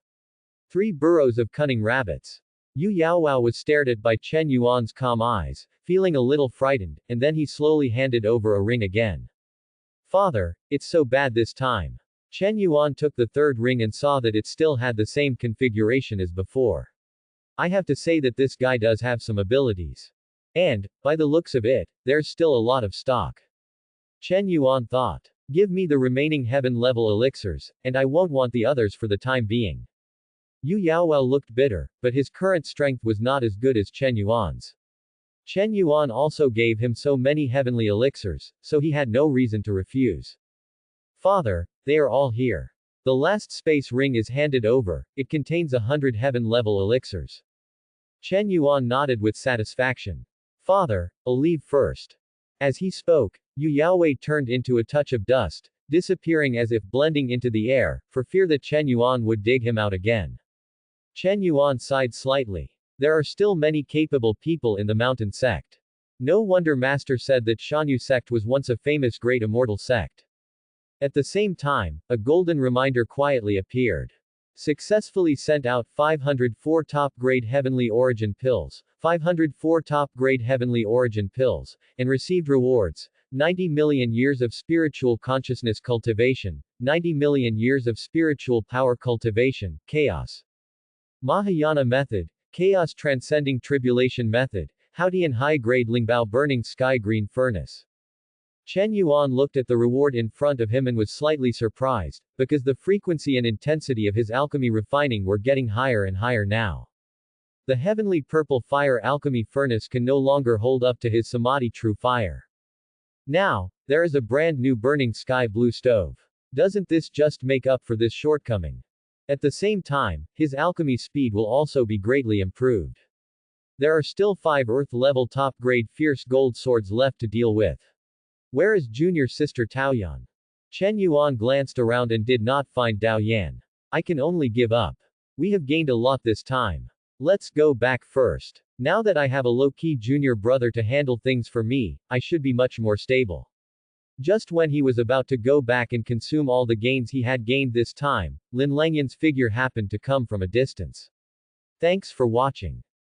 3 burrows of cunning rabbits. Yu Yaowao was stared at by Chen Yuan's calm eyes, feeling a little frightened, and then he slowly handed over a ring again. Father, it's so bad this time. Chen Yuan took the 3rd ring and saw that it still had the same configuration as before. I have to say that this guy does have some abilities. And, by the looks of it, there's still a lot of stock. Chen Yuan thought. Give me the remaining heaven-level elixirs, and I won't want the others for the time being. Yu Yaowao looked bitter, but his current strength was not as good as Chen Yuan's. Chen Yuan also gave him so many heavenly elixirs, so he had no reason to refuse. Father, they are all here. The last space ring is handed over, it contains 100 heaven-level elixirs. Chen Yuan nodded with satisfaction. Father, I'll leave first. As he spoke, Yu Yaowei turned into a touch of dust, disappearing as if blending into the air, for fear that Chen Yuan would dig him out again. Chen Yuan sighed slightly. There are still many capable people in the mountain sect. No wonder Master said that Shanyu sect was once a famous great immortal sect. At the same time, a golden reminder quietly appeared. Successfully sent out 504 top-grade heavenly origin pills, 504 top-grade heavenly origin pills, and received rewards, 90 million years of spiritual consciousness cultivation, 90 million years of spiritual power cultivation, chaos. Mahayana method, chaos transcending tribulation method, Haodian high-grade Lingbao burning sky green furnace. Chen Yuan looked at the reward in front of him and was slightly surprised, because the frequency and intensity of his alchemy refining were getting higher and higher now. The heavenly purple fire alchemy furnace can no longer hold up to his samadhi true fire. Now, there is a brand new burning sky blue stove. Doesn't this just make up for this shortcoming? At the same time, his alchemy speed will also be greatly improved. There are still 5 earth-level top-grade fierce gold swords left to deal with. Where is junior sister Taoyan? Chen Yuan glanced around and did not find Dao Yan. I can only give up. We have gained a lot this time. Let's go back first. Now that I have a low-key junior brother to handle things for me, I should be much more stable. Just when he was about to go back and consume all the gains he had gained this time, Lin Langyan's figure happened to come from a distance. Thanks for watching.